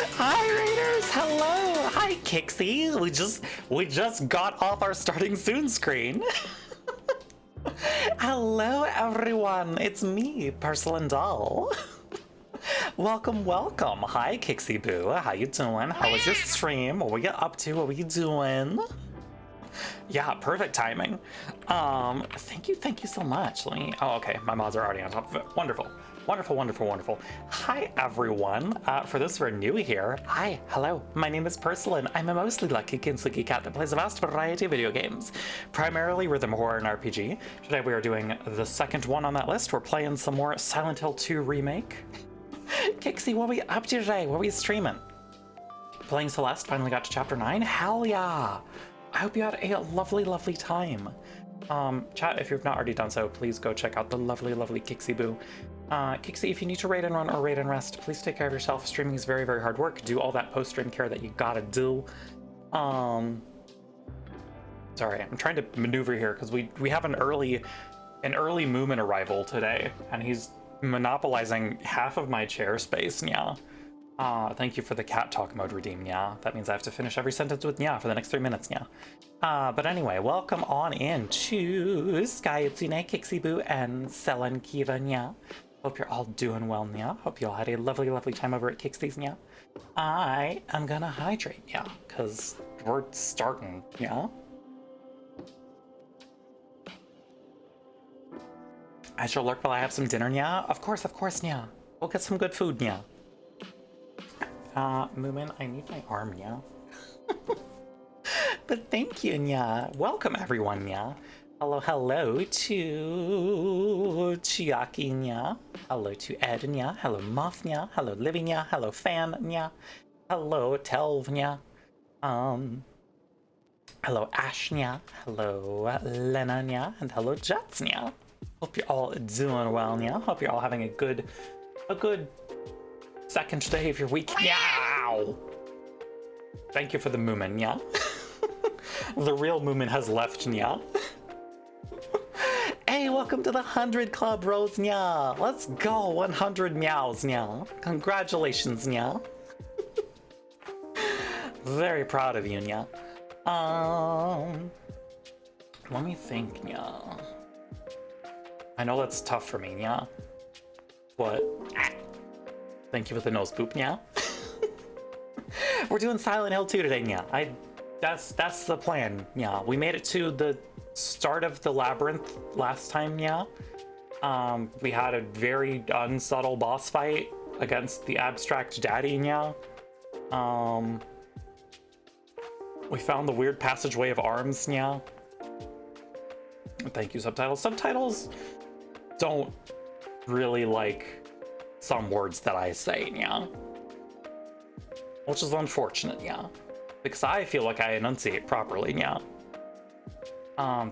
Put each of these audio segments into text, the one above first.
Hi Raiders! Hello! Hi Kixie! We just got off our starting soon screen. Hello everyone! It's me, Porcelain Doll. Welcome, welcome. Hi Kixie Boo. How you doing? How was your stream? What were you up to? What were you doing? Yeah, perfect timing. Thank you so much. Oh, okay, my mods are already on top of it. Wonderful. Wonderful, wonderful, wonderful. Hi, everyone. For those who are new here, hi, hello. My name is Porcelain. I'm a mostly lucky Kinsugi cat that plays a vast variety of video games, primarily rhythm horror and RPG. Today we are doing the second one on that list. We're playing some more Silent Hill 2 Remake. Kixie, what are we up to today? What are we streaming? Playing Celeste, finally got to chapter 9. Hell yeah! I hope you had a lovely, lovely time. Chat, if you've not already done so, please go check out the lovely, lovely Kixie Boo. Kixie, if you need to raid and run or raid and rest, please take care of yourself. Streaming is very, very hard work. Do all that post-stream care that you gotta do. Sorry, I'm trying to maneuver here because we have an early Moomin arrival today, and he's monopolizing half of my chair space, yeah. Thank you for the cat talk mode redeem, yeah. That means I have to finish every sentence with yeah for the next 3 minutes, yeah. But anyway, welcome on in to Sky Utsune, Kixie Boo, and Selen Kiva, yeah. Hope you're all doing well, yeah. Hope you all had a lovely, lovely time over at Kixie's, yeah. I am gonna hydrate, yeah, because we're starting, yeah. I shall lurk while I have some dinner, yeah. Of course, yeah. We'll get some good food, yeah. Moomin, I need my arm, yeah. But thank you, Nya. Welcome, everyone, Nya. Hello, hello to Chiaki, Nya. Hello to Ed, Nya. Hello, Moth, Nya. Hello, Livy, Nya. Hello, Fan, Nya. Hello, Telv, Nya. Hello, Ash, Nya. Hello, Lena, Nya. And hello, Jets, Nya. Hope you're all doing well, Nya. Hope you're all having a good second day of your week. Yow! Thank you for the Moomin, yeah? The real Moomin has left, yeah? Hey, welcome to the 100 Club, Rose, yeah! Let's go, 100 meows, yeah! Congratulations, yeah! Very proud of you, yeah. Let me think, yeah. I know that's tough for me, yeah? What? Thank you for the nose poop, yeah. We're doing Silent Hill 2 today, yeah. That's the plan, yeah. We made it to the start of the labyrinth last time, yeah. We had a very unsubtle boss fight against the abstract daddy, yeah. We found the weird passageway of arms, yeah. Thank you, subtitles. Subtitles don't really like some words that I say, yeah. Which is unfortunate, yeah. Because I feel like I enunciate properly, yeah.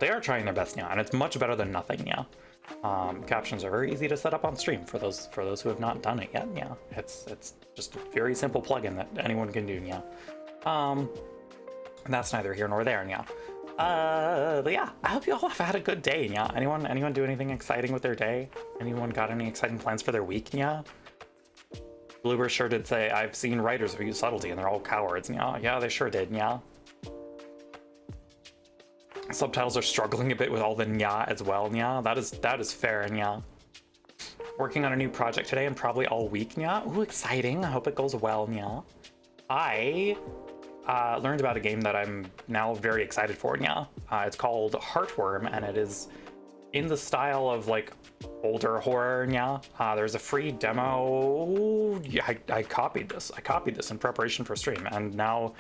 They are trying their best, yeah, and it's much better than nothing, yeah. Captions are very easy to set up on stream for those who have not done it yet, yeah. It's just a very simple plugin that anyone can do, yeah. And that's neither here nor there, yeah. But yeah, I hope you all have had a good day, yeah. Anyone do anything exciting with their day? Anyone got any exciting plans for their week, yeah? Bloober sure did say, I've seen writers who use subtlety and they're all cowards, yeah. Yeah, they sure did, yeah. Subtitles are struggling a bit with all the nya as well, nya. That is fair, nya. Working on a new project today and probably all week, nya. Ooh, exciting. I hope it goes well, nya. I learned about a game that I'm now very excited for, nya. It's called Heartworm, and it is in the style of like older horror, nya. There's a free demo. Yeah, I copied this. I copied this in preparation for stream, and now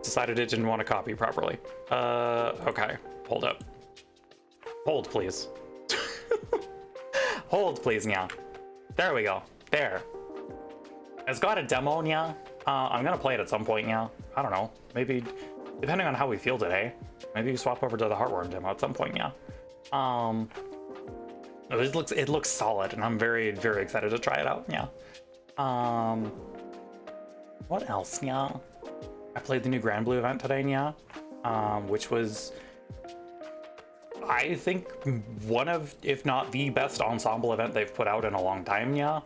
decided it didn't want to copy properly. Okay, hold up. Hold, please. Hold, please, nya. There we go. There. It's got a demo, nya. I'm gonna play it at some point, yeah. I don't know. Maybe, depending on how we feel today, maybe we swap over to the Heartworm demo at some point, yeah. It looks solid, and I'm very, very excited to try it out, yeah. What else, yeah? I played the new Grand Blue event today, yeah. Which was, I think, one of, if not the best ensemble event they've put out in a long time, yeah.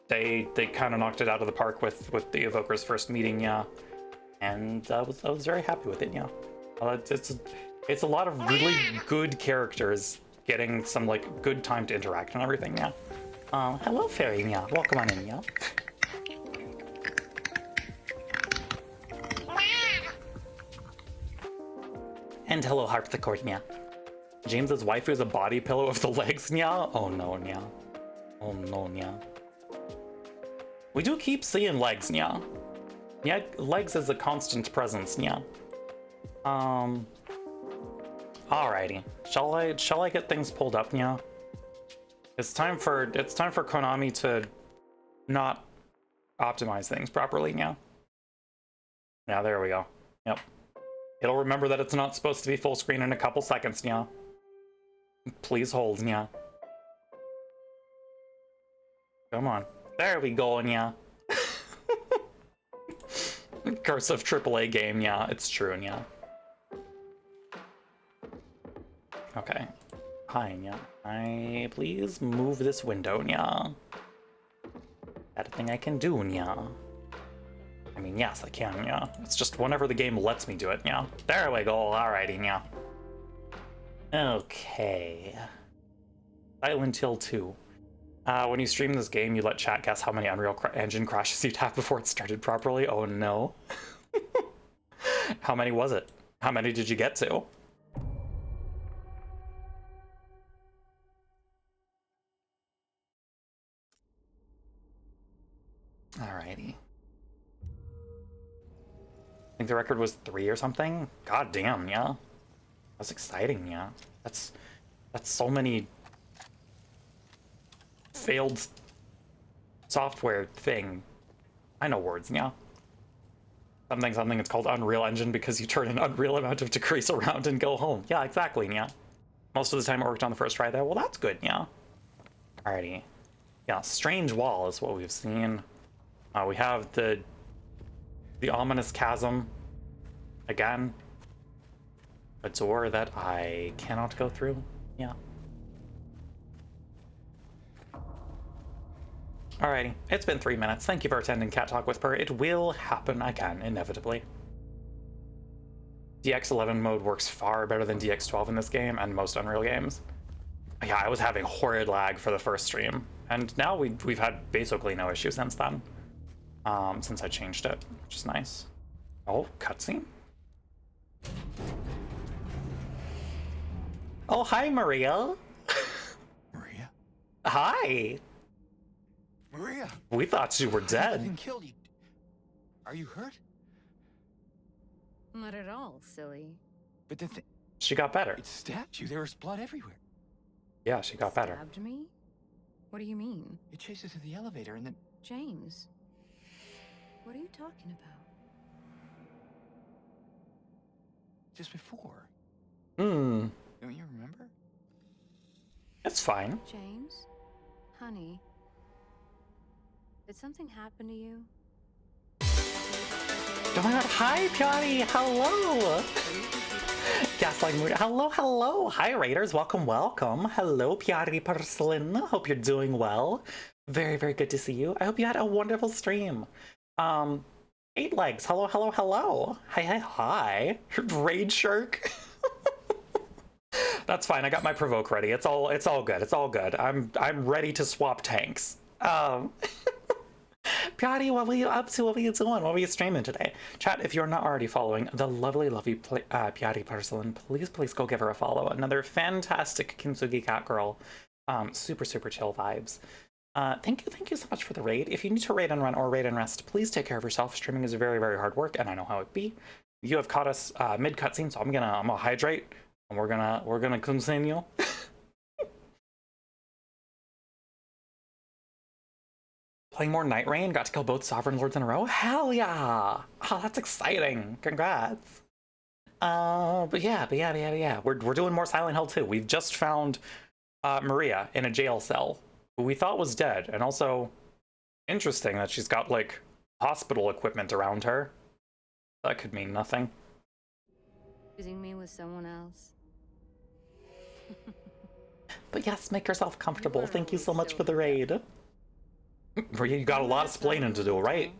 they kind of knocked it out of the park with the Evoker's first meeting, yeah. And I was very happy with it, yeah. It's a lot of really good characters getting some like good time to interact and everything, yeah. Hello, Fairy, yeah. Welcome on in, yeah. And hello, Harpsichord, yeah. James's wife is a body pillow with the legs, yeah. Oh no, yeah. Oh no, yeah. We do keep seeing legs, yeah. Yeah, legs is a constant presence, yeah. Alrighty. Shall I get things pulled up, yeah? It's time for Konami to not optimize things properly, yeah. Yeah, there we go. Yep. It'll remember that it's not supposed to be full screen in a couple seconds, yeah. Please hold, yeah. Come on. There we go, yeah. Curse of AAA game, yeah. It's true, yeah. Okay. Hi, yeah. Please move this window, yeah. That a thing I can do, yeah. I mean, yes, I can, yeah. It's just whenever the game lets me do it, yeah. There we go, alrighty, yeah. Okay. Silent Hill 2. When you stream this game, you let chat guess how many Unreal Engine crashes you'd have before it started properly. Oh no. How many was it? How many did you get to? Alrighty. I think the record was 3 or something. God damn, yeah. That's exciting, yeah. That's so many failed software thing. I know words, yeah. Something, it's called Unreal Engine because you turn an unreal amount of degrees around and go home. Yeah, exactly, yeah. Most of the time it worked on the first try there. Well, that's good, yeah. Alrighty. Yeah, strange wall is what we've seen. We have the ominous chasm again. A door that I cannot go through. Yeah. Alrighty, it's been 3 minutes. Thank you for attending Cat Talk with Per. It will happen again, inevitably. DX11 mode works far better than DX12 in this game and most Unreal games. Yeah, I was having horrid lag for the first stream, and now we've had basically no issue since then. Since I changed it, which is nice. Oh, cutscene. Oh, hi, Maria. Maria? Hi. Maria! We thought you were dead. I've been killed. Are you hurt? Not at all, silly. But the She got better. it stabbed you. There was blood everywhere. Yeah, she got better. Stabbed me? What do you mean? It chased us to the elevator and then... James, what are you talking about? Just before. Hmm. Don't you remember? It's fine. James? Honey? Did something happen to you? Oh my god, hi, Piotty! Hello! Gaslight Mood. Hello! Hi, Raiders. Welcome. Hello, Piotty Porcelain. Hope you're doing well. Very, very good to see you. I hope you had a wonderful stream. 8 legs. Hello. Hi. Raid Shark. That's fine. I got my provoke ready. It's all good. I'm ready to swap tanks. Piotty, what were you up to? What were you doing? What were you streaming today? Chat, if you're not already following the lovely Piotty Porcelain, please go give her a follow. Another fantastic Kintsugi cat girl. Super chill vibes. Thank you so much for the raid. If you need to raid and run or raid and rest, please take care of yourself. Streaming is very, very hard work, and I know how it be. You have caught us mid cutscene, so I'm gonna hydrate, and we're gonna continue. Playing more Night Rain, got to kill both Sovereign Lords in a row? Hell yeah! Oh, that's exciting. Congrats. But yeah. We're doing more Silent Hill 2. We've just found Maria in a jail cell, who we thought was dead, and also interesting that she's got, like, hospital equipment around her. That could mean nothing. Using me with someone else? But yes, make yourself comfortable. Thank you so much for the raid. Maria, you got a lot of splaining to do, right?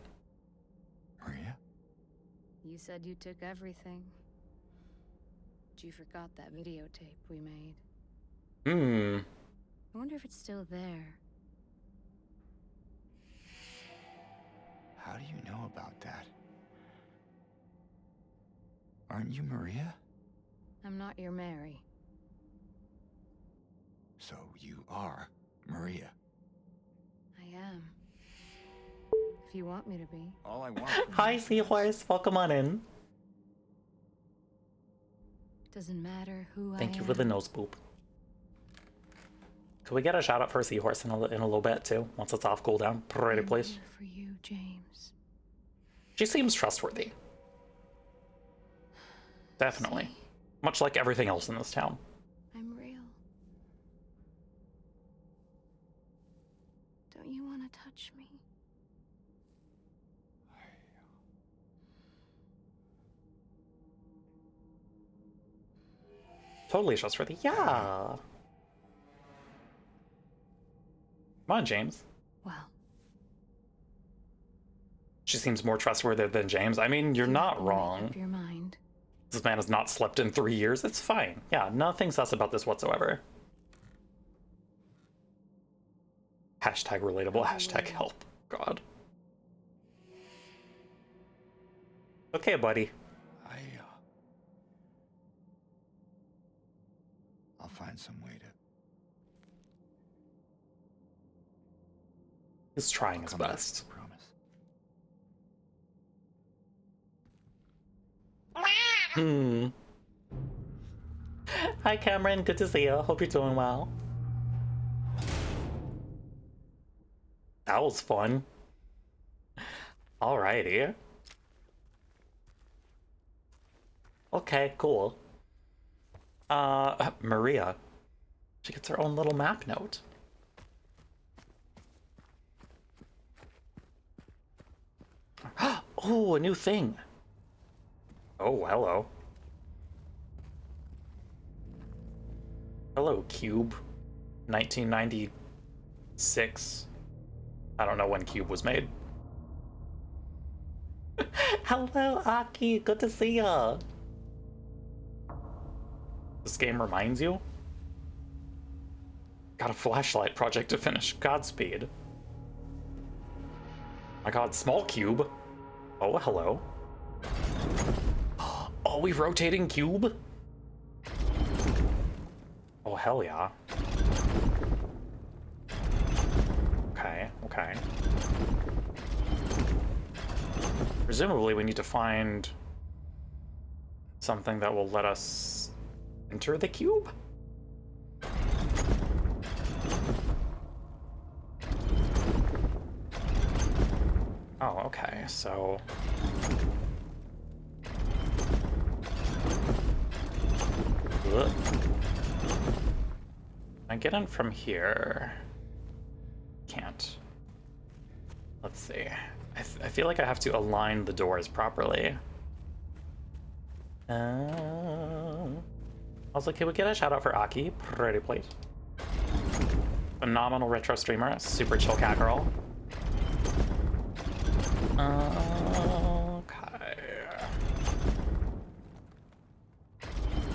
Maria? You said you took everything. But you forgot that videotape we made. Hmm. I wonder if it's still there. How do you know about that? Aren't you Maria? I'm not your Mary. So you are Maria. I am. If you want me to be. All I want from Hi, you is Seahorse. Welcome on in. Doesn't matter who I am. Thank you for the nose boop. Could we get a shout out for Seahorse in a little bit too? Once it's off cooldown. Pretty I'm please. here for you, James. She seems trustworthy. Definitely. See? Much like everything else in this town. I'm real. Don't you want to touch me? Totally trustworthy. Yeah. Come on, James. Well, She seems more trustworthy than James. I mean, you're if you not can make wrong. up your mind. This man has not slept in 3 years. It's fine. Yeah, nothing sus about this whatsoever. Hashtag relatable, hashtag help. God. Okay, buddy. I'll find some way to. He's trying his Come back, best. I promise. Hmm. Hi, Cameron. Good to see you. Hope you're doing well. That was fun. Alrighty. Okay, cool. Maria. She gets her own little map note. Oh, a new thing. Oh, hello. Hello, Cube. 1996. I don't know when Cube was made. Hello, Aki. Good to see ya. This game reminds you? Got a flashlight project to finish. Godspeed. My god, small cube. Oh, hello. Oh, we rotating cube? Oh, hell yeah. Okay, okay. Presumably we need to find something that will let us enter the cube? Oh, okay, so... Ugh. Can I get in from here? Can't. Let's see. I feel like I have to align the doors properly. Also, can we get a shout out for Aki? Pretty please. Phenomenal retro streamer, super chill cat girl. Okay.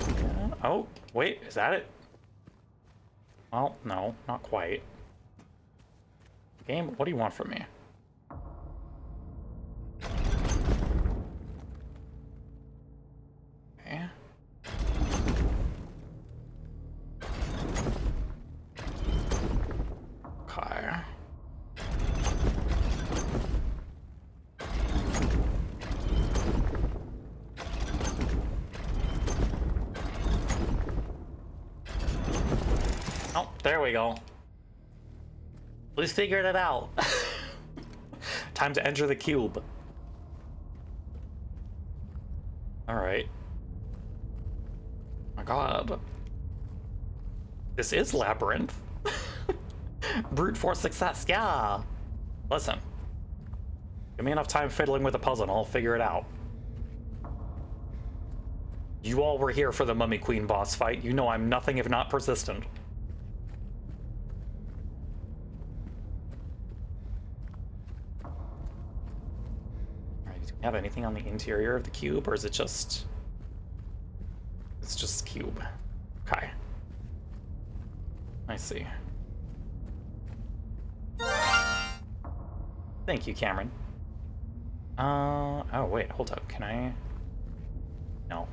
Yeah. Oh, wait, is that it? Well, no, not quite. Game, what do you want from me? Okay. Okay. Oh, there we go. We figured it out. Time to enter the cube. Alright. My god. This is Labyrinth. Brute force success, yeah. Listen. Give me enough time fiddling with the puzzle and I'll figure it out. You all were here for the Mummy Queen boss fight. You know I'm nothing if not persistent. Do we have anything on the interior of the cube, or is it just... It's just cube. Okay. I see. Thank you, Cameron. Oh wait, hold up. Can I... No.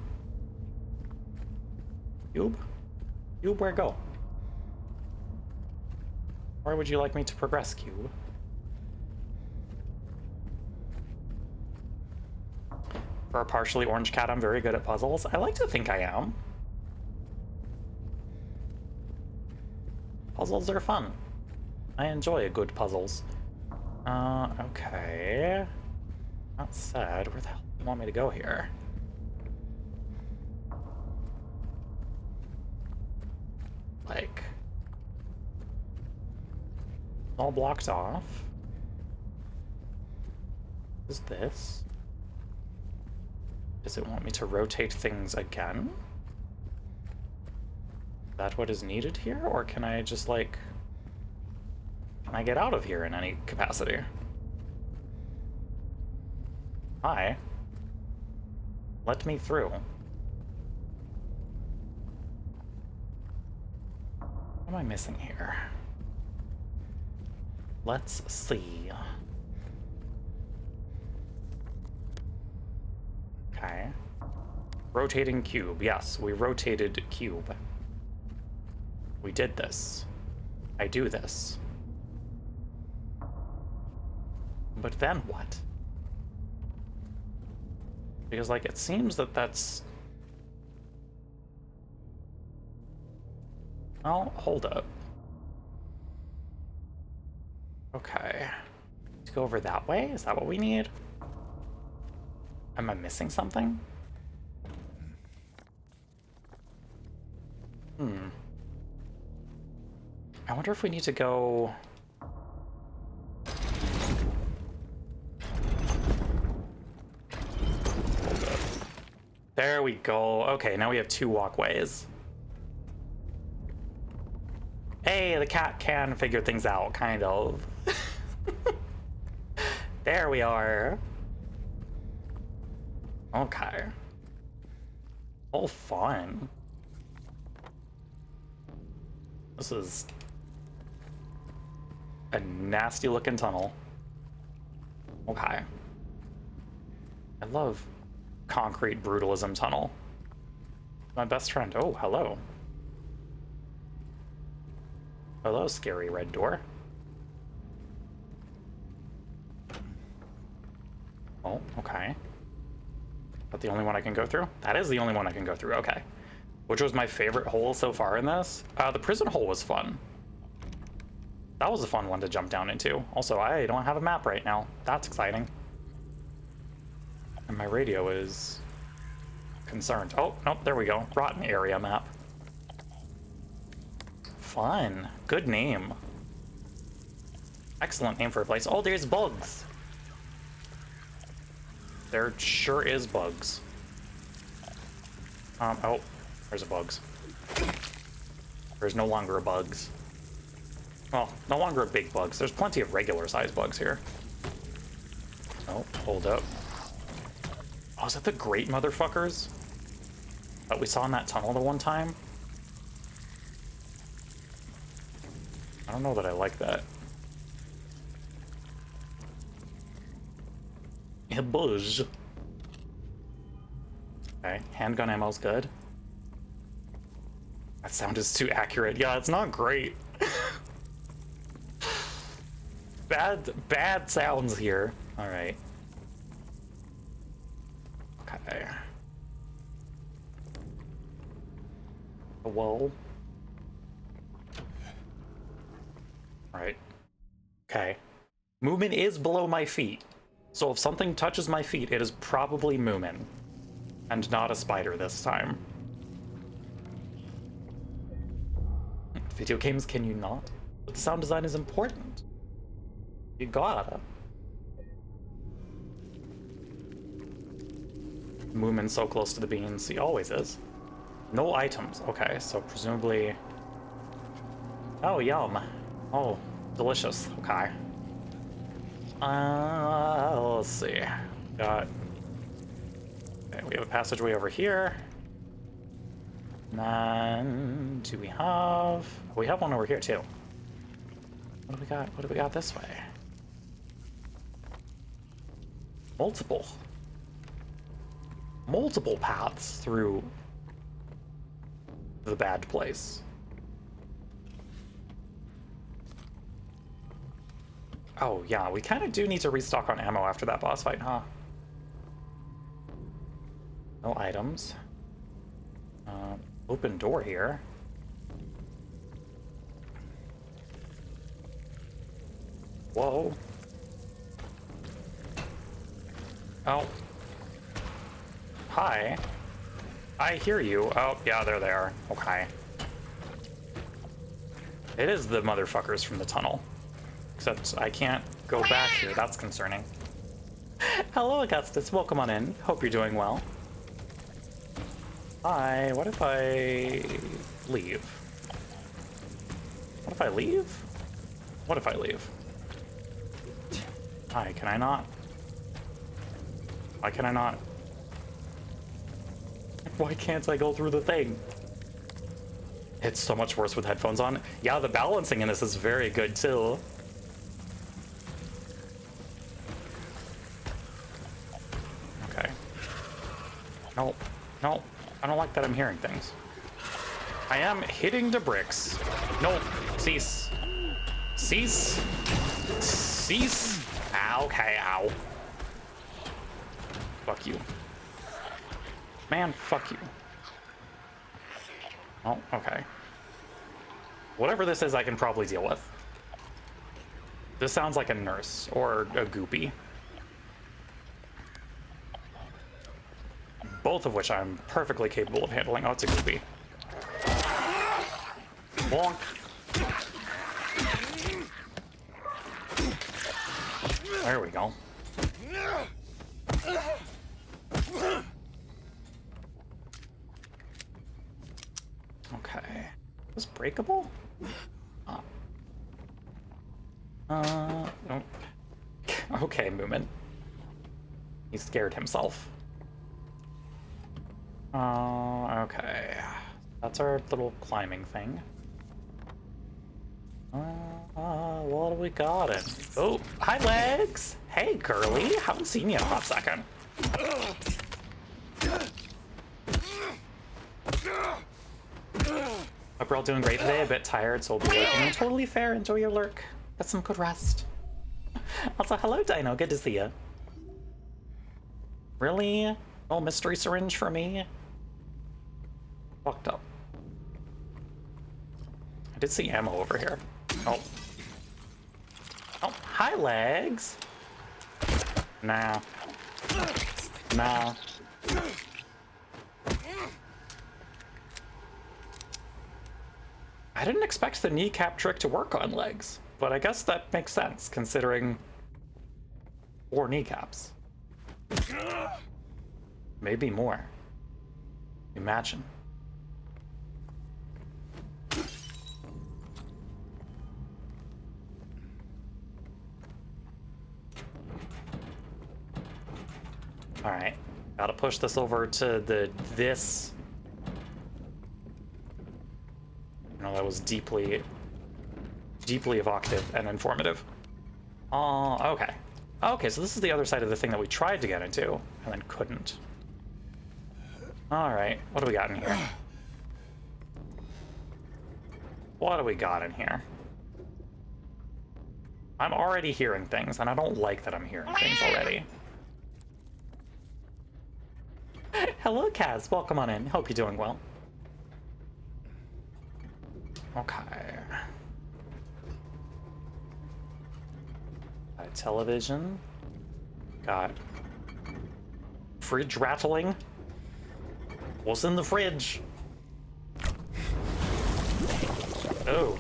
Cube? Cube, where go? Where would you like me to progress, Cube? For a partially orange cat, I'm very good at puzzles. I like to think I am. Puzzles are fun. I enjoy a good puzzles. Okay. That said, where the hell do you want me to go here? Like... all blocked off. What is this? Does it want me to rotate things again? Is that what is needed here? Or can I just, like... Can I get out of here in any capacity? Hi. Let me through. What am I missing here? Let's see. Okay. Rotating cube. Yes, we rotated cube. We did this. I do this. But then what? Because, like, it seems that that's... Oh, hold up. Okay. To go over that way? Is that what we need? Am I missing something? I wonder if we need to go... Hold up. There we go. Okay, now we have 2 walkways. Hey, the cat can figure things out, kind of. There we are. Okay. Oh, fun. This is a nasty looking tunnel. Okay. I love concrete brutalism tunnel. My best friend. Oh, hello. Hello, scary red door. Oh, okay. Is that the only one I can go through? That is the only one I can go through, okay. Which was my favorite hole so far in this? The prison hole was fun. That was a fun one to jump down into. Also, I don't have a map right now. That's exciting. And my radio is concerned. Oh, nope, there we go. Rotten area map. Fun. Good name. Excellent name for a place. Oh, there's bugs. There sure is bugs. Oh, there's a bugs. There's no longer a bugs. Well, no longer a big bugs. There's plenty of regular sized bugs here. Oh, hold up. Oh, is that the great motherfuckers that we saw in that tunnel the one time? I don't know that I like that. A buzz. Okay, handgun ammo's good. That sound is too accurate. Yeah, it's not great. Bad sounds here. All right. Okay. Whoa. All right. Okay. Moomin is below my feet. So if something touches my feet, it is probably Moomin. And not a spider this time. Video games, can you not? But the sound design is important. You gotta. Moomin's so close to the beans. He always is. No items. Okay, so presumably... Oh, yum. Oh, delicious. Okay. Let's see. Got... Okay, we have a passageway over here. And then... do we have... we have one over here, too. What do we got? What do we got this way? Multiple paths through the bad place. Oh, yeah, we kind of do need to restock on ammo after that boss fight, huh? No items. Open door here. Whoa. Oh. Hi. I hear you. Oh, yeah, there they are. Okay. It is the motherfuckers from the tunnel. Except I can't go back here. That's concerning. Hello, Augustus. Welcome on in. Hope you're doing well. Hi. What if I leave? What if I leave? What if I leave? Hi, can I not? Why can I not? Why can't I go through the thing? It's so much worse with headphones on. Yeah, the balancing in this is very good too. Okay. No, no, I don't like that I'm hearing things. I am hitting the bricks. No, cease. Cease. Cease. Ow, okay, ow. Fuck you. Man, fuck you. Oh, okay. Whatever this is, I can probably deal with. This sounds like a nurse or a goopy. Both of which I'm perfectly capable of handling. Oh, it's a goopy. Bonk. There we go. Okay. Is this breakable? Oh. Oh. Okay, Moomin. He scared himself. Okay. That's our little climbing thing. What do we got in? Oh, hi, Legs! Hey, girly! Haven't seen you in a hot second. Hope we're all doing great today. A bit tired, so we'll be lurking. Totally fair. Enjoy your lurk. Get some good rest. Also, hello, Dino. Good to see you. Really? No mystery syringe for me? Fucked up. I did see ammo over here. Oh. Oh, hi, Legs. Nah. Nah. I didn't expect the kneecap trick to work on Legs, but I guess that makes sense, considering 4 kneecaps. Maybe more. Imagine. Alright, gotta push this over to this. You know, that was deeply evocative and informative. Oh, okay. Okay, so this is the other side of the thing that we tried to get into, and then couldn't. Alright, what do we got in here? What do we got in here? I'm already hearing things, and I don't like that I'm hearing things already. Hello, Kaz. Welcome on in. Hope you're doing well. Okay. Got a television. Got fridge rattling. What's in the fridge? Oh.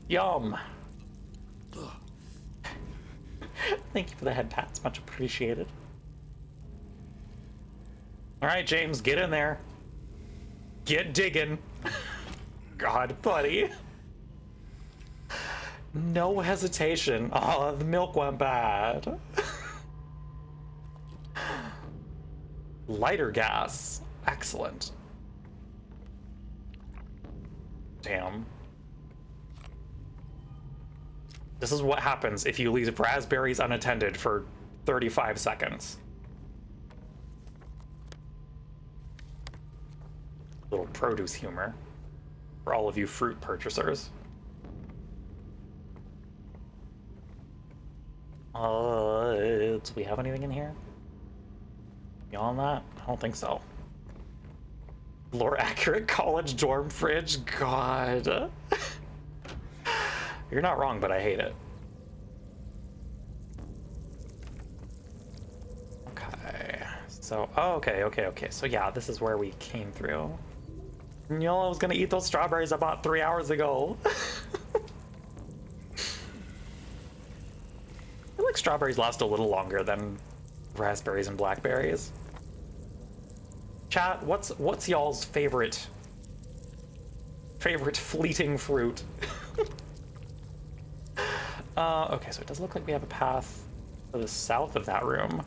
Yum. Thank you for the head pats, much appreciated. All right, James, get in there. Get digging. God, buddy. No hesitation. Oh, the milk went bad. Lighter gas. Excellent. Damn. This is what happens if you leave raspberries unattended for 35 seconds. Little produce humor for all of you fruit purchasers. Do we have anything in here? Beyond that? I don't think so. More accurate college dorm fridge? God. You're not wrong, but I hate it. Okay. So, oh, okay. So yeah, this is where we came through. You know, I was gonna eat those strawberries I bought 3 hours ago. I feel like strawberries last a little longer than raspberries and blackberries. Chat, what's y'all's favorite fleeting fruit? Okay, so it does look like we have a path to the south of that room.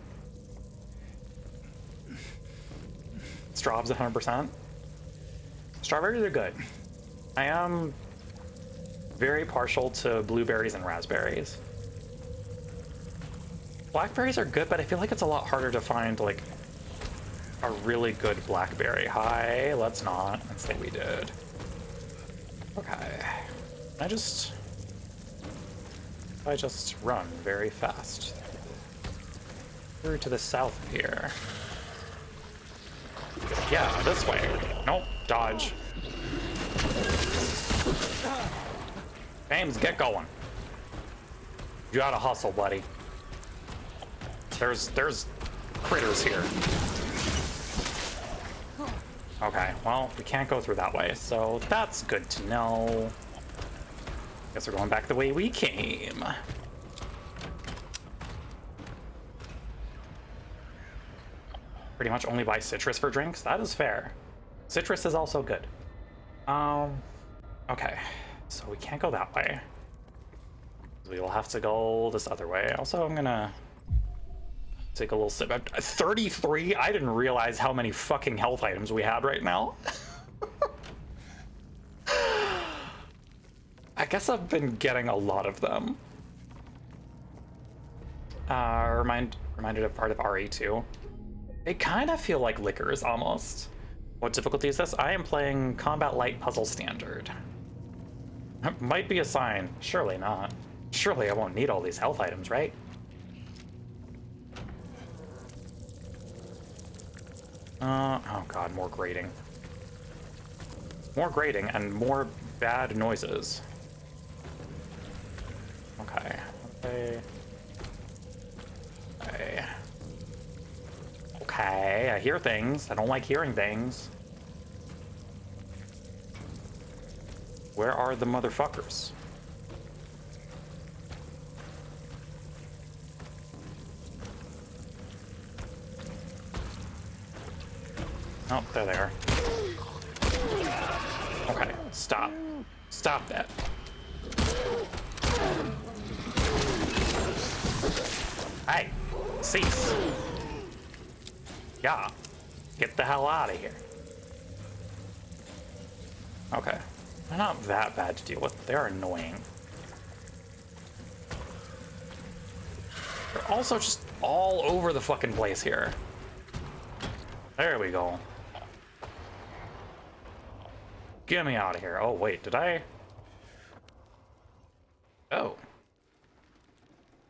Straw's 100%. Strawberries are good. I am very partial to blueberries and raspberries. Blackberries are good, but I feel like it's a lot harder to find, like, a really good blackberry. Hi, let's not. Let's say we did. Okay. I just run very fast. Through to the south of here. Yeah, this way. Nope, dodge. James, get going. You gotta hustle, buddy. There's critters here. Okay, well, we can't go through that way, so that's good to know. Guess we're going back the way we came. Pretty much only buy citrus for drinks? That is fair. Citrus is also good. Okay, so we can't go that way. We will have to go this other way. Also, I'm gonna take a little sip. 33? I didn't realize how many fucking health items we had right now. I guess I've been getting a lot of them. Reminded of part of RE2. They kind of feel like liquors, almost. What difficulty is this? I am playing Combat Light Puzzle Standard. Might be a sign. Surely not. Surely I won't need all these health items, right? Oh god, more grating. More grating and more bad noises. Okay. Okay, I hear things. I don't like hearing things. Where are the motherfuckers? Oh, there they are. Okay, stop. Stop that. Hey, cease. Yeah, get the hell out of here. Okay, they're not that bad to deal with, but they are annoying. They're also just all over the fucking place here. There we go. Get me out of here. Oh, wait, did I? Oh.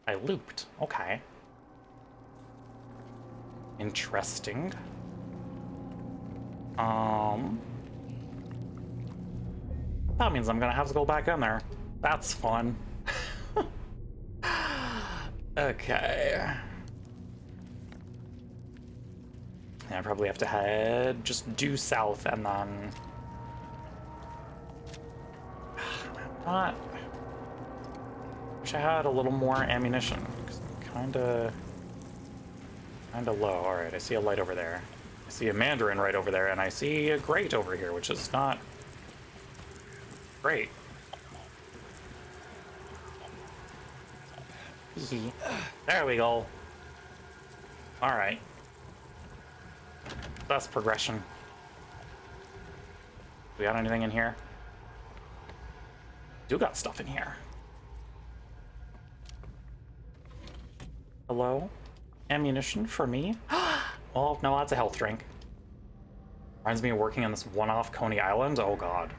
I looped. Okay. Interesting. That means I'm gonna have to go back in there. That's fun. Okay. I probably have to head just due south and then... Not... Wish I had a little more ammunition. Kinda low. Alright, I see a light over there. I see a mandarin right over there, and I see a grate over here, which is not great. There we go. Alright. That's progression. We got anything in here? Do got stuff in here. Hello? Ammunition for me? Well, no, that's a health drink. Reminds me of working on this one-off Coney Island. Oh god.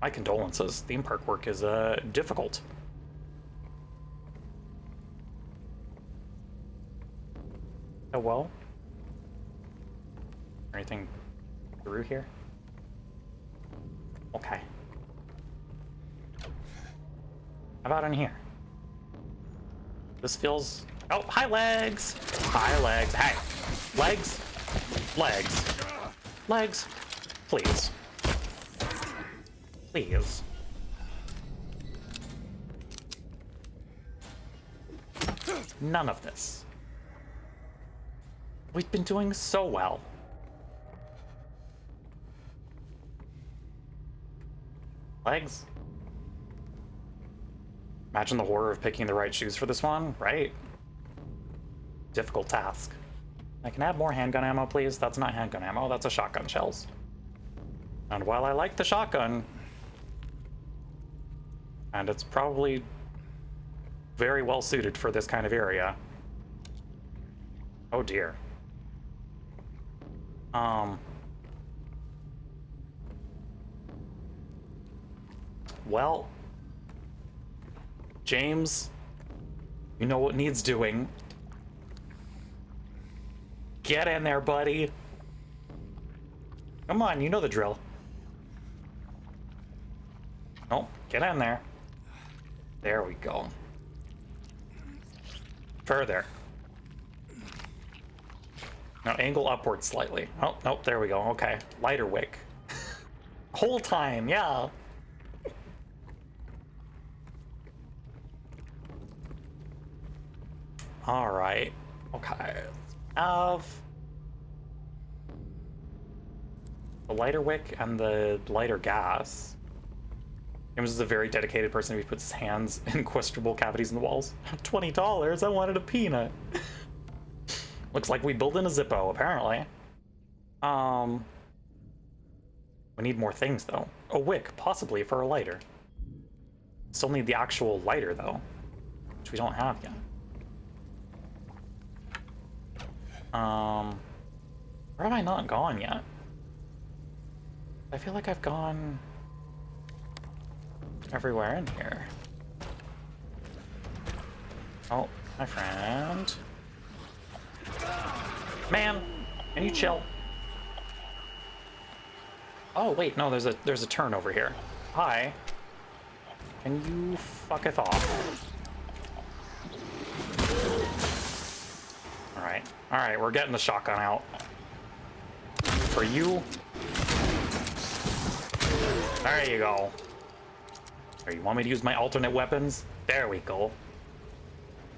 My condolences. Theme park work is difficult. Oh well. Anything through here? Okay. How about in here? This feels... Oh, hi legs! Hi legs. Hey! Legs! Legs. Legs. Please. Please. None of this. We've been doing so well. Legs. Imagine the horror of picking the right shoes for this one, right? Difficult task. I can add more handgun ammo, please? That's not handgun ammo, that's a shotgun shells. And while I like the shotgun, and it's probably very well suited for this kind of area. Oh dear. Well, James, you know what needs doing. Get in there, buddy. Come on, you know the drill. Oh, get in there. There we go. Further. Now angle upward slightly. Oh, nope, there we go. Okay. Lighter wick. Whole time, yeah. Alright. Okay. Have the lighter wick and the lighter gas. James is a very dedicated person who puts his hands in questionable cavities in the walls. $20? I wanted a peanut. Looks like we built in a Zippo, apparently. We need more things, though. A wick, possibly, for a lighter. Still need the actual lighter, though, which we don't have yet. Where have I not gone yet? I feel like I've gone everywhere in here. Oh, my friend. Man, can you chill? Oh wait, no, there's a turn over here. Hi. Can you fucketh off? Alright, we're getting the shotgun out. For you. There you go. Or you want me to use my alternate weapons? There we go.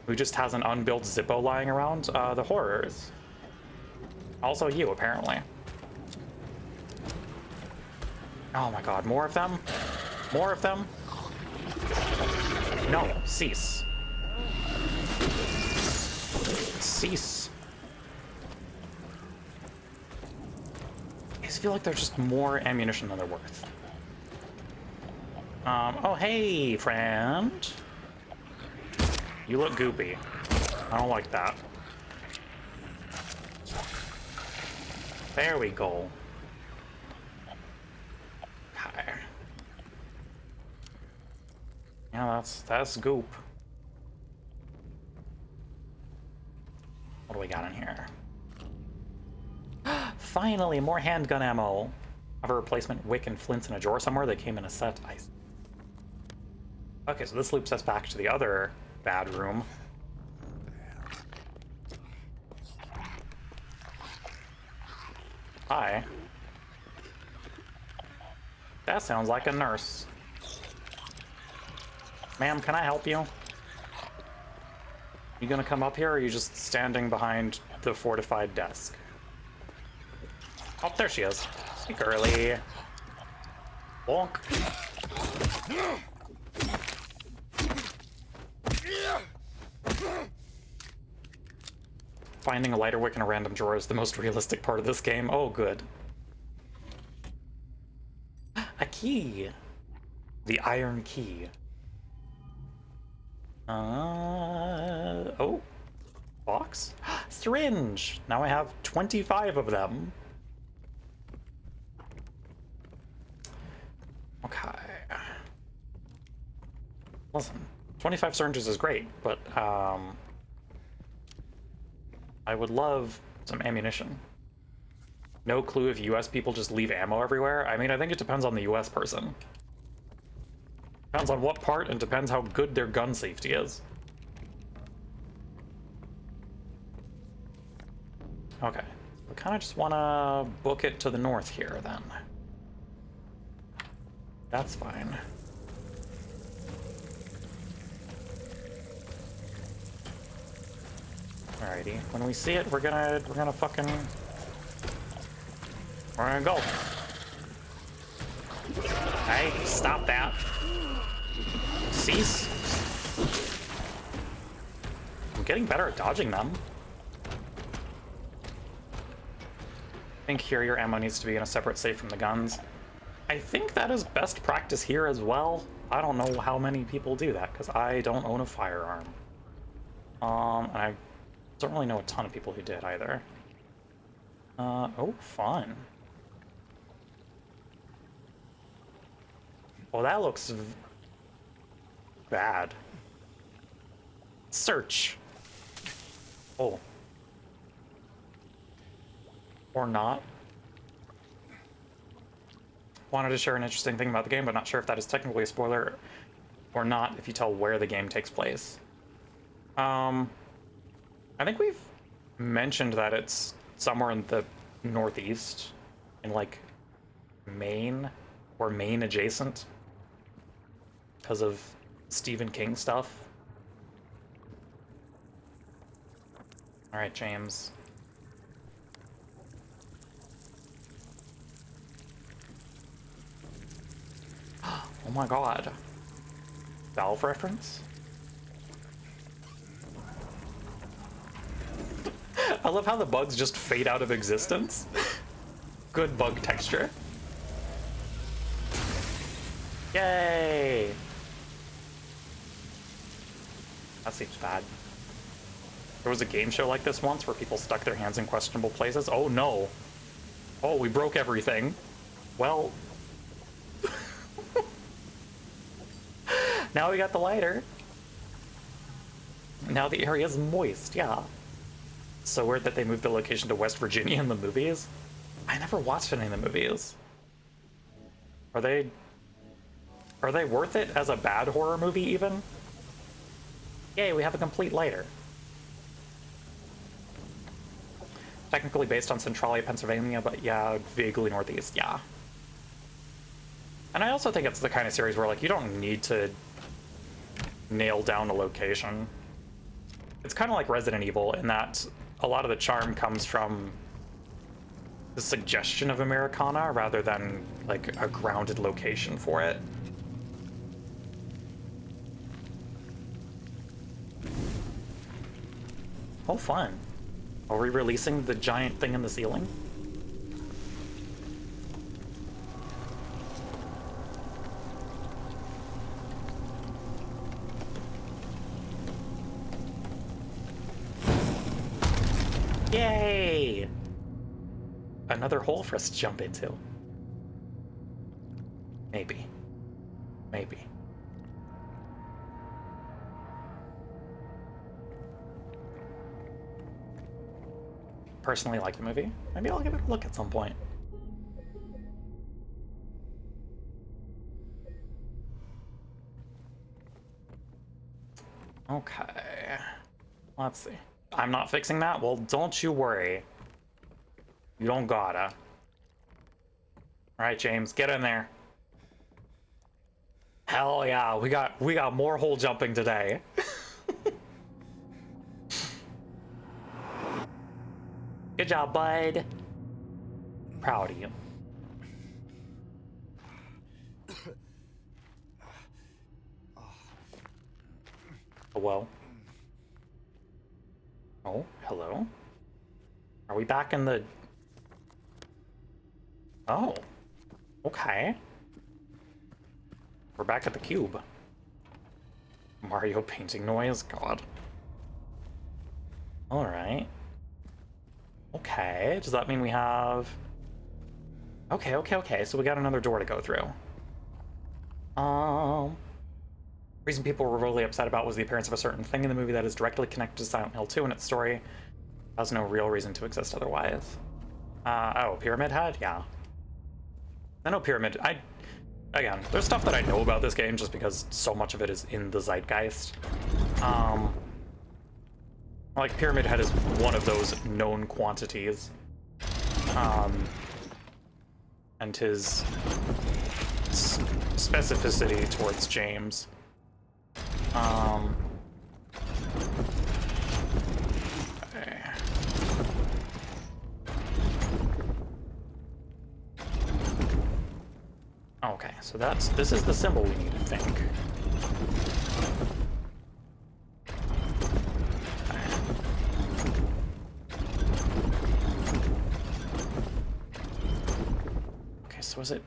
Who just has an unbuilt Zippo lying around? The horrors. Also you, apparently. Oh my god, more of them? More of them? No, cease. Cease. I just feel like there's just more ammunition than they're worth. Oh hey, friend. You look goopy. I don't like that. There we go. Okay. Yeah, that's goop. What do we got in here? Finally, more handgun ammo. I have a replacement wick and flints in a drawer somewhere. They came in a set. Okay, so this loops us back to the other bad room. Hi. That sounds like a nurse. Ma'am, can I help you? You gonna come up here, or are you just standing behind the fortified desk? Oh, there she is. Hey, girly. Bonk. finding a lighter wick in a random drawer is the most realistic part of this game. Oh, good. A key! The iron key. Oh. Box? Syringe! Now I have 25 of them. Okay. Listen, 25 syringes is great, but, I would love some ammunition. No clue if US people just leave ammo everywhere. I mean, I think it depends on the US person. Depends on what part and depends how good their gun safety is. Okay, we kind of just want to book it to the north here, then. That's fine. Alrighty, when we see it, we're gonna go. Hey, stop that. Cease. I'm getting better at dodging them. I think here your ammo needs to be in a separate safe from the guns. I think that is best practice here as well. I don't know how many people do that, because I don't own a firearm. And I don't really know a ton of people who did either. Oh, fun. Well, that looks bad. Search. Oh. Or not. Wanted to share an interesting thing about the game, but not sure if that is technically a spoiler or not if you tell where the game takes place. I think we've mentioned that it's somewhere in the northeast, in like Maine or Maine adjacent, because of Stephen King stuff. All right, James. Oh my god. Valve reference? I love how the bugs just fade out of existence. Good bug texture. Yay! That seems bad. There was a game show like this once where people stuck their hands in questionable places. Oh no. Oh, we broke everything. Well... Now we got the lighter. Now the area's moist, yeah. So weird that they moved the location to West Virginia in the movies. I never watched any of the movies. Are they worth it as a bad horror movie even? Yay, we have a complete lighter. Technically based on Centralia, Pennsylvania, but yeah, vaguely northeast, yeah. And I also think it's the kind of series where like you don't need to nail down a location. It's kind of like Resident Evil in that a lot of the charm comes from the suggestion of Americana rather than like a grounded location for it. Oh, fun. Are we releasing the giant thing in the ceiling? Yay! Another hole for us to jump into. Maybe. Maybe. Personally like the movie. Maybe I'll give it a look at some point. Okay. Let's see. I'm not fixing that? Well, don't you worry. You don't gotta. Alright, James, get in there. Hell yeah, we got more hole jumping today. Good job, bud. Proud of you. Hello? Oh, hello? Are we back in the... Oh. Okay. We're back at the cube. Mario painting noise? God. Alright. Okay, does that mean we have... Okay, so we got another door to go through. Reason people were really upset about was the appearance of a certain thing in the movie that is directly connected to Silent Hill 2 and its story. Has no real reason to exist otherwise. Oh, Pyramid Head? Yeah. I know Pyramid... Again, there's stuff that I know about this game just because so much of it is in the zeitgeist. Like, Pyramid Head is one of those known quantities. And his specificity towards James. Okay. Okay, so this is the symbol we need, I think. Okay, so is it...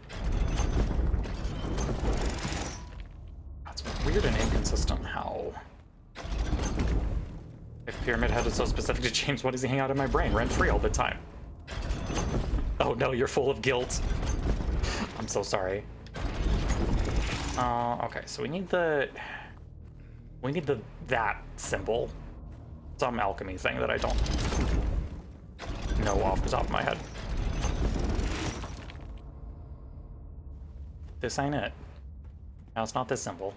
That's weird and inconsistent how... If Pyramid Head is so specific to James, why does he hang out in my brain rent-free all the time? Oh no, you're full of guilt. I'm so sorry. Okay, so we need that symbol. Some alchemy thing that I don't know off the top of my head. This ain't it. No, it's not this symbol.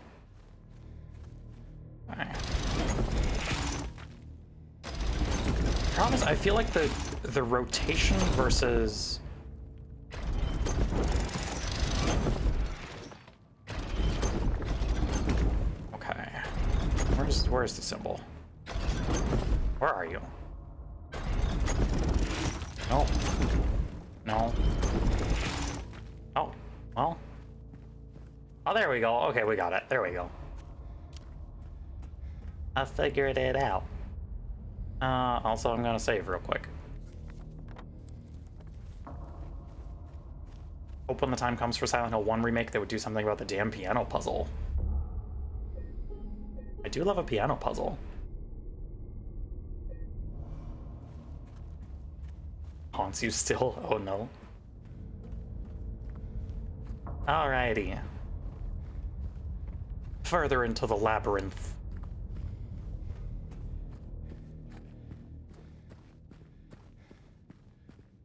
Alright. Problem is, I feel like the rotation versus... Okay. Where's the symbol? Where are you? No. No. Oh, well. Oh, there we go. Okay, we got it. There we go. I figured it out. Also, I'm gonna save real quick. Hope when the time comes for Silent Hill 1 remake, they would do something about the damn piano puzzle. I do love a piano puzzle. Haunts you still? Oh no. Alrighty. Further into the labyrinth.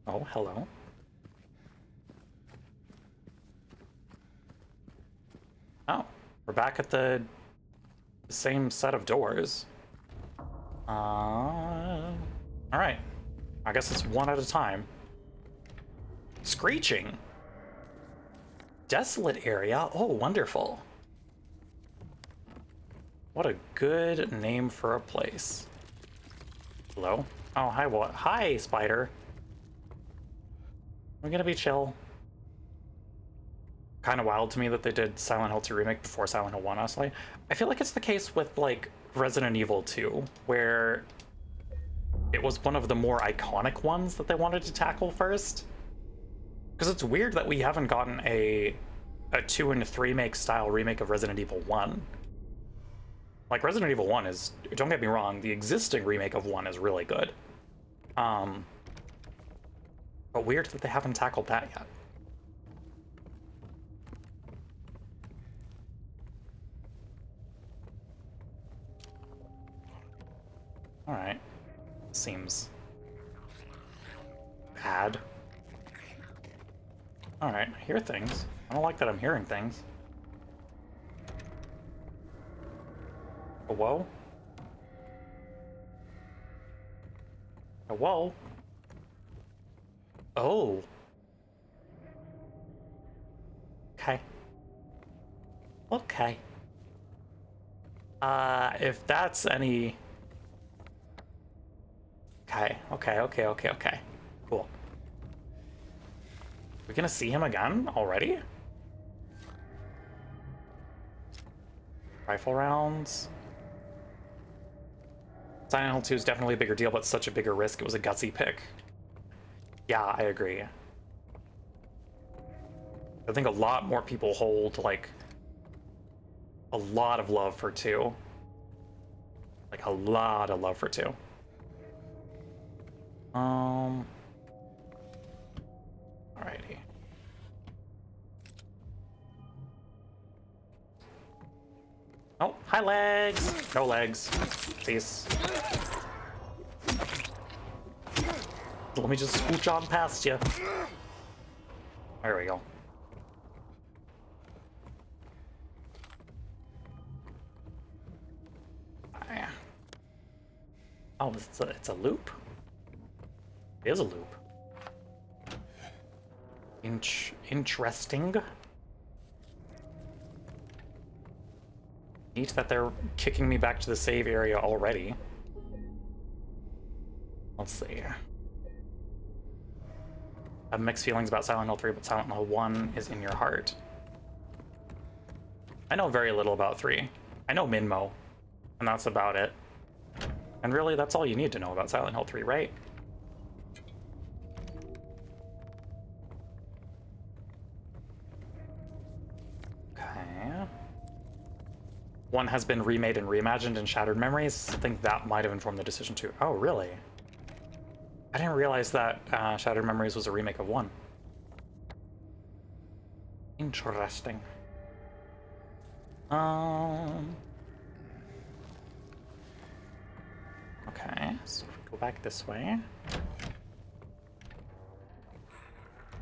Oh, hello. Oh, we're back at the same set of doors. Alright. I guess it's one at a time. Screeching. Desolate area. Oh, wonderful. What a good name for a place. Hello? Oh, hi, what? Hi, spider. We're gonna be chill. Kind of wild to me that they did Silent Hill 2 Remake before Silent Hill 1, honestly. I feel like it's the case with, like, Resident Evil 2, where it was one of the more iconic ones that they wanted to tackle first. Because it's weird that we haven't gotten a 2 and 3 make style remake of Resident Evil 1. Like, Resident Evil 1 is, don't get me wrong, the existing remake of 1 is really good. But weird that they haven't tackled that yet. Alright. Seems bad. Alright, I hear things. I don't like that I'm hearing things. Hello? Hello? Oh. Okay. Okay. If that's any... Okay. Cool. We're gonna see him again already? Rifle rounds. Silent Hill 2 is definitely a bigger deal, but such a bigger risk. It was a gutsy pick. Yeah, I agree. I think a lot more people hold, like, a lot of love for 2. Like, a lot of love for 2. Alrighty. Oh, hi legs! No legs. Please. Let me just scooch on past you. There we go. Oh, it's a loop? It is a loop. Interesting. Neat that they're kicking me back to the save area already. Let's see. I have mixed feelings about Silent Hill 3, but Silent Hill 1 is in your heart. I know very little about 3. I know Minmo, and that's about it. And really, that's all you need to know about Silent Hill 3, right? Okay. 1 has been remade and reimagined in Shattered Memories. I think that might have informed the decision too. Oh, really? I didn't realize that Shattered Memories was a remake of 1. Interesting. Okay, so if we go back this way.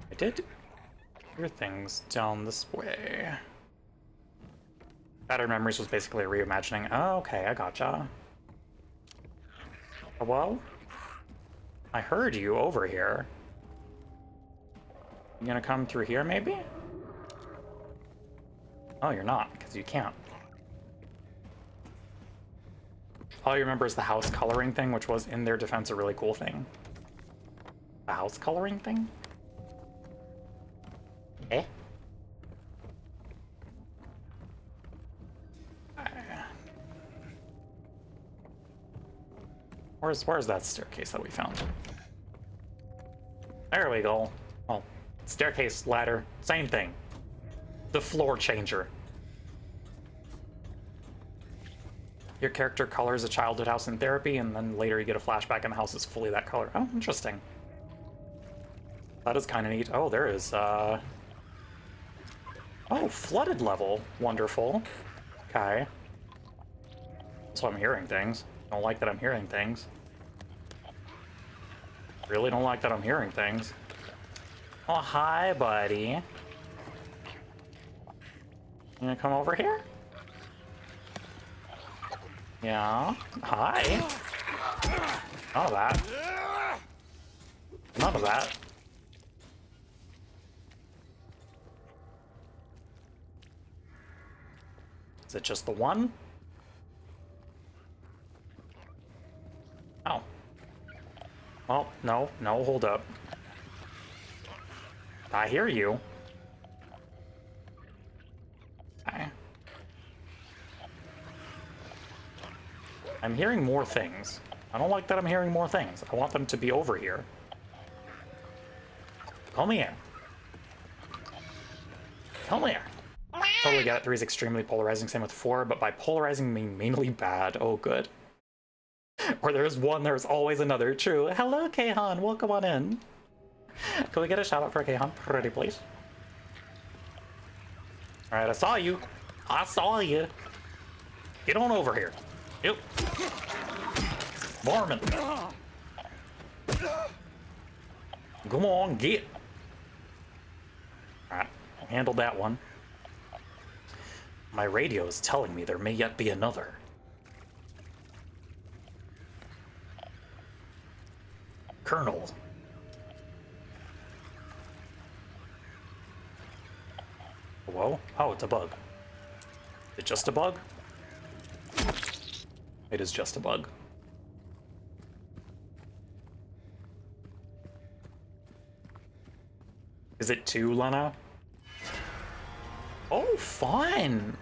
I did hear things down this way. Shattered Memories was basically a reimagining. Oh, okay, I gotcha. Well, I heard you over here. You gonna come through here, maybe? Oh, you're not, because you can't. All you remember is the house coloring thing, which was, in their defense, a really cool thing. The house coloring thing? Eh? Where's that staircase that we found? There we go. Oh, staircase, ladder, same thing. The floor changer. Your character colors a childhood house in therapy, and then later you get a flashback and the house is fully that color. Oh, interesting. That is kind of neat. Oh, there is, Oh, flooded level. Wonderful. Okay. So I'm hearing things. Don't like that I'm hearing things. Really don't like that I'm hearing things. Oh, hi, buddy. You gonna come over here? Yeah. Hi. None of that. None of that. Is it just the one? Oh. Well, no, hold up. I hear you. Okay. I'm hearing more things. I don't like that I'm hearing more things. I want them to be over here. Come here. Come here. Totally get it. 3 is extremely polarizing. Same with 4, but by polarizing, I mean mainly bad. Oh, good. Where there's one, there's always another. True. Hello, Kayhan. Welcome on in. Can we get a shout out for Kayhan? Pretty please. Alright, I saw you. I saw you. Get on over here. Yep. Barman. Come on, get. Alright, handled that one. My radio is telling me there may yet be another. Colonel. Whoa. Oh, it's a bug. Is it just a bug? It is just a bug. Is it 2, Lena? Oh, fun!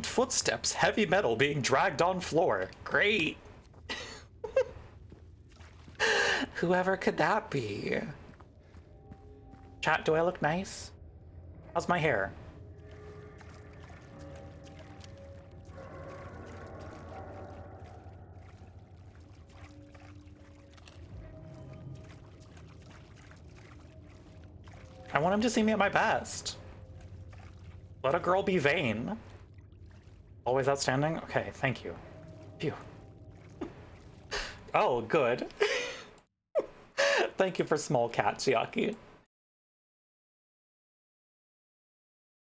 Footsteps, heavy metal being dragged on floor. Great! Whoever could that be? Chat, do I look nice? How's my hair? I want him to see me at my best. Let a girl be vain. Always outstanding? Okay, thank you. Phew. Oh, good. Thank you for small cat, Chiaki.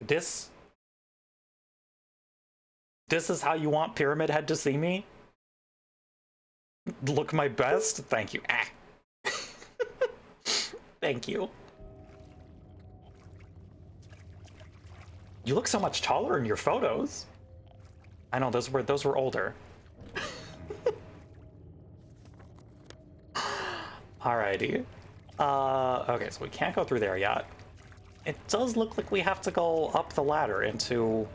This is how you want Pyramid Head to see me? Look my best? Thank you. Ah. Thank you. You look so much taller in your photos. I know, those were older. Alrighty. Okay, so we can't go through there yet. It does look like we have to go up the ladder into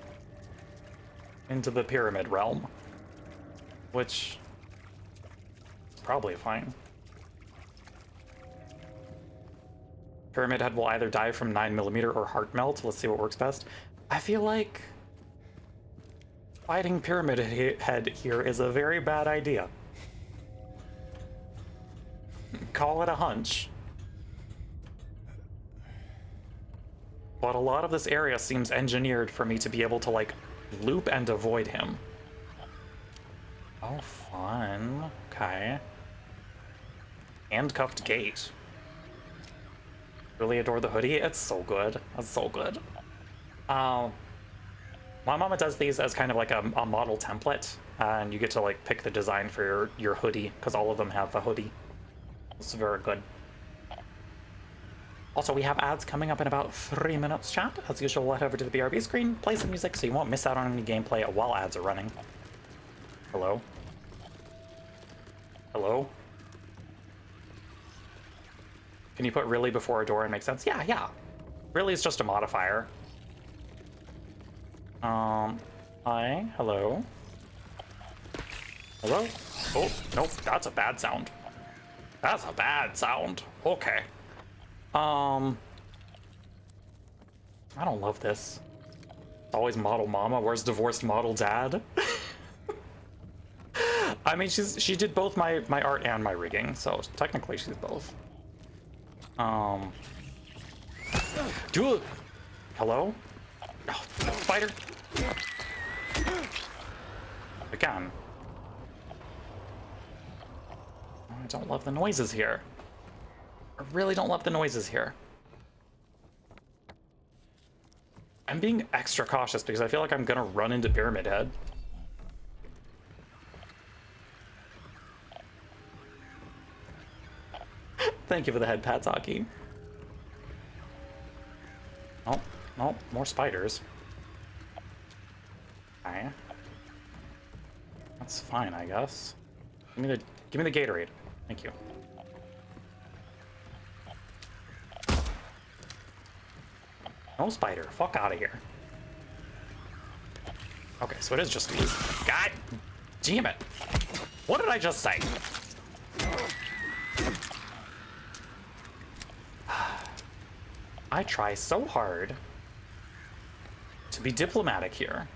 the pyramid realm, which is probably fine. Pyramid Head will either die from 9mm or heart melt. Let's see what works best. I feel like fighting Pyramid Head here is a very bad idea. Call it a hunch. But a lot of this area seems engineered for me to be able to, like, loop and avoid him. Oh, fun. Okay. Handcuffed gate. Really adore the hoodie. It's so good. That's so good. My mama does these as kind of like a model template, and you get to like pick the design for your hoodie, because all of them have a hoodie. It's very good. Also, we have ads coming up in about 3 minutes, chat. As usual, we'll head over to the BRB screen, play some music so you won't miss out on any gameplay while ads are running. Hello? Hello? Can you put really before a door and make sense? Yeah, yeah. Really is just a modifier. Hi, hello. Hello? Oh, nope, that's a bad sound. That's a bad sound. Okay. I don't love this. It's always model mama. Where's divorced model dad? I mean, she did both my art and my rigging, so technically she's both. Do it. Hello? Oh, spider. Again. I don't love the noises here. I really don't love the noises here. I'm being extra cautious because I feel like I'm gonna run into Pyramid Head. Thank you for the head pat, Taki. Oh, no, more spiders. Okay. That's fine, I guess. Give me the Gatorade. Thank you. No spider. Fuck out of here. Okay, so it is just me. God damn it. What did I just say? I try so hard to be diplomatic here.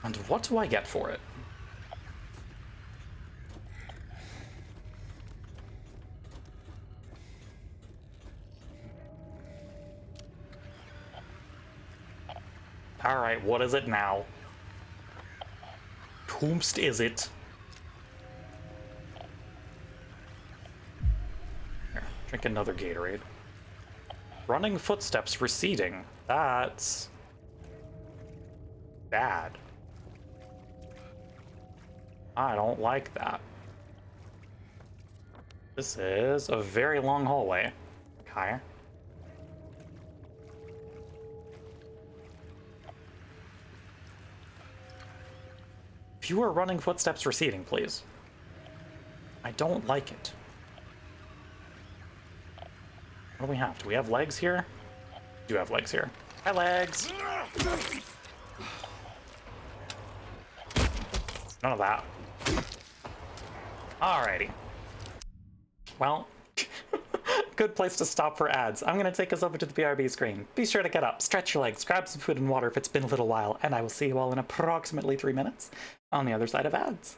And what do I get for it? Alright, what is it now? Whomst is it? Here, drink another Gatorade. Running footsteps receding. That's bad. I don't like that. This is a very long hallway. Okay. Fewer running footsteps receding, please. I don't like it. What do we have? Do we have legs here? We do have legs here. Hi, legs! None of that. Alrighty. Well, good place to stop for ads. I'm gonna take us over to the BRB screen. Be sure to get up, stretch your legs, grab some food and water if it's been a little while, and I will see you all in approximately 3 minutes on the other side of ads.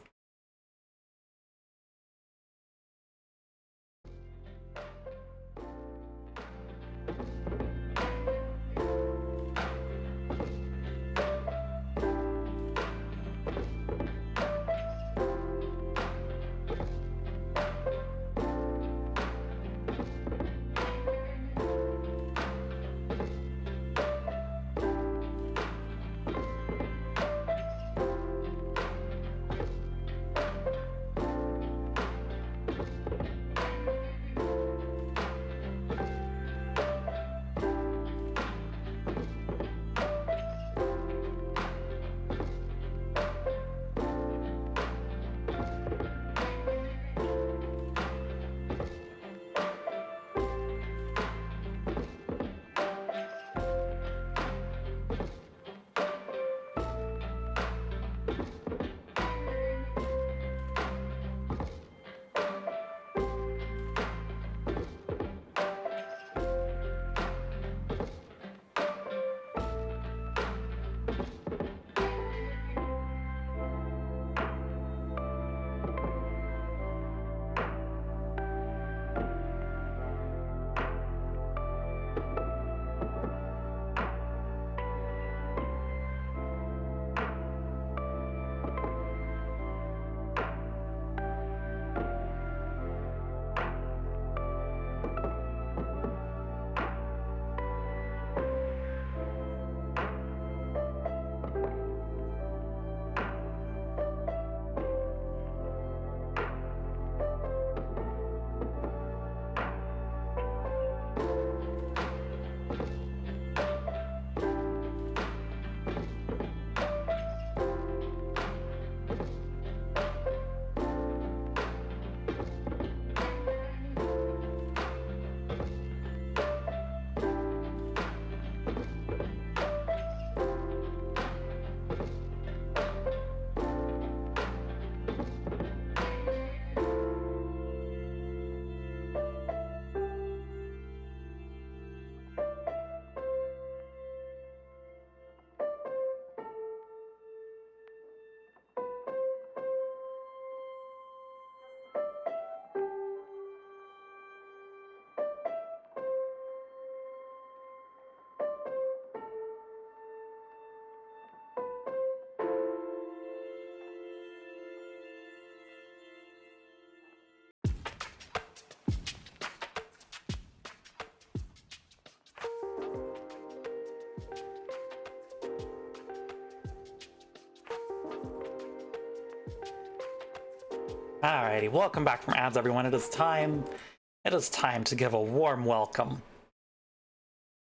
Alrighty, welcome back from ads, everyone. It is time to give a warm welcome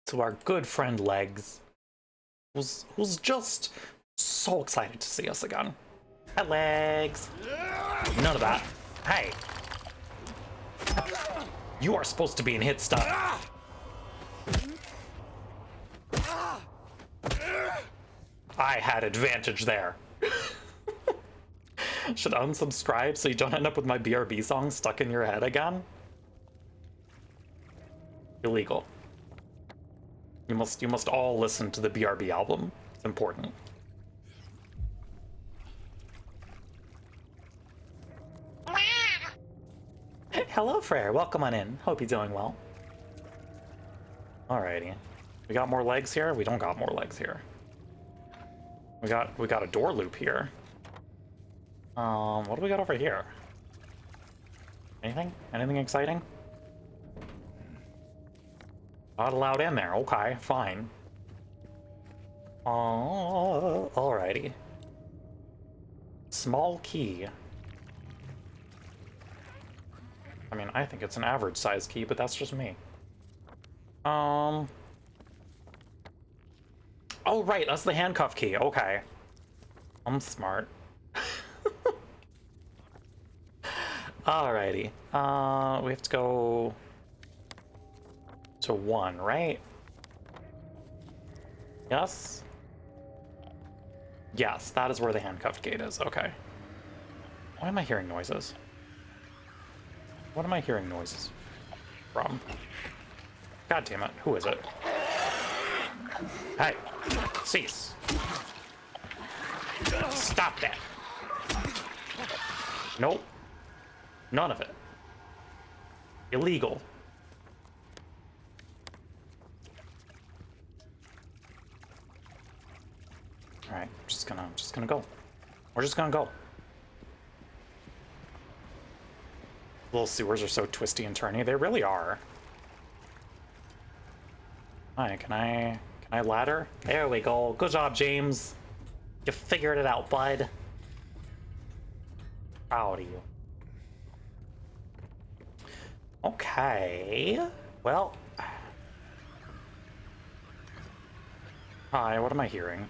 to our good friend Legs, who's just so excited to see us again. Hi, Legs. None of that. Hey, you are supposed to be in hit stuff. I had advantage there. Should unsubscribe so you don't end up with my BRB song stuck in your head again? Illegal. You must all listen to the BRB album. It's important. Hello, Frere. Welcome on in. Hope you're doing well. Alrighty. We got more legs here? We don't got more legs here. We got a door loop here. What do we got over here? Anything? Anything exciting? Not allowed in there. Okay, fine. Alrighty. Small key. I mean, I think it's an average size key, but that's just me. Oh, right, that's the handcuff key. Okay. I'm smart. Alrighty. We have to go to 1, right? Yes? Yes, that is where the handcuffed gate is. Okay. Why am I hearing noises? What am I hearing noises? from? God damn it, who is it? Hey, cease. Stop that. Nope. None of it. Illegal. Alright, just gonna go. We're just gonna go. Little sewers are so twisty and turny. They really are. Hi, can I ladder? There we go. Good job, James. You figured it out, bud. Proud of you. Okay. Well. Hi, what am I hearing?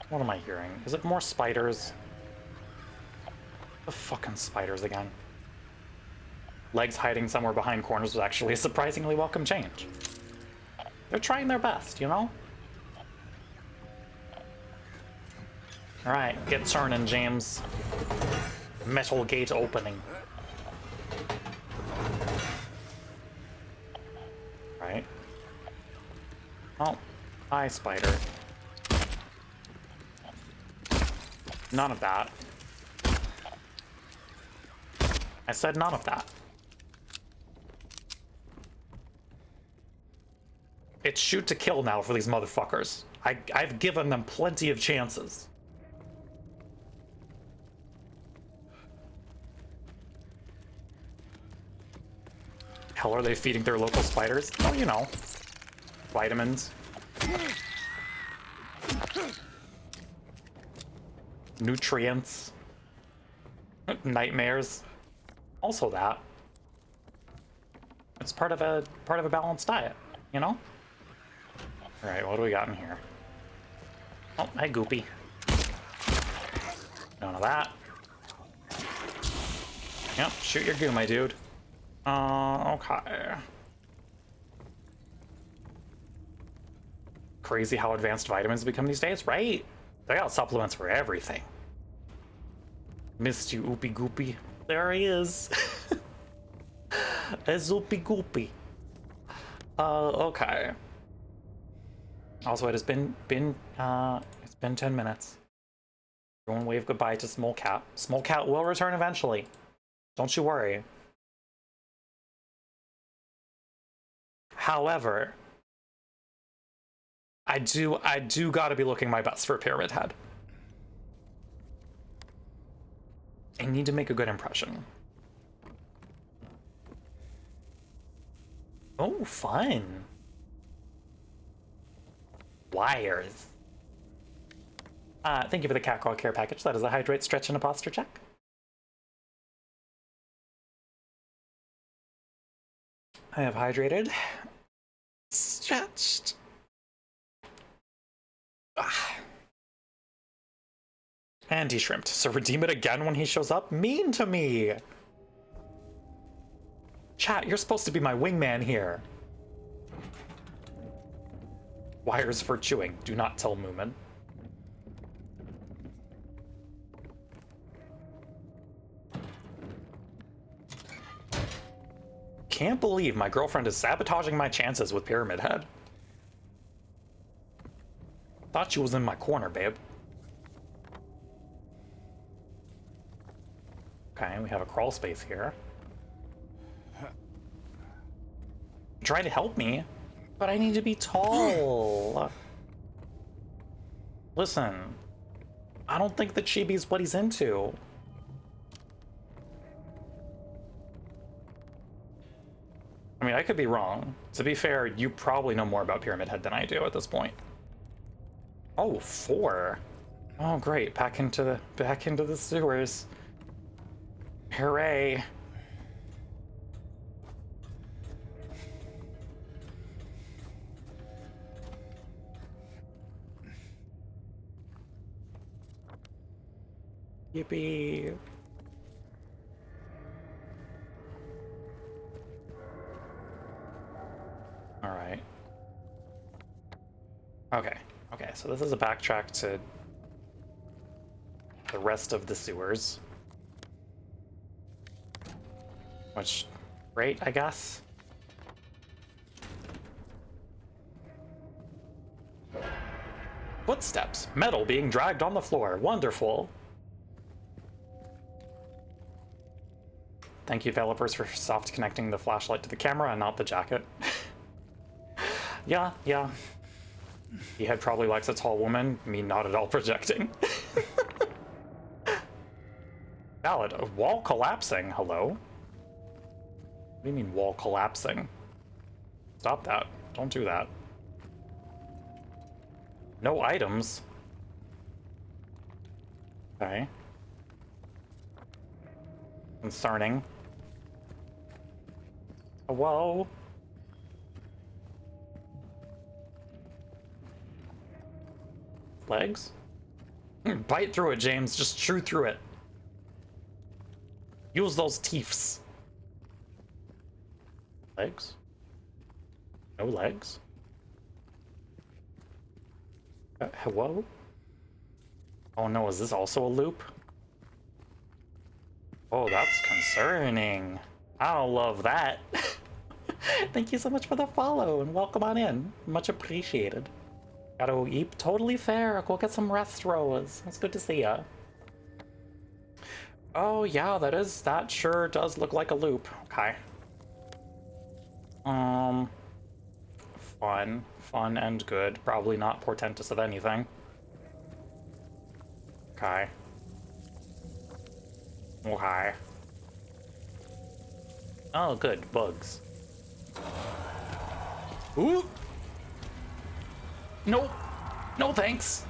What am I hearing? Is it more spiders? The fucking spiders again. Legs hiding somewhere behind corners was actually a surprisingly welcome change. They're trying their best, you know? Alright, get turning, James. Metal gate opening. Right. Oh, hi, spider. None of that. I said none of that. It's shoot to kill now for these motherfuckers. I've given them plenty of chances. Hell, are they feeding their local spiders? Oh, you know. Vitamins. Nutrients. Nightmares. Also that. It's part of a balanced diet, you know? Alright, what do we got in here? Oh, hey, Goopy. None of that. Yep, shoot your goo, my dude. Okay. Crazy how advanced vitamins become these days, right? They got supplements for everything. Missed you, Oopie Goopy. There he is. A Zoopy Goopy. Okay. Also, it has been 10 minutes. Everyone wave goodbye to Small Cat. Small Cat will return eventually. Don't you worry. However, I do gotta be looking my best for Pyramid Head. I need to make a good impression. Oh, fun. Wires. Thank you for the catcall care package. That is a hydrate, stretch, and a posture check. I have hydrated. Stretched. And de-shrimped. So redeem it again when he shows up? Mean to me! Chat, you're supposed to be my wingman here. Wires for chewing. Do not tell Moomin. Can't believe my girlfriend is sabotaging my chances with Pyramid Head. Thought she was in my corner, babe. Okay, we have a crawl space here. Try to help me, but I need to be tall. Listen, I don't think that Chibi's what he's into. I mean, I could be wrong. To be fair, you probably know more about Pyramid Head than I do at this point. Oh, 4. Oh, great. Back into the sewers. Hooray. Yippee. All right. Okay. Okay, so this is a backtrack to the rest of the sewers. Which Great, I guess. Footsteps. Metal being dragged on the floor. Wonderful. Thank you, developers, for soft connecting the flashlight to the camera and not the jacket. Yeah. He had probably likes a tall woman, me not at all projecting. Valid. A wall collapsing. Hello? What do you mean wall collapsing? Stop that. Don't do that. No items. Okay. Concerning. Whoa. Legs? Bite through it, James. Just chew through it. Use those teeths. Legs? No legs? Hello? Oh no, is this also a loop? Oh, that's concerning. I don't love that. Thank you so much for the follow and welcome on in. Much appreciated. Gotta eat. Totally fair. Go get some rest, Rose. It's good to see ya. Oh yeah, that sure does look like a loop. Okay. Fun and good. Probably not portentous of anything. Okay. Okay. Oh, good. Bugs. Ooh! Nope. No thanks.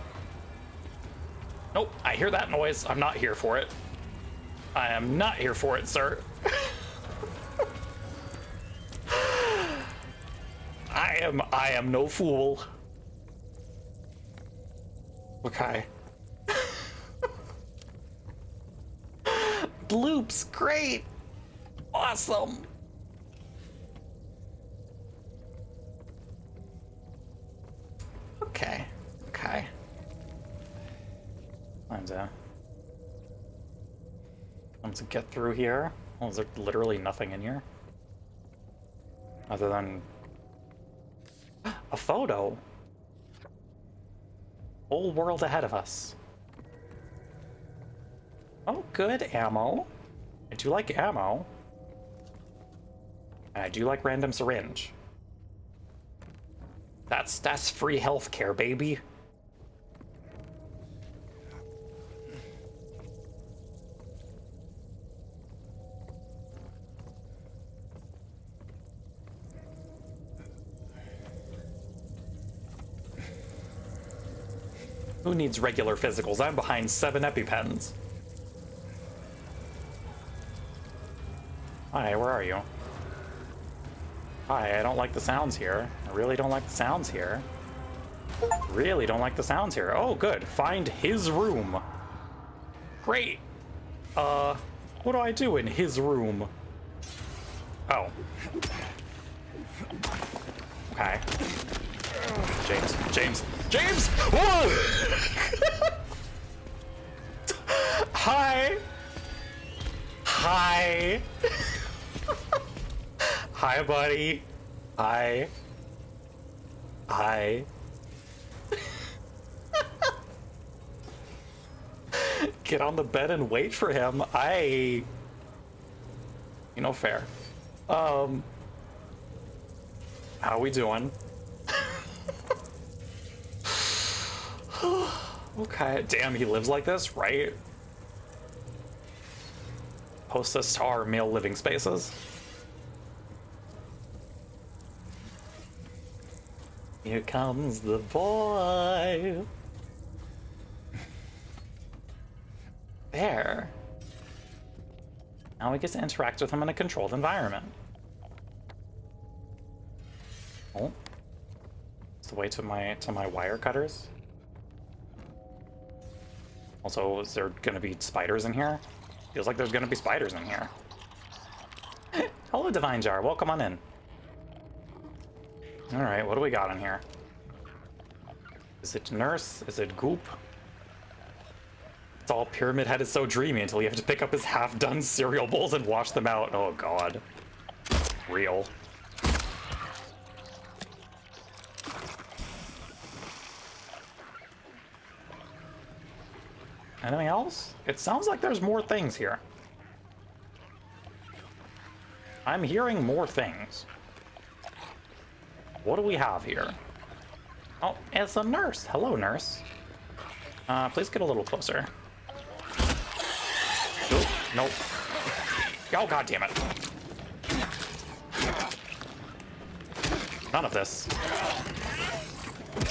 Nope. I hear that noise. I'm not here for it. I am not here for it, sir. I am no fool. Okay. Bloops, great. Awesome. Okay. Time to get through here. Oh, is there literally nothing in here? Other than a photo. Whole world ahead of us. Oh, good ammo. I do like ammo. And I do like random syringe. That's free healthcare, baby. Who needs regular physicals? I'm behind 7 EpiPens. Hi, where are you? Hi, I don't like the sounds here. I really don't like the sounds here. Really don't like the sounds here. Oh, good. Find his room. Great. What do I do in his room? Oh. Okay. James! Whoa! Hi! Hi, buddy. Hi. Get on the bed and wait for him. You know, fair. How we doing? Okay, damn, he lives like this, right? Post this to our male living spaces. Here comes the boy. There. Now we get to interact with him in a controlled environment. Oh. It's the way to my wire cutters. Also, is there gonna be spiders in here? Feels like there's gonna be spiders in here. Hello, Divine Jar. Welcome on in. Alright, what do we got in here? Is it Nurse? Is it Goop? It's all Pyramid Head is so dreamy until you have to pick up his half-done cereal bowls and wash them out. Oh, God. Real. Anything else? It sounds like there's more things here. I'm hearing more things. What do we have here? Oh, it's a nurse. Hello, nurse. Please get a little closer. Nope, nope. Oh, god damn it. None of this.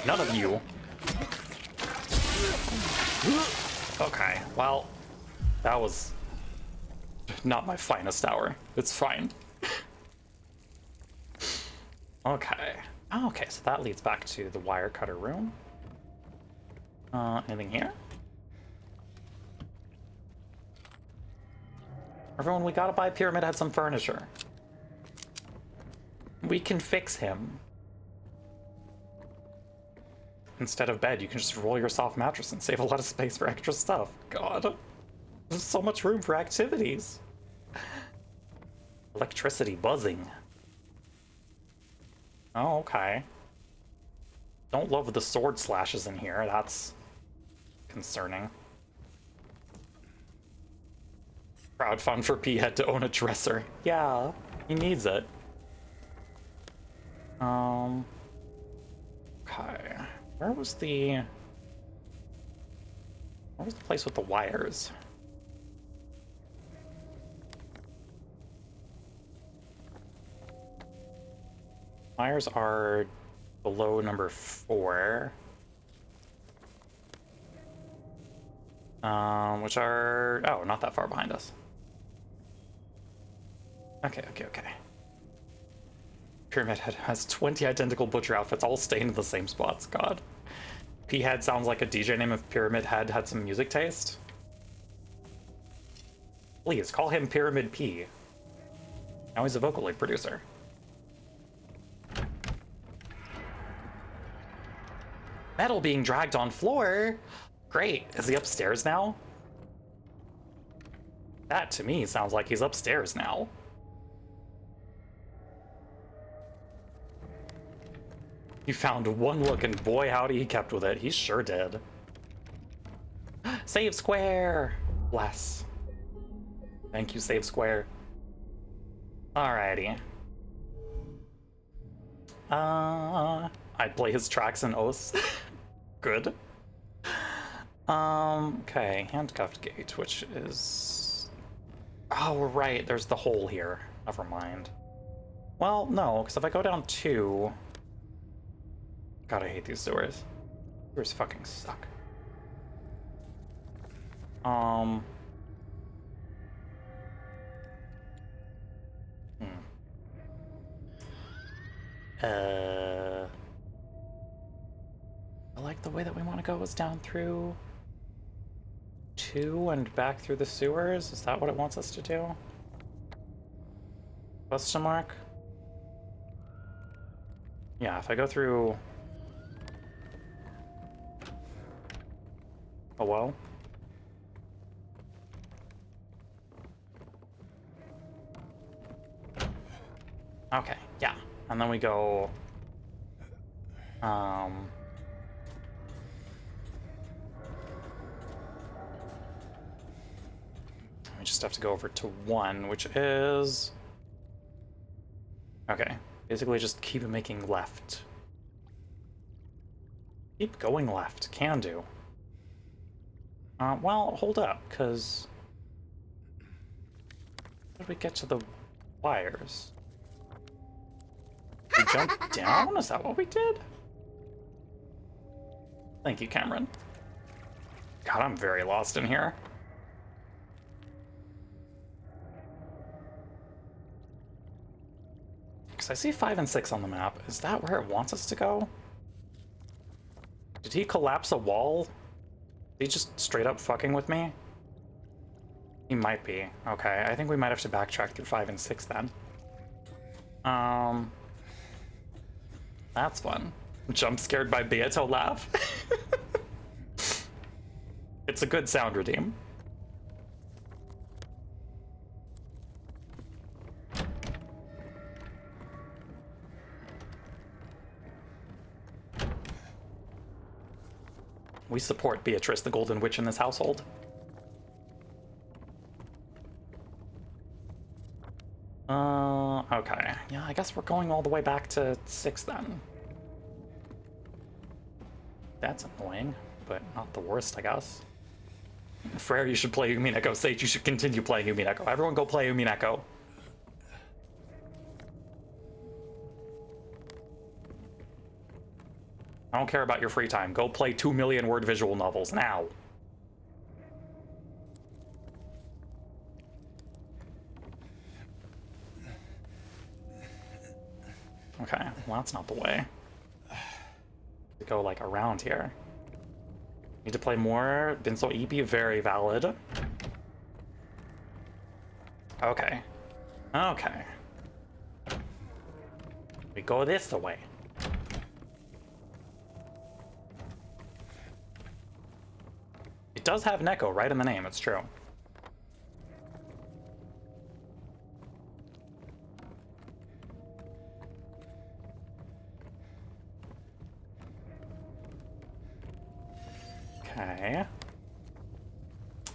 None of you. Okay, well, that was not my finest hour. It's fine. Okay. Oh, okay, so that leads back to the wire cutter room. Anything here? Everyone, we gotta buy Pyramid Head some furniture. We can fix him. Instead of bed, you can just roll your soft mattress and save a lot of space for extra stuff. God. There's so much room for activities. Electricity buzzing. Oh, okay. Don't love the sword slashes in here. That's concerning. Crowdfund for P-Head to own a dresser. Yeah, he needs it. Okay. Where was the place with the wires? Wires are below number 4. Which are, oh, not that far behind us. Okay. Pyramid Head has 20 identical butcher outfits, all stained in the same spots. God. P-Head sounds like a DJ name if Pyramid Head had some music taste. Please, call him Pyramid P. Now he's a Vocaloid producer. Metal being dragged on floor? Great. Is he upstairs now? That, to me, sounds like he's upstairs now. He found one look, and boy howdy he kept with it. He sure did. Save Square! Bless. Thank you, Save Square. Alrighty. I'd play his tracks in Oaths. Good. Okay, handcuffed gate, which is... Oh, we're right, there's the hole here. Never mind. Well, no, because if I go down 2... God, I hate these sewers. Sewers fucking suck. I like the way that we want to go is down through 2 and back through the sewers. Is that what it wants us to do? Question mark? Yeah, if I go through... Oh, well. Okay, yeah. And then we go... We just have to go over to 1, which is... Okay. Basically just keep making left. Keep going left. Can do. Well, hold up, because... How did we get to the wires? We jumped down? Is that what we did? Thank you, Cameron. God, I'm very lost in here. Because I see 5 and 6 on the map. Is that where it wants us to go? Did he collapse a wall? Is he just straight up fucking with me? He might be. Okay, I think we might have to backtrack through 5 and 6 then. That's fun. Jump scared by Beato laugh. It's a good sound redeem. We support Beatrice, the Golden Witch, in this household. Okay. Yeah, I guess we're going all the way back to 6 then. That's annoying, but not the worst, I guess. Frere, you should play Umineko. Sage, you should continue playing Umineko. Everyone go play Umineko. I don't care about your free time. Go play 2 million word visual novels now. Okay, well that's not the way. To go like around here. Need to play more. Binso EP, very valid. Okay. Okay. We go this way. It does have Neko right in the name, it's true. Okay.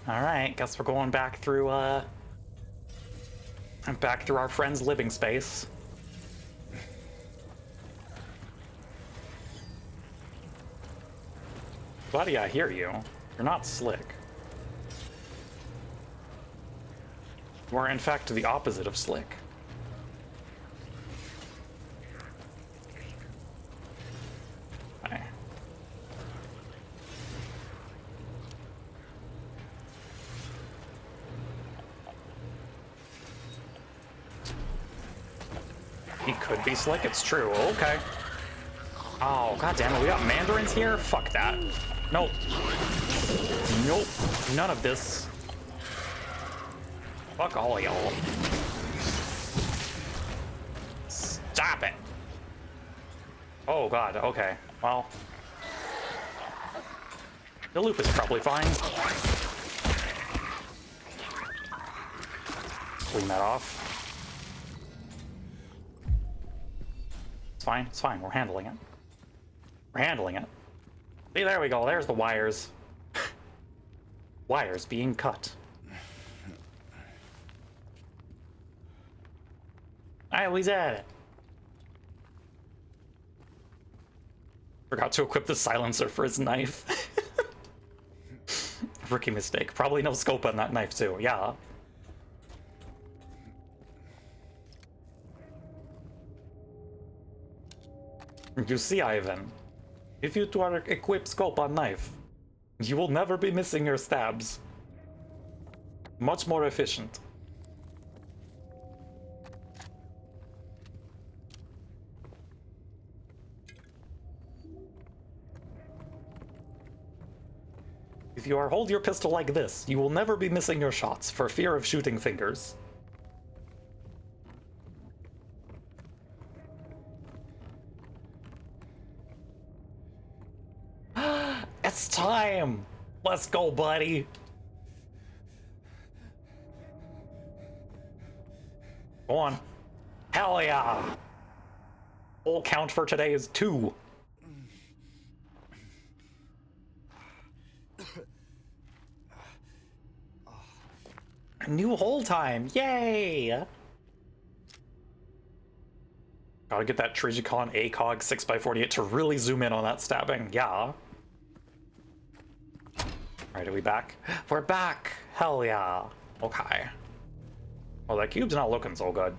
Alright, guess we're going back through our friend's living space. Buddy, I hear you. You're not slick. You are in fact the opposite of slick. Okay. He could be slick, it's true. Okay. Oh, god damn it, we got mandarins here? Fuck that. Nope. Nope. None of this. Fuck all of y'all. Stop it. Oh god, okay. Well. The loop is probably fine. Clean that off. It's fine, we're handling it. We're handling it. See, there we go, there's the wires. Wires being cut. Alright, we at it. Forgot to equip the silencer for his knife. Rookie mistake. Probably no scope on that knife too, yeah. You see, Ivan, if you do equip scope on knife, you will never be missing your stabs. Much more efficient. If you hold your pistol like this, you will never be missing your shots for fear of shooting fingers. It's time! Let's go, buddy! Go on. Hell yeah! Full count for today is 2. New hole time! Yay! Gotta get that Trigicon ACOG 6x48 to really zoom in on that stabbing. Yeah. Alright, are we back? We're back! Hell yeah! Okay. Well, that cube's not looking so good.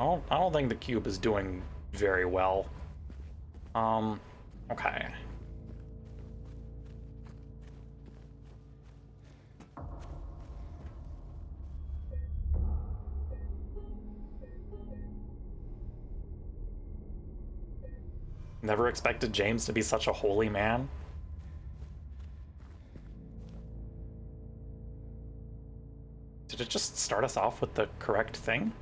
I don't think the cube is doing very well. Okay. Never expected James to be such a holy man. Did it just start us off with the correct thing?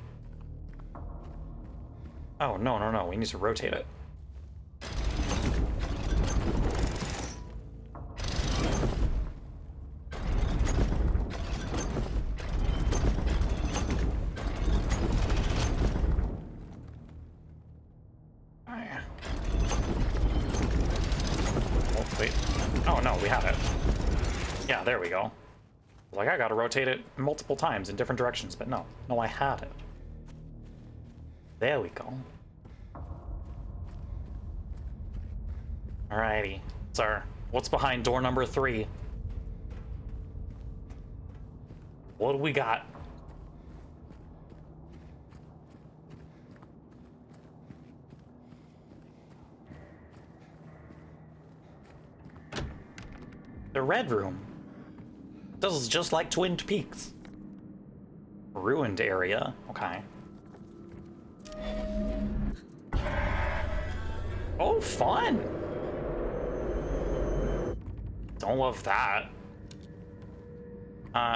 Oh, no, we need to rotate it. Yeah, there we go. Like, I gotta rotate it multiple times in different directions, but no. No, I had it. There we go. Alrighty. Sir, what's behind door number 3? What do we got? The Red Room. This is just like Twin Peaks. Ruined area. Okay. Oh, fun! Don't love that.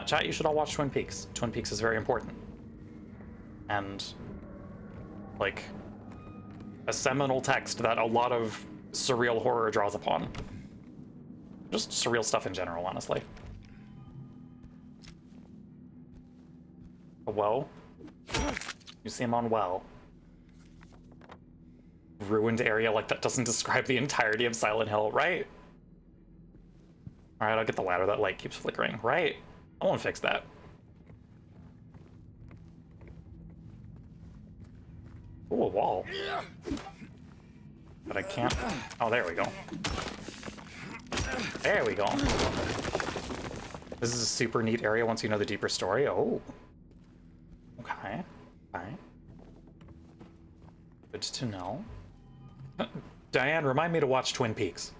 Chat, you should all watch Twin Peaks. Twin Peaks is very important. And, like, a seminal text that a lot of surreal horror draws upon. Just surreal stuff in general, honestly. A well? You seem unwell. Ruined area, like that doesn't describe the entirety of Silent Hill, right? Alright, I'll get the ladder. That light keeps flickering, right? I won't fix that. Ooh, a wall. But I can't... Oh, there we go. There we go. This is a super neat area once you know the deeper story. Oh. Okay. Okay. Good to know. Diane, remind me to watch Twin Peaks.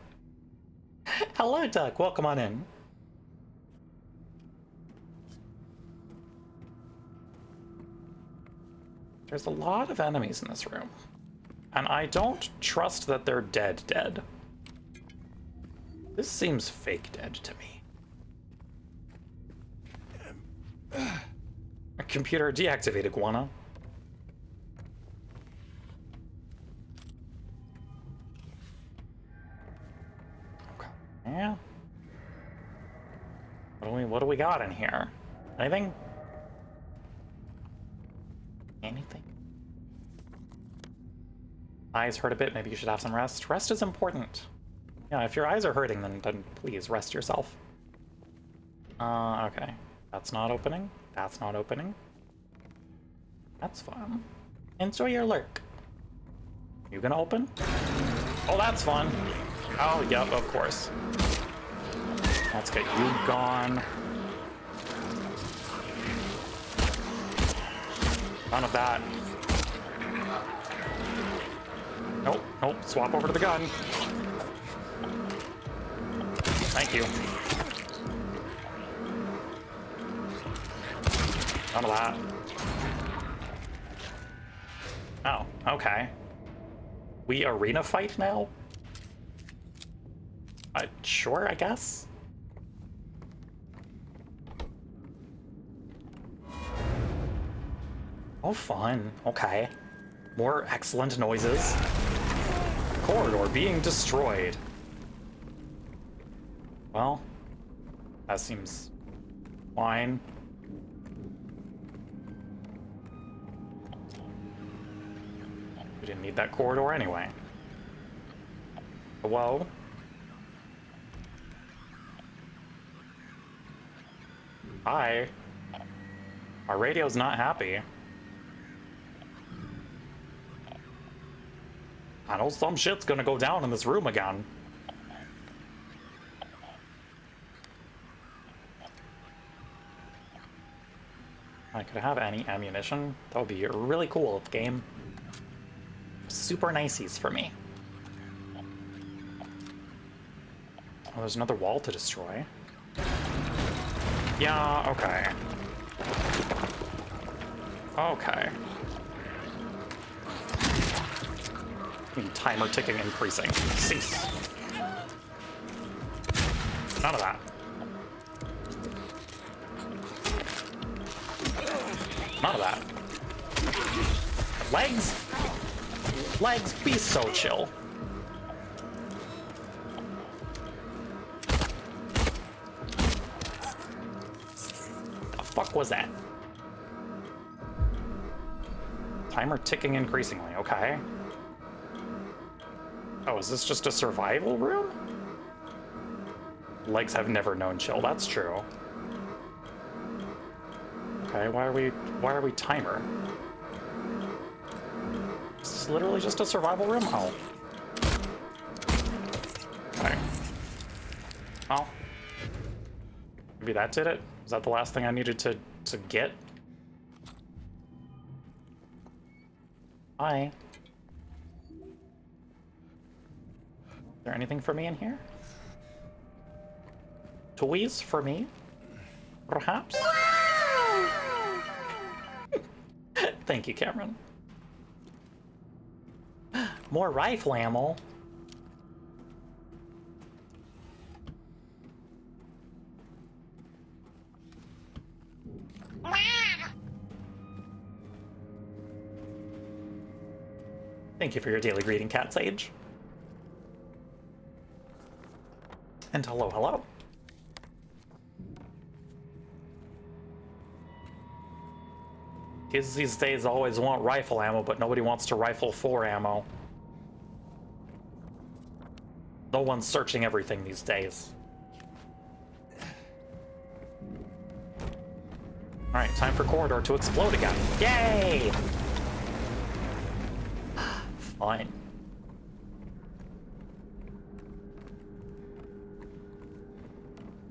Hello, Doug. Welcome on in. There's a lot of enemies in this room. And I don't trust that they're dead. This seems fake dead to me. A computer deactivated, Guana. Okay. Yeah. What do we got in here? Anything? Anything? Eyes hurt a bit, maybe you should have some rest. Rest is important. Yeah, if your eyes are hurting, then please rest yourself. Okay. That's not opening. That's not opening. That's fun. Enjoy your lurk. You gonna open? Oh, that's fun. Oh, yep, of course. Let's get you gone. None of that. Nope, nope, swap over to the gun. Thank you. None of that. Oh, okay. We arena fight now? Sure, I guess. Oh, fun. Okay. More excellent noises. Corridor being destroyed. Well, that seems fine. We didn't need that corridor anyway. Hello? Hi. Our radio's not happy. I know some shit's gonna go down in this room again. I could have any ammunition. That would be really cool if the game. Super niceys for me. Oh, there's another wall to destroy. Yeah, okay. Okay. Timer ticking increasing. Cease. None of that. None of that. Legs? Legs, be so chill. The fuck was that? Timer ticking increasingly, okay. Oh, is this just a survival room? Legs have never known chill. That's true. Okay, why are we timer? This is literally just a survival room? Oh. Okay. Oh. Maybe that did it? Is that the last thing I needed to get? Hi. Is there anything for me in here? Toys for me? Perhaps? Thank you, Cameron. More rifle ammo. Thank you for your daily greeting, Cat Sage. And hello, hello. Kids these days always want rifle ammo, but nobody wants to rifle for ammo. No one's searching everything these days. Alright, time for corridor to explode again. Yay! Fine.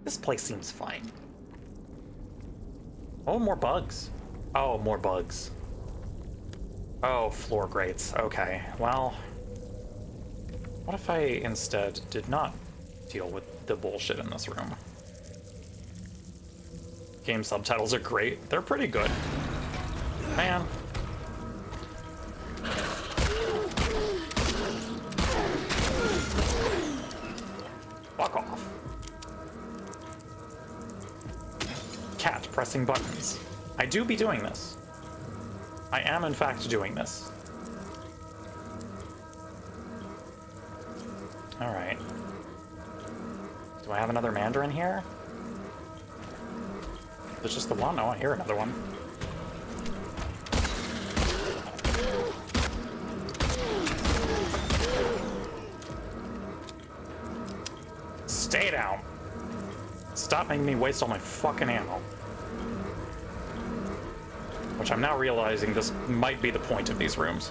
This place seems fine. Oh, more bugs. Oh, more bugs. Oh, floor grates. Okay, well... What if I instead did not deal with the bullshit in this room? Game subtitles are great. They're pretty good. Man. Fuck off. Cat pressing buttons. I do be doing this. I am in fact doing this. Alright. Do I have another Mandarin here? There's just the one? Oh, I hear another one. Stay down. Stop making me waste all my fucking ammo. Which I'm now realizing this might be the point of these rooms.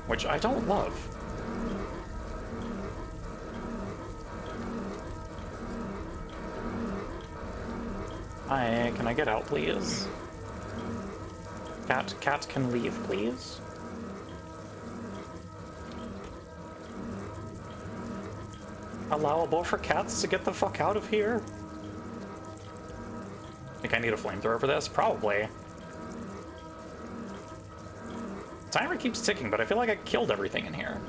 Which I don't love. Hi, can I get out, please? Cat can leave, please. Allowable for cats to get the fuck out of here? Think I need a flamethrower for this? Probably. Timer keeps ticking, but I feel like I killed everything in here.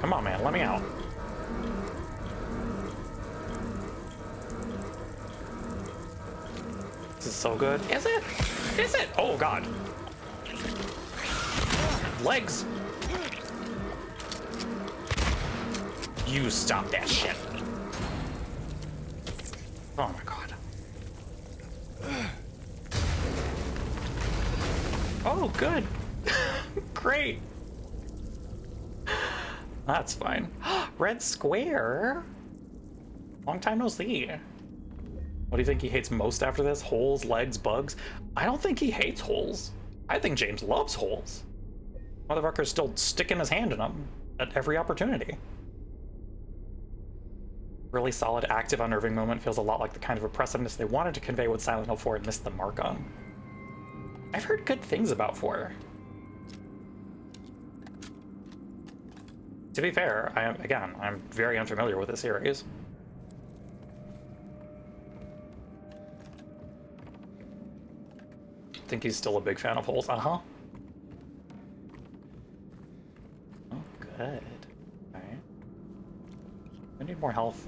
Come on, man, let me out. This is so good. Is it? Is it? Oh, God. Legs. You stop that shit. Oh, my God. Oh, good. Great. That's fine. Red square? Long time no see. What do you think he hates most after this? Holes, legs, bugs? I don't think he hates holes. I think James loves holes. Motherfucker's still sticking his hand in them at every opportunity. Really solid, active, unnerving moment. Feels a lot like the kind of oppressiveness they wanted to convey with Silent Hill 4 and missed the mark on. I've heard good things about 4. To be fair, I'm very unfamiliar with the series. I think he's still a big fan of holes. Uh-huh. Oh, good. Okay. I need more health.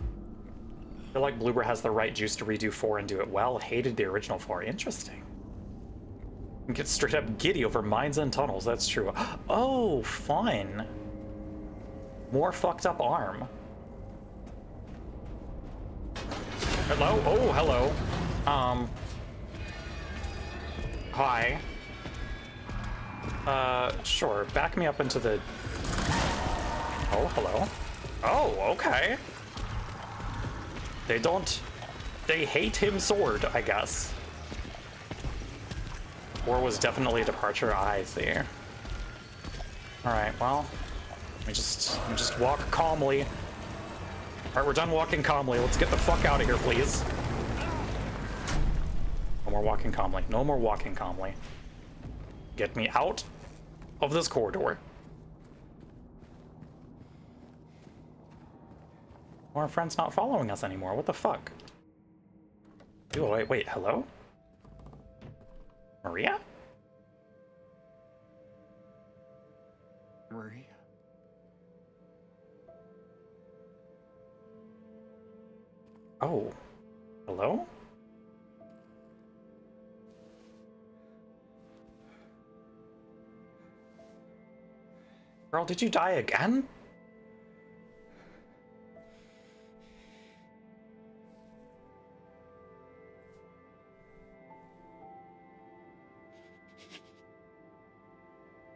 I feel like Bloober has the right juice to redo 4 and do it well. Hated the original 4. Interesting. Get straight up giddy over mines and tunnels. That's true. Oh, fun. More fucked up arm. Hello? Oh, hello. Hi. Sure. Back me up into the... Oh, hello. Oh, okay. They don't... They hate him sword, I guess. Or was definitely a departure, I see. Alright, well... Let me just walk calmly. Alright, we're done walking calmly. Let's get the fuck out of here, please. No more walking calmly. No more walking calmly. Get me out of this corridor. Our friend's not following us anymore. What the fuck? Ooh, wait, hello? Maria? Maria? Oh. Hello? Girl, did you die again?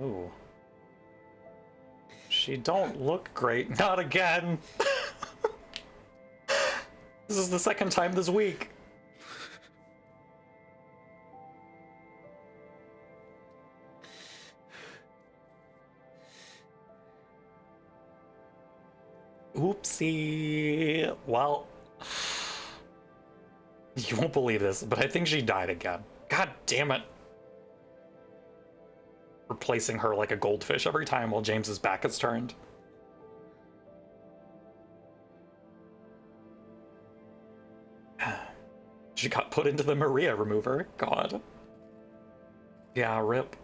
Ooh. She don't look great. Not again! This is the second time this week. Oopsie. Well, you won't believe this, but I think she died again. God damn it. Replacing her like a goldfish every time while James's back is turned. She got put into the Maria remover. God. Yeah, rip.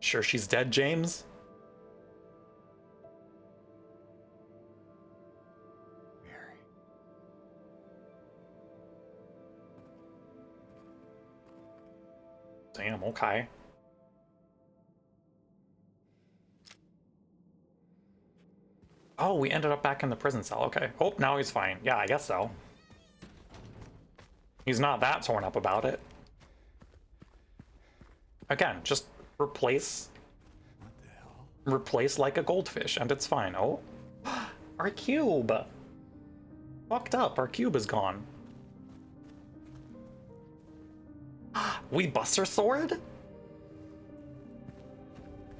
Sure she's dead, James? Mary. Damn, okay. Oh, we ended up back in the prison cell. Okay. Oh, now he's fine. Yeah, I guess so. He's not that torn up about it. Again, just replace... What the hell? Replace like a goldfish, and it's fine. Oh. Our cube! Fucked up. Our cube is gone. We bust her sword?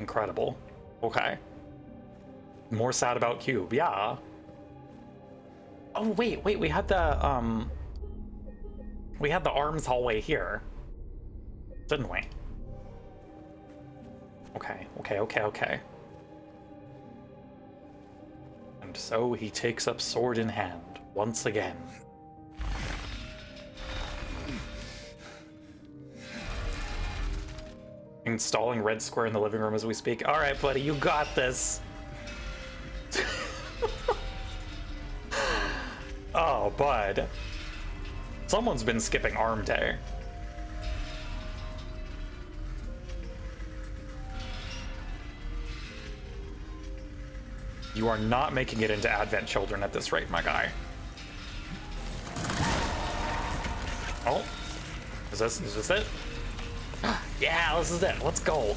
Incredible. Okay. More sad about cube, yeah. Oh, wait, we had the, we had the arms hallway here. Didn't we? Okay. And so he takes up sword in hand, once again. Installing red square in the living room as we speak. Alright, buddy, you got this. Oh, bud. Someone's been skipping arm day. You are not making it into Advent Children at this rate, my guy. Oh. Is this it? Yeah, this is it. Let's go.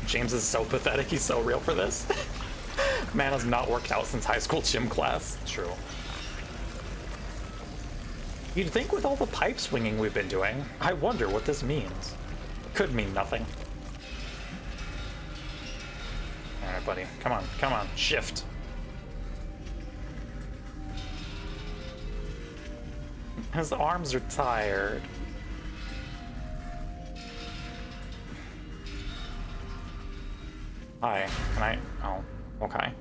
James is so pathetic. He's so real for this. Man has not worked out since high school gym class. True. You'd think with all the pipe swinging we've been doing, I wonder what this means. Could mean nothing. Alright, buddy. Come on. Shift. His arms are tired. Hi. Can I... Oh, okay.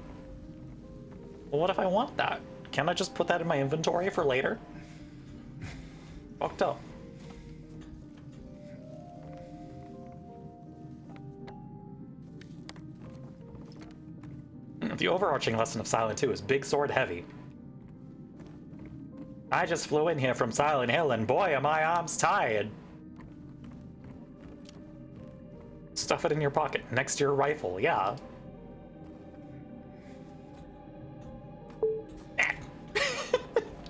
Well, what if I want that? Can't I just put that in my inventory for later? Fucked up. The overarching lesson of Silent 2 is big sword heavy. I just flew in here from Silent Hill and boy are my arms tired. Stuff it in your pocket next to your rifle, yeah.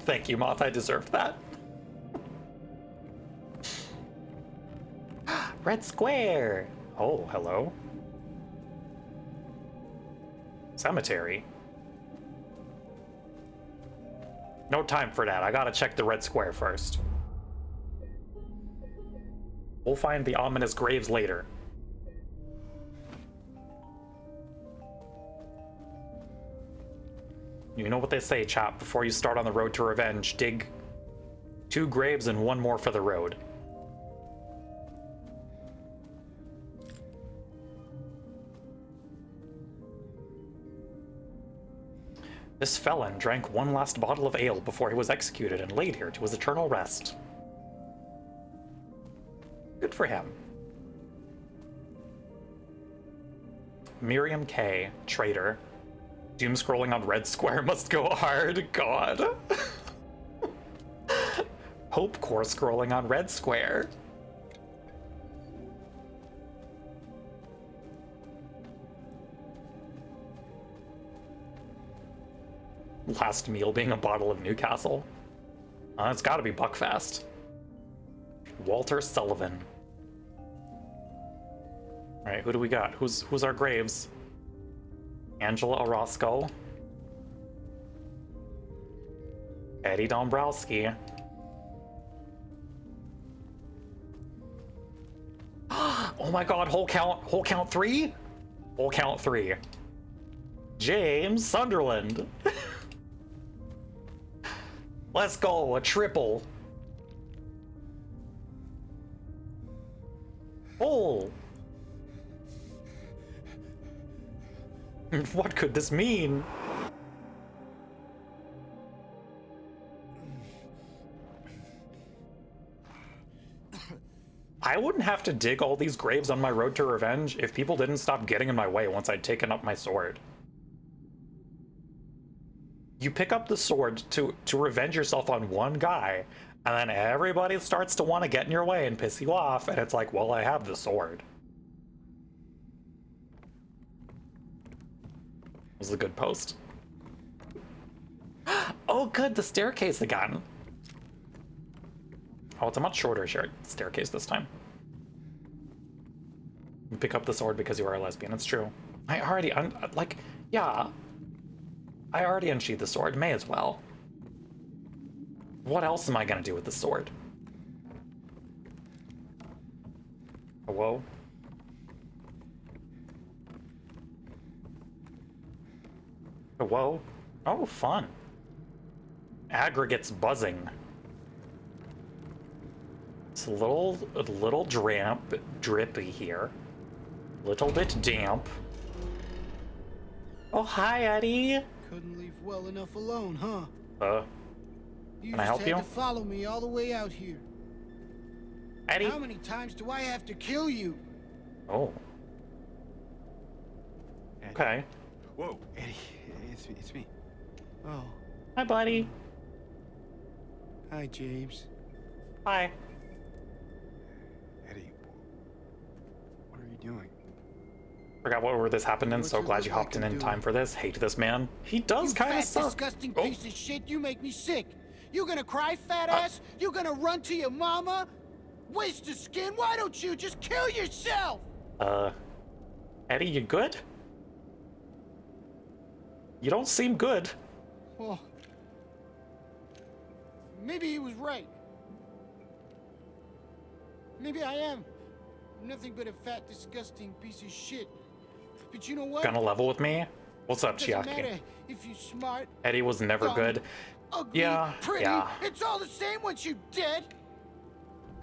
Thank you, Moth, I deserved that. Red Square! Oh, hello. Cemetery. No time for that. I gotta check the Red Square first. We'll find the ominous graves later. You know what they say, chap. Before you start on the road to revenge, dig 2 graves and 1 more for the road. This felon drank 1 last bottle of ale before he was executed and laid here to his eternal rest. Good for him. Miriam K., traitor. Doom scrolling on Red Square must go hard. God. Hope core scrolling on Red Square. Last meal being a bottle of Newcastle. It's gotta be Buckfast. Walter Sullivan. Alright, who do we got? Who's our graves? Angela Orozco. Eddie Dombrowski. Oh my god, whole count 3? Whole count 3. James Sunderland. Let's go, a triple. Oh. What could this mean? I wouldn't have to dig all these graves on my road to revenge if people didn't stop getting in my way once I'd taken up my sword. You pick up the sword to revenge yourself on one guy, and then everybody starts to want to get in your way and piss you off, and it's like, well, I have the sword. Was a good post. Oh, good, the staircase again. Oh, it's a much shorter staircase this time. You pick up the sword because you are a lesbian. It's true. I already, yeah. I already unsheathed the sword. May as well. What else am I gonna do with the sword? Hello? Whoa. Oh, fun. Aggregates buzzing. It's a little drippy here. Little bit damp. Oh, hi, Eddie. Couldn't leave well enough alone, huh? Can I help you? You just had to follow me all the way out here. Eddie? How many times do I have to kill you? Oh. Okay. Whoa, Eddie, it's me. Oh, Hi, buddy. hi, James. Hi. Eddie, what are you doing? Forgot where this happened in. What's So your glad look you like hopped in to do? time for this. Hate this man. He does You kind of fat, suck. disgusting Oh. piece of shit. You make me sick. You gonna cry, fat ass? You gonna run to your mama? Waste of skin. Why don't you just kill yourself? Eddie, you good? You don't seem good. Well, maybe he was right. Maybe I am nothing but a fat, disgusting piece of shit. But you know what? Gonna level with me? What's up, Doesn't Chiaki? matter if you're smart, Eddie was never dumb, good. ugly, Yeah, pretty. yeah. It's all the same once you're dead.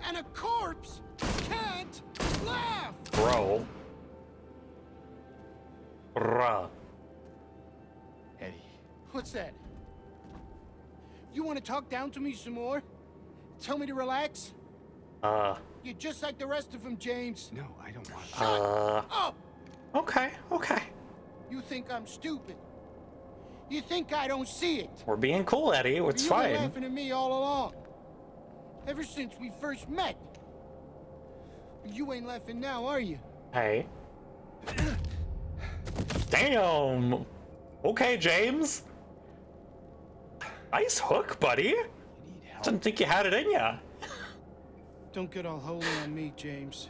And a corpse can't laugh. Bro. Bruh. Eddie, What's that? You want to talk down to me some more? Tell me to relax? You're just like the rest of them, James. no, I don't want Oh, Okay, okay. you think I'm stupid? You think I don't see it? We're being cool, Eddie. It's You were fine. laughing at me all along. Ever since we first met. But you ain't laughing now, are you? Hey. Damn. Okay, James. Nice hook, buddy. You need help. Didn't think you had it in ya. Don't get all holy on me, James.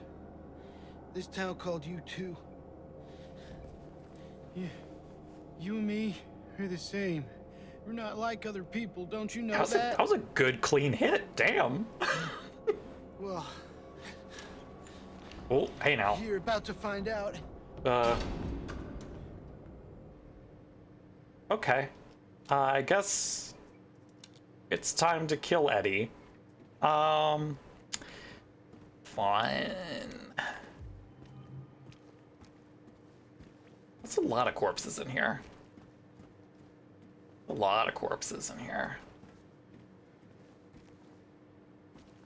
This town called you too. Yeah, you and me are the same. We're not like other people, don't you know that? That was a good, clean hit. Damn. Well, Oh, hey now. you're about to find out. Okay. I guess it's time to kill Eddie. Fine. That's a lot of corpses in here. A lot of corpses in here.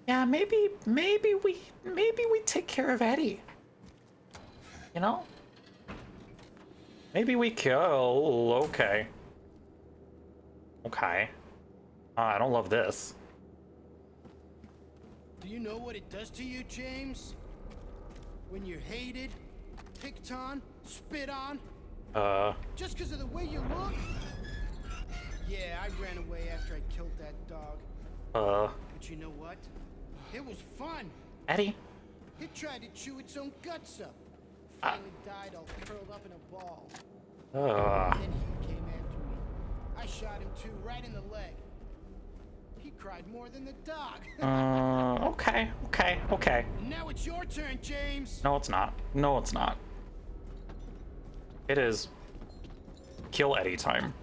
Yeah, maybe we take care of Eddie. You know? Maybe we kill. Okay. Okay. I don't love this. Do you know what it does to you, James? When you're hated, picked on, spit on? Just because of the way you look? Yeah, I ran away after I killed that dog. But you know what? It was fun. Eddie? It tried to chew its own guts up. Finally died all curled up in a ball. Then he came after me. I shot him too, right in the leg. He cried more than the dog. Okay. And now it's your turn, James. No, it's not. No, it's not. It is kill Eddie time.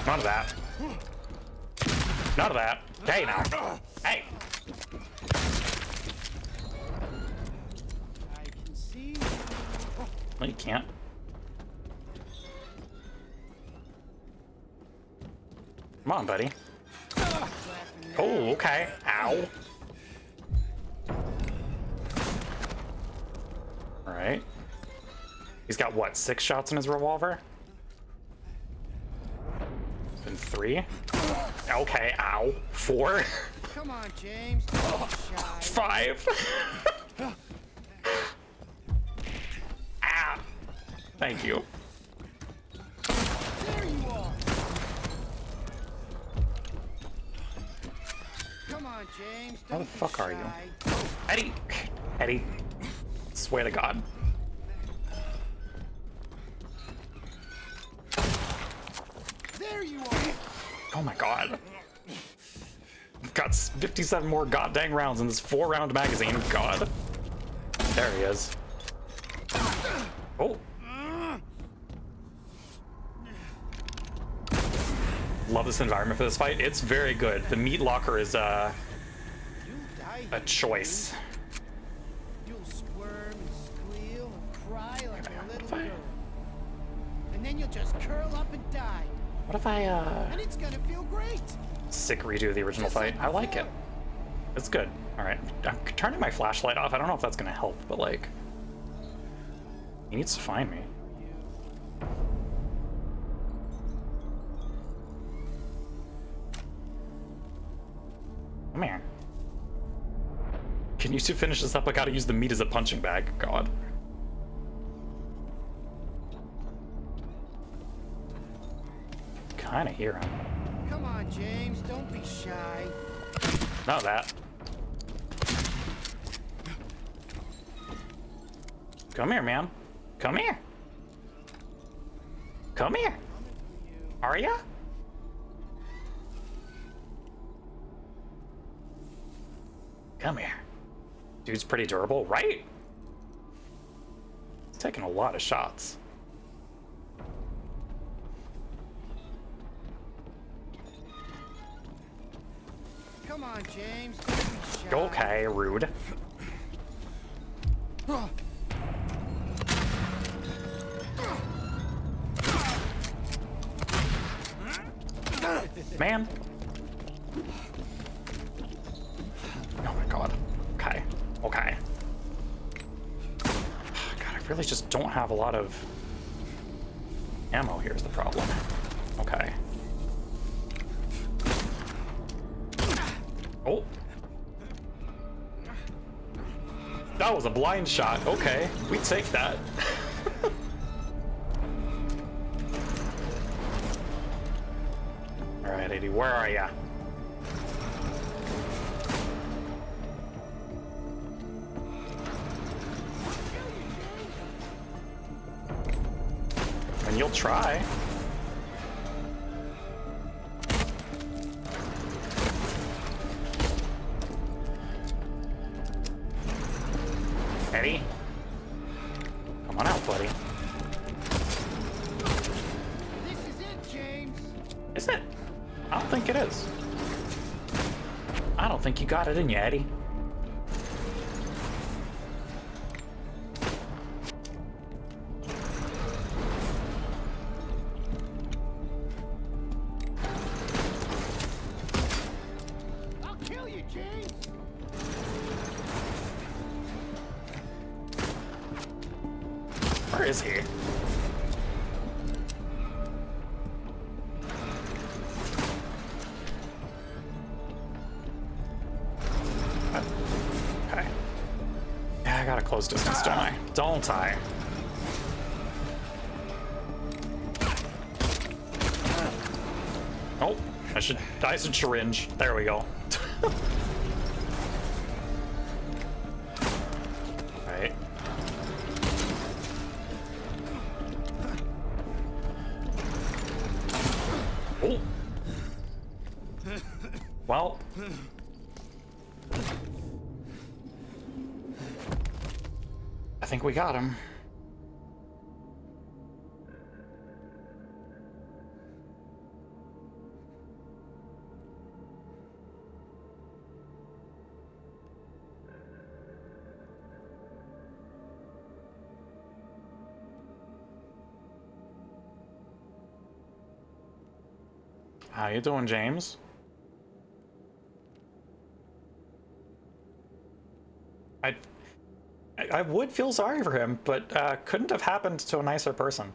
None of that. None of that. Hey now. Hey. I can see. No, you can't. Come on, buddy. Oh, okay. Ow. Alright. He's got what, 6 shots in his revolver? And 3? Okay, ow. 4? Come on, James. Don't be shy. 5? Ah! Thank you. There you are. Come on, James. Where the Don't be fuck are you? shy. Eddie! Eddie. Swear to God. There you are. Oh my God. I've got 57 more goddamn rounds in this 4-round magazine. God. There he is. Oh. Love this environment for this fight. It's very good. The meat locker is a choice. You'll squirm and squeal and cry like a little girl. And then you'll just curl up and die. What if I And it's gonna feel great. sick redo the original fight? I like it. It's good. Alright. I'm turning my flashlight off. I don't know if that's gonna help, but like, he needs to find me. Come here. Can you two finish this up? I gotta use the meat as a punching bag. God. Kinda hear him. Come on, James. Don't be shy. Not that. Come here, man. Come here. Come here. Are ya? Come here. Dude's pretty durable, right? He's taking a lot of shots. Come on, James. Don't be shy. Okay, rude. Man. Oh my God. Okay. Okay. God, I really just don't have a lot of ammo. Here's the problem. Okay. Oh. That was a blind shot. Okay, we take that. Alright, Alright, Eddie, where are ya? And you'll try. Eddie? Come on out, buddy. This is it, James. Is it? I don't think it is. I don't think you got it in you, Eddie. I'll kill you, James. Where is he? Okay. Yeah, I got a close distance, don't I? Don't I? Oh, I should syringe. There we go. Right. Oh. Well. I think we got him. How you doing, James? I would feel sorry for him, but couldn't have happened to a nicer person.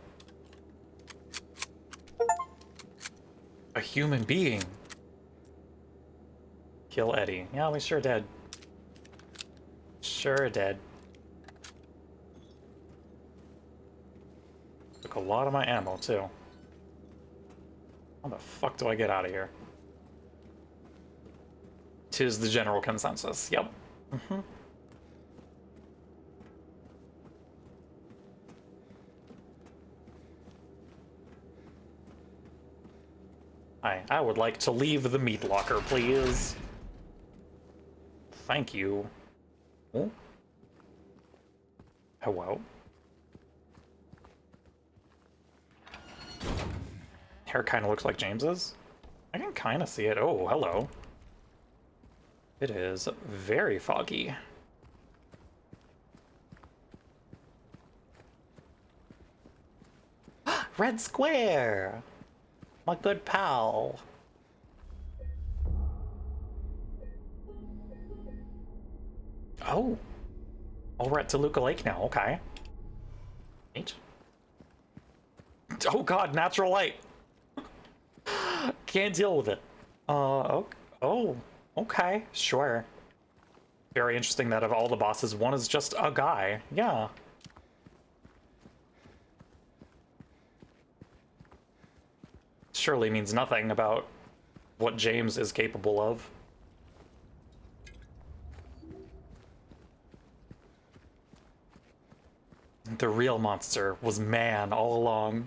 A human being. Kill Eddie. Yeah, we sure did. Sure did. Took a lot of my ammo, too. How the fuck do I get out of here? 'Tis the general consensus. Yep. Mm-hmm. I would like to leave the meat locker, please. Thank you. Oh. Hello. Hair kind of looks like James's. I can kind of see it. Oh, hello. It is very foggy. Red Square! My good pal. Oh. Oh, we're at Toluca Lake now. Okay. Neat. Oh god, natural light. Can't deal with it. Oh, okay, sure. Very interesting that of all the bosses, one is just a guy. Yeah. Surely means nothing about what James is capable of. The real monster was man all along.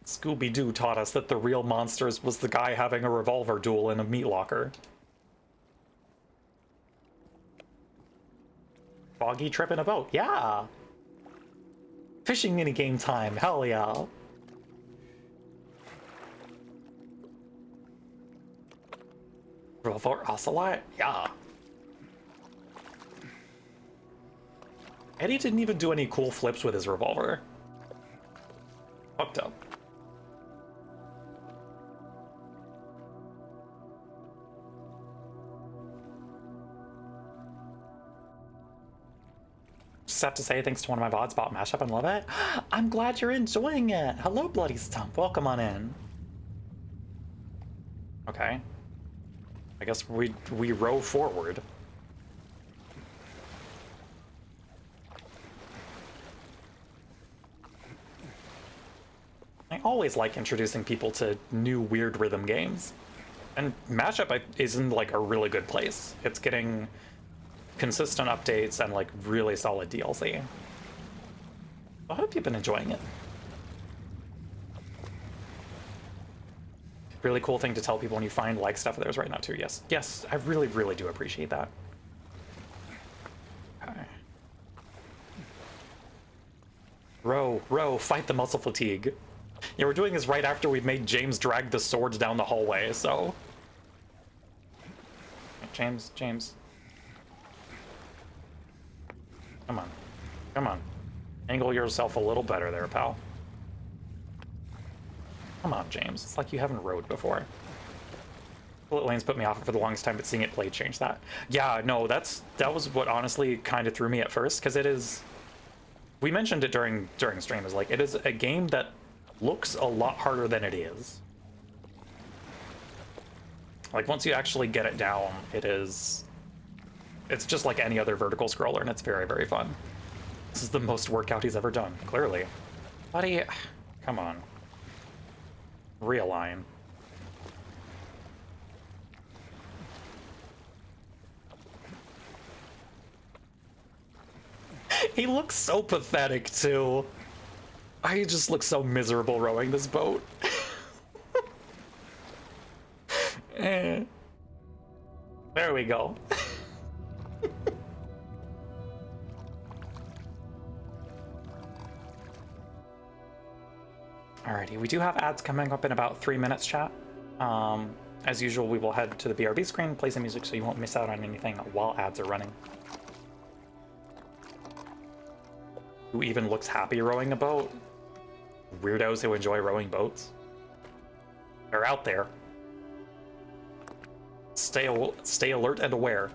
Scooby-Doo taught us that the real monsters was the guy having a revolver duel in a meat locker. Foggy trip in a boat, yeah! Fishing minigame time, hell yeah! Revolver Ocelot, yeah! Eddie didn't even do any cool flips with his revolver. Fucked up. Just have to say thanks to one of my VODs bought mashup and love it. I'm glad you're enjoying it. Hello, Bloody Stump. Welcome on in. Okay. I guess we row forward. I always like introducing people to new weird rhythm games. And Mashup is in like a really good place. It's getting consistent updates and like really solid DLC. I hope you've been enjoying it. Really cool thing to tell people when you find like stuff of theirs right now too. Yes, yes, I really, really do appreciate that. Okay. Row, fight the muscle fatigue. Yeah, we're doing this right after we made James drag the sword down the hallway, so... James. Come on. Angle yourself a little better there, pal. Come on, James. It's like you haven't rowed before. Bullet lanes put me off for the longest time, but seeing it play changed that. Yeah, no, that was what honestly kind of threw me at first, because it is... We mentioned it during stream, is like, it is a game that looks a lot harder than it is. Like, once you actually get it down, it's just like any other vertical scroller, and it's very, very fun. This is the most workout he's ever done, clearly. Buddy, come on. Realign. He looks so pathetic, too. I just look so miserable rowing this boat. There we go. Alrighty, we do have ads coming up in about 3 minutes, chat. As usual, we will head to the BRB screen, play some music so you won't miss out on anything while ads are running. Who even looks happy rowing a boat? Weirdos who enjoy rowing boats. They're out there. Stay alert and aware.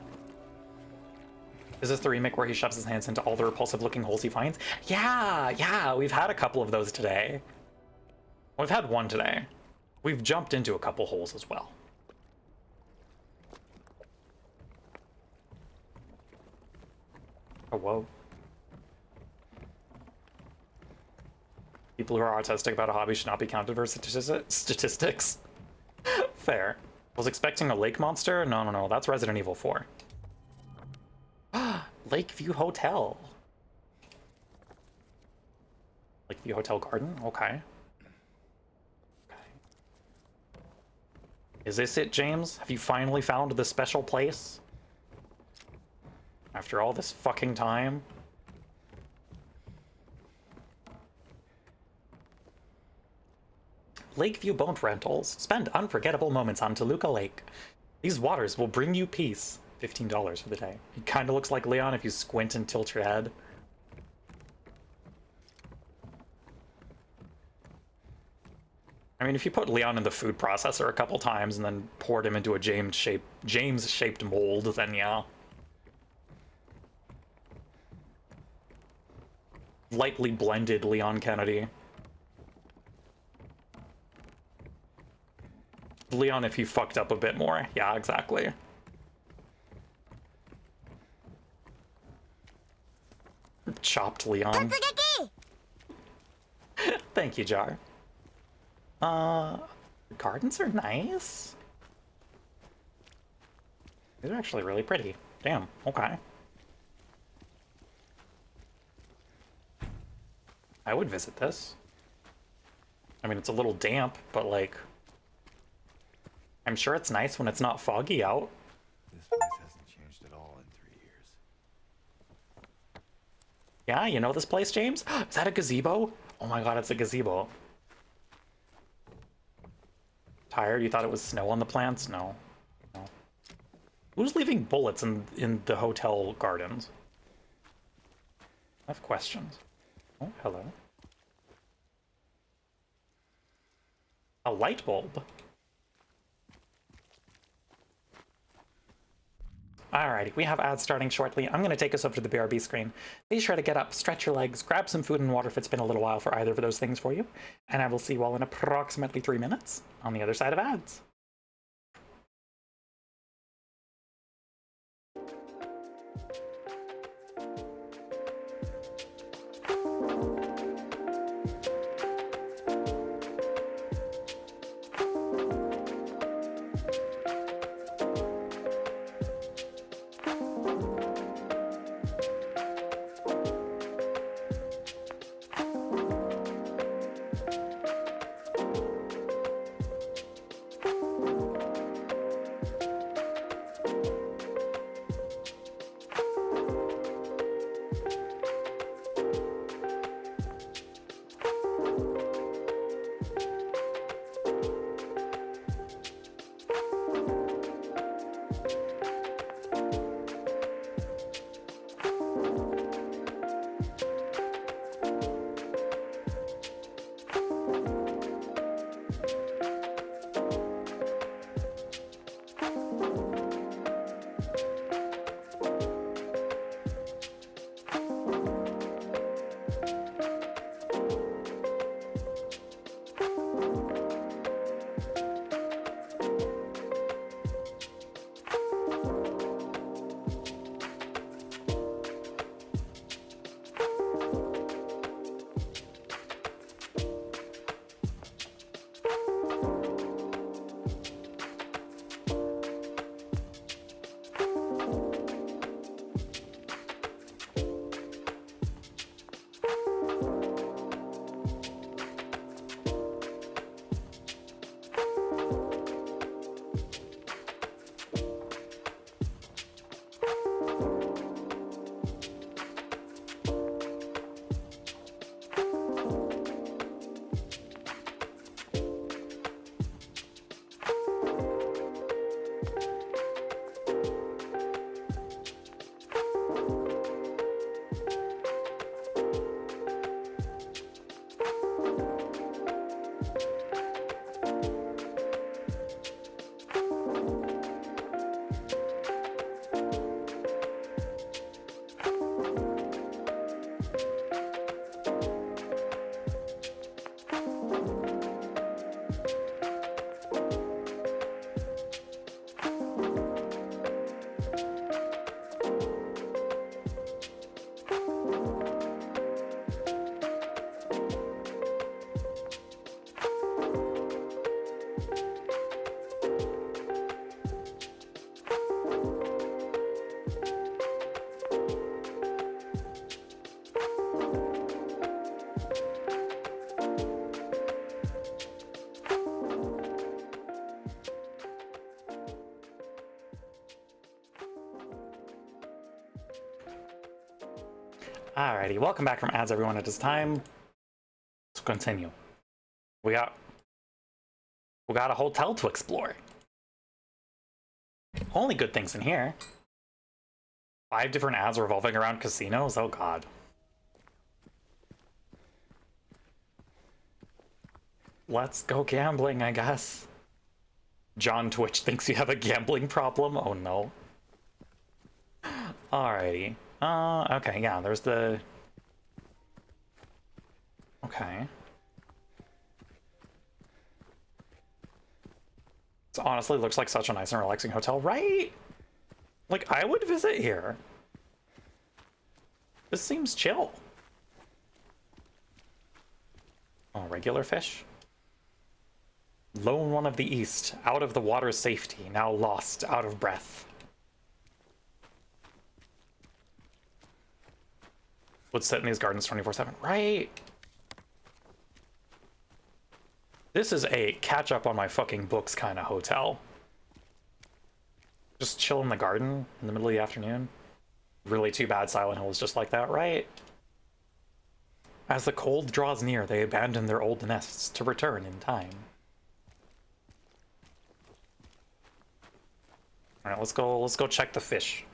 Is this the remake where he shoves his hands into all the repulsive-looking holes he finds? Yeah, we've had a couple of those today. We've had one today. We've jumped into a couple holes as well. Oh, whoa. People who are autistic about a hobby should not be counted for statistics. Fair. Was expecting a lake monster? No, that's Resident Evil 4. Lakeview Hotel. Lakeview Hotel Garden? Okay. Is this it, James? Have you finally found the special place? After all this fucking time? Lakeview Boat Rentals. Spend unforgettable moments on Toluca Lake. These waters will bring you peace. $15 for the day. He kind of looks like Leon if you squint and tilt your head. I mean, if you put Leon in the food processor a couple times and then poured him into a James-shaped mold, then yeah. Lightly blended Leon Kennedy. Leon if you fucked up a bit more. Yeah, exactly. Chopped Leon. Thank you, Jar. The gardens are nice. These are actually really pretty. Damn, okay. I would visit this. I mean, it's a little damp, but like... I'm sure it's nice when it's not foggy out. This place hasn't changed at all in 3 years. Yeah, you know this place, James? Is that a gazebo? Oh my god, it's a gazebo. Tired? You thought it was snow on the plants? No. No. Who's leaving bullets in the hotel gardens? I have questions. Oh, hello. A light bulb. Alrighty, we have ads starting shortly. I'm going to take us over to the BRB screen. Be sure to get up, stretch your legs, grab some food and water if it's been a little while for either of those things for you. And I will see you all in approximately 3 minutes on the other side of ads. Alrighty, welcome back from ads, everyone. It is time to continue. We got a hotel to explore. Only good things in here. 5 different ads revolving around casinos. Oh god. Let's go gambling, I guess. John Twitch thinks you have a gambling problem. Oh no. Alrighty. Okay, yeah, there's the... Okay. This honestly looks like such a nice and relaxing hotel, right? Like, I would visit here. This seems chill. Oh, regular fish? Lone one of the east, out of the water's safety, now lost, out of breath. Would sit in these gardens 24/7, right? This is a catch up on my fucking books kind of hotel. Just chill in the garden in the middle of the afternoon. Really too bad Silent Hill is just like that, right? As the cold draws near, they abandon their old nests to return in time. Alright, let's go check the fish.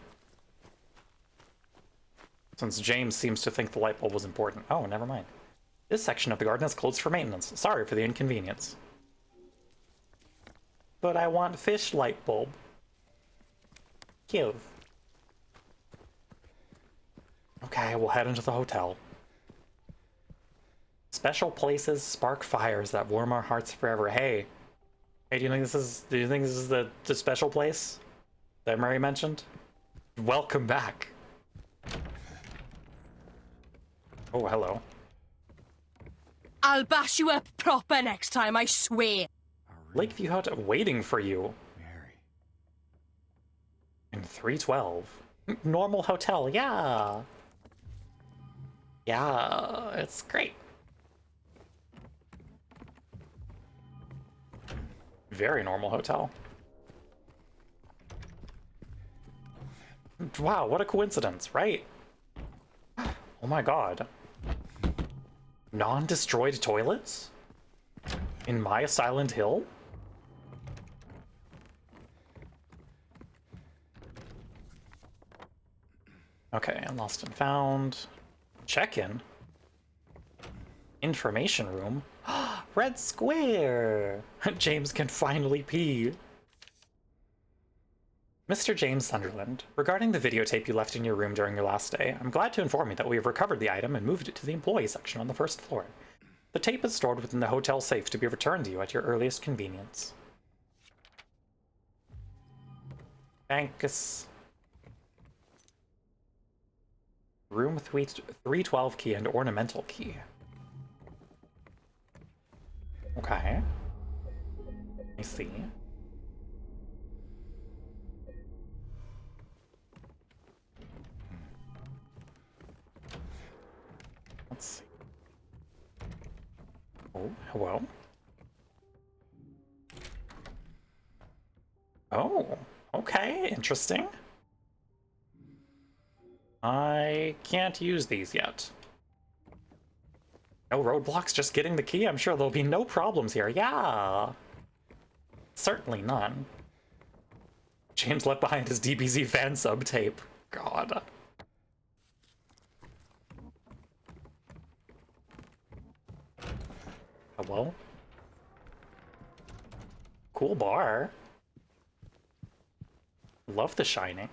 Since James seems to think the light bulb was important. Oh, never mind. This section of the garden is closed for maintenance. Sorry for the inconvenience. But I want fish light bulb. Cute. Okay, we'll head into the hotel. Special places spark fires that warm our hearts forever. Hey, do you think this is the special place that Murray mentioned? Welcome back. Oh, hello. I'll bash you up proper next time, I swear. Lakeview Hut waiting for you. Mary. In 312. Normal hotel, yeah. Yeah, it's great. Very normal hotel. Wow, what a coincidence, right? Oh my god. Non-destroyed toilets? In my Silent Hill? Okay, lost and found. Check-in. Information room. Red square! James can finally pee. Mr. James Sunderland, regarding the videotape you left in your room during your last day, I'm glad to inform you that we have recovered the item and moved it to the employee section on the first floor. The tape is stored within the hotel safe to be returned to you at your earliest convenience. Thanks. Room 312 key and ornamental key. Okay. Let me see. Let's see. Oh, hello. Oh, okay, interesting. I can't use these yet. No roadblocks, just getting the key. I'm sure there'll be no problems here. Yeah. Certainly none. James left behind his DBZ fan sub tape. God. Hello? Cool bar. Love The Shining.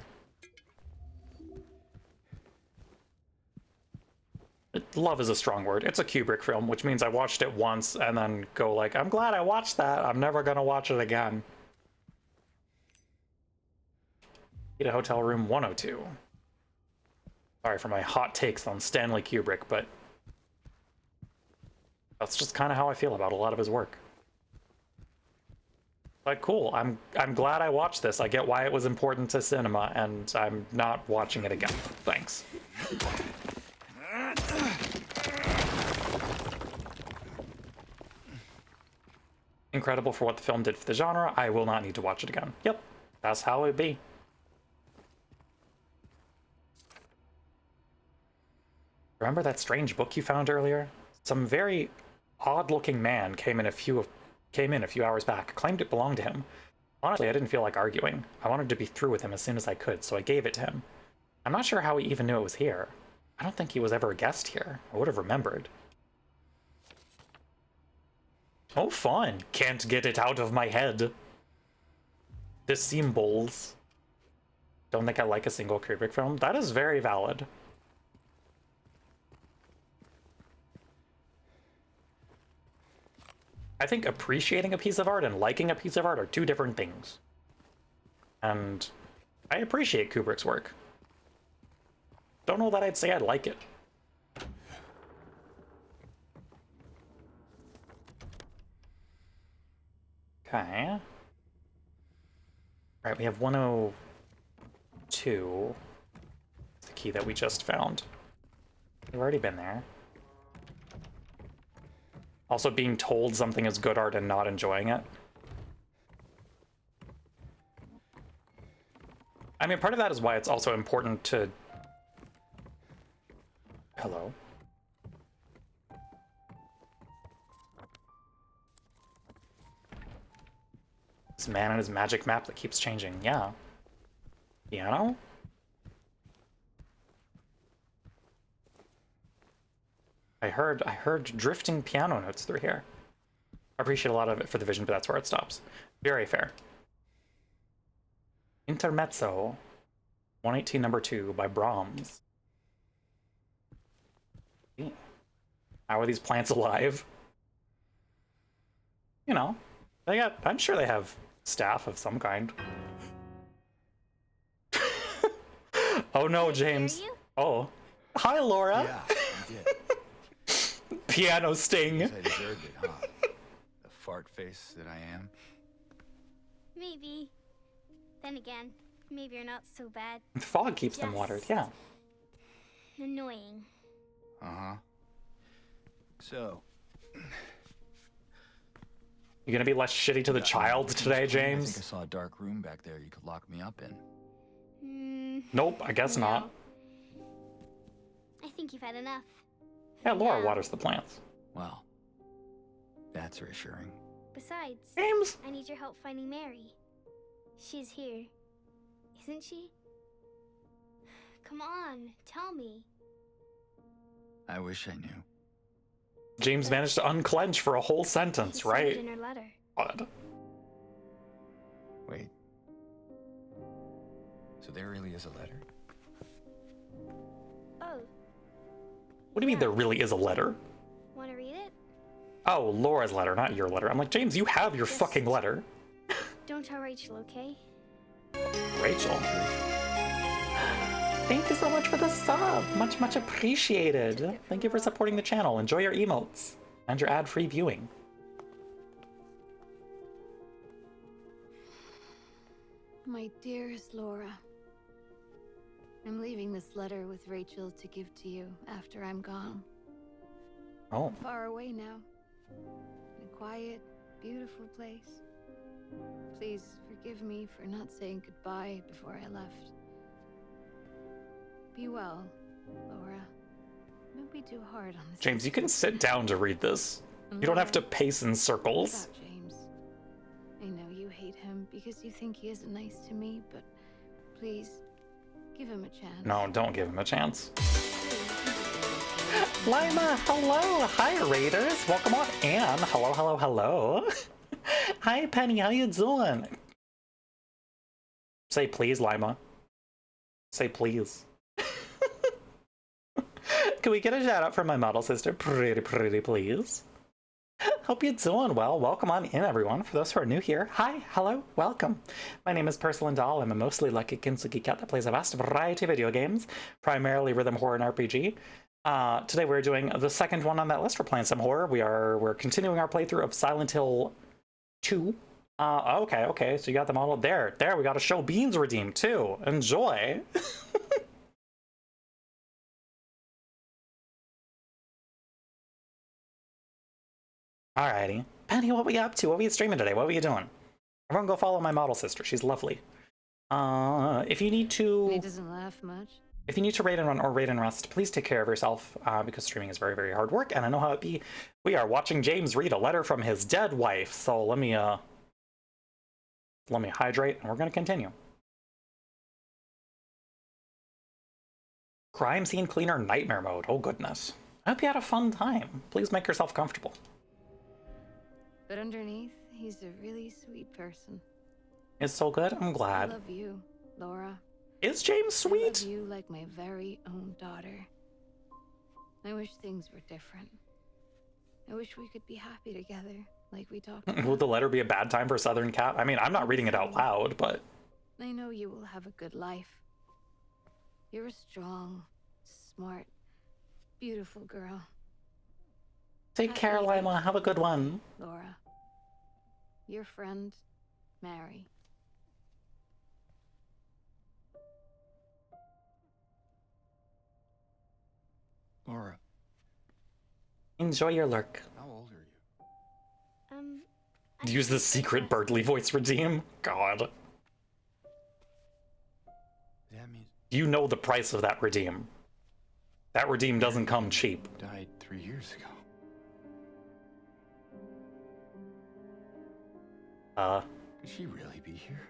Love is a strong word. It's a Kubrick film, which means I watched it once and then go like, I'm glad I watched that. I'm never gonna watch it again. Get a hotel room 102. Sorry for my hot takes on Stanley Kubrick, but that's just kind of how I feel about a lot of his work. Like, cool. I'm glad I watched this. I get why it was important to cinema, and I'm not watching it again. Thanks. Incredible for what the film did for the genre. I will not need to watch it again. Yep, that's how it be. Remember that strange book you found earlier? Some very odd-looking man came in a few hours back, claimed it belonged to him. Honestly, I didn't feel like arguing. I wanted to be through with him as soon as I could, so I gave it to him. I'm not sure how he even knew it was here. I don't think he was ever a guest here. I would have remembered. Oh, fun. Can't get it out of my head. The symbols. Don't think I like a single Kubrick film. That is very valid. I think appreciating a piece of art and liking a piece of art are two different things. And I appreciate Kubrick's work. Don't know that I'd say I like it. Okay. Alright, we have 102. The key that we just found. We've already been there. Also being told something is good art and not enjoying it. I mean, part of that is why it's also important to... Hello. This man and his magic map that keeps changing. Yeah. Piano? I heard drifting piano notes through here. I appreciate a lot of it for the vision, but that's where it stops. Very fair. Intermezzo. 118 number 2 by Brahms. How are these plants alive? You know, I'm sure they have staff of some kind. Oh no, James. Oh. Hi, Laura. Yeah, I did. Piano sting. I deserved it, huh? The fart face that I am. Maybe. Then again, Maybe you're not so bad. Fog keeps them watered, yeah. Annoying. Uh-huh. So, You gonna be less shitty to the child today, I James? think I saw a dark room back there you could lock me up in. Nope, I guess not. I think you've had enough. Yeah, Laura waters the plants. Well, that's reassuring. Besides, James? I need your help finding Mary. She's here. Isn't she? Come on, tell me. I wish I knew. James managed to unclench for a whole sentence, She said right? it in her letter. Odd. Wait. So there really is a letter? Oh, What do you mean there really is a letter? want to read it? Oh, Laura's letter, not your letter. I'm like, James, you have your Just- fucking letter. Don't tell Rachel, okay? Rachel. Thank you so much for the sub. Much, much appreciated. Thank you for supporting the channel. Enjoy your emotes and your ad-free viewing. My dearest Laura, I'm leaving this letter with Rachel to give to you after I'm gone. Oh. Far away now, in a quiet, beautiful place. Please forgive me for not saying goodbye before I left. Be well, Laura. Don't be too hard on this. James, you can sit down to read this. You don't have to pace in circles. About James. I know you hate him because you think he isn't nice to me, but please, give him a chance. No, don't give him a chance. Lima, hello. Hi, Raiders. Welcome on. Anne, hello, hello, hello. Hi, Penny. How you doing? Say please, Lima. Say please. Can we get a shout out from my model sister? Pretty, please. Hope you're doing well. Welcome on in, everyone. For those who are new here, hi, hello, welcome. My name is Porcelain Doll. I'm a mostly lucky Kintsugi cat that plays a vast variety of video games, primarily rhythm, horror, and RPG. Today we're doing the second one on that list. We're playing some horror. We're continuing our playthrough of Silent Hill 2. Okay, so you got the model there. We got a show Beans redeemed too. Enjoy. Alrighty. Penny, what we up to? What were you streaming today? What were you doing? Everyone go follow my model sister. She's lovely. If you need to... He doesn't laugh much. If you need to raid and run or raid and rest, please take care of yourself, because streaming is very, very hard work, and I know how it be. We are watching James read a letter from his dead wife, so let me hydrate, and we're gonna continue. Crime scene cleaner nightmare mode. Oh goodness. I hope you had a fun time. Please make yourself comfortable. But underneath, he's a really sweet person. It's so good. I'm I glad. love you, Laura. Is James I sweet? love you like my very own daughter. I wish things were different. I wish we could be happy together, like we talked about. Will the letter be a bad time for Southern Cat? I mean, I'm not reading it out loud, but... I know you will have a good life. You're a strong, smart, beautiful girl. Take care, Lima. Have a good one. Laura. Your friend, Mary. Laura, Enjoy your lurk. how old are you? Use the secret Birdly voice redeem? God. That means You know the price of that redeem. That redeem doesn't come cheap. died 3 years ago. Could she really be here?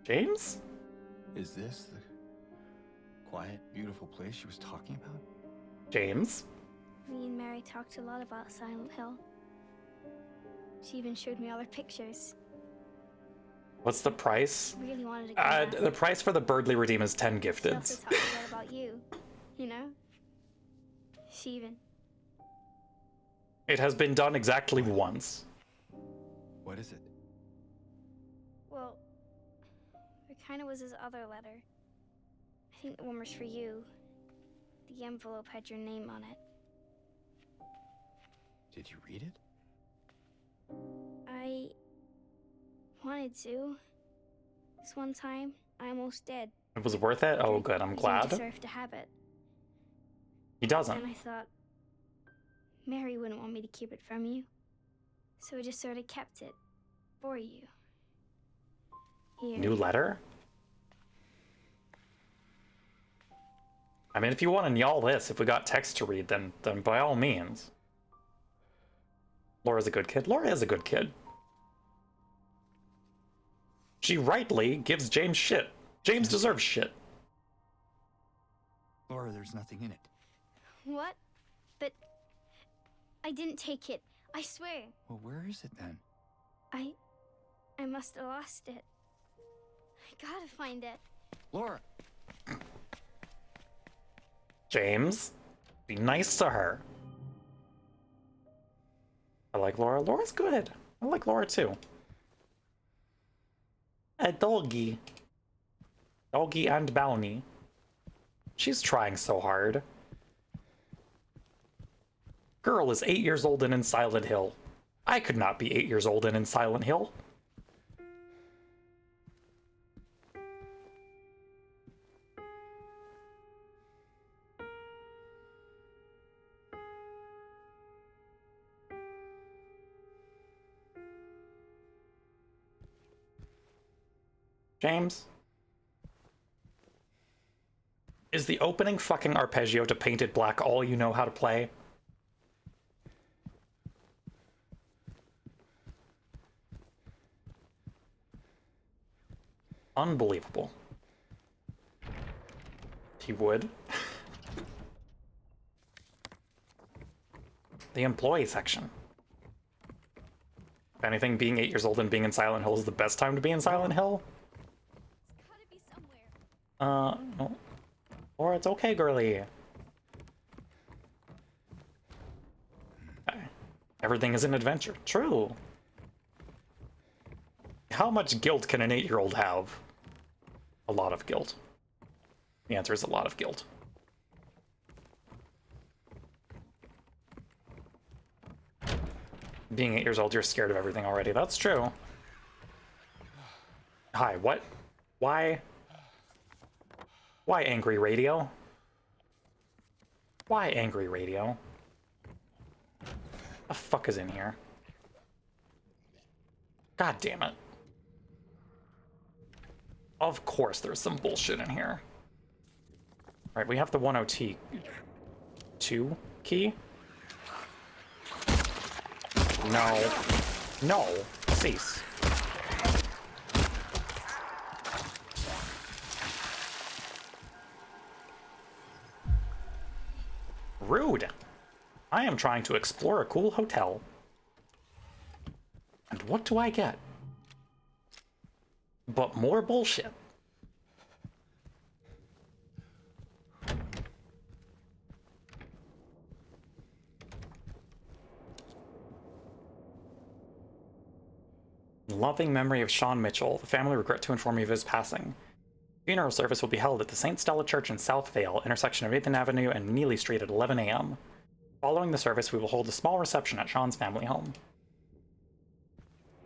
James? Is this the quiet, beautiful place she was talking about? James? Me and Mary talked a lot about Silent Hill. She even showed me all her pictures. What's the price? Really wanted to go back. The price for the Birdly redeem is 10 She also gifteds. talked a lot about you. You know? She even... It has been done exactly once. What is it? Well, it kind of was his other letter. I think the one was for you. The envelope had your name on it. Did you read it? I wanted to, This one time, I almost did. It was worth it? Oh, good. I'm You glad. didn't deserve to have it. He doesn't. And I thought, Mary wouldn't want me to keep it from you. So I just sort of kept it for you. Here. New letter? I mean, if you want to y'all this, if we got text to read, then by all means. Laura's a good kid. Laura is a good kid. She rightly gives James shit. James deserves shit. Laura, there's nothing in it. What? But I didn't take it. I swear. Well, where is it then? I must have lost it. I gotta find it. Laura! James, be nice to her. I like Laura. Laura's good. I like Laura too. A doggy. Doggy and Bounty. She's trying so hard. Girl is 8 years old and in Silent Hill. I could not be 8 years old and in Silent Hill. James? Is the opening fucking arpeggio to Painted Black all you know how to play? Unbelievable. He would. The employee section. If anything, being 8 years old and being in Silent Hill is the best time to be in Silent Hill. It's gotta be somewhere. No. Or it's okay, girly. Okay. Everything is an adventure. True. How much guilt can an 8-year-old have? A lot of guilt. The answer is a lot of guilt. Being 8 years old, you're scared of everything already. That's true. Hi, what? Why? Why angry radio? Why angry radio? The fuck is in here? God damn it. Of course there's some bullshit in here. Alright, we have the 10T2 key. No. No. Cease. Rude. I am trying to explore a cool hotel. And what do I get? But more bullshit. Loving memory of Sean Mitchell. The family regret to inform you of his passing. Funeral service will be held at the St. Stella Church in South Vale, intersection of 8th Avenue and Neely Street at 11 a.m. Following the service, we will hold a small reception at Sean's family home.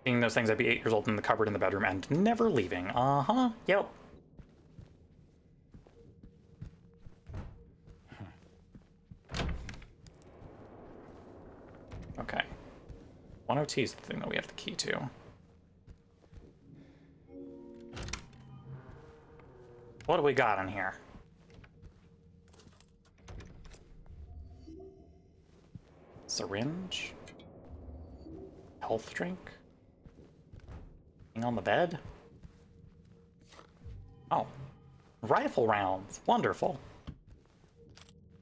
Seeing those things, I'd be 8 years old in the cupboard in the bedroom and never leaving. Uh-huh. Yep. Okay. 10T is the thing that we have the key to. What do we got in here? Syringe? Health drink? Thing on the bed? Oh. Rifle rounds. Wonderful.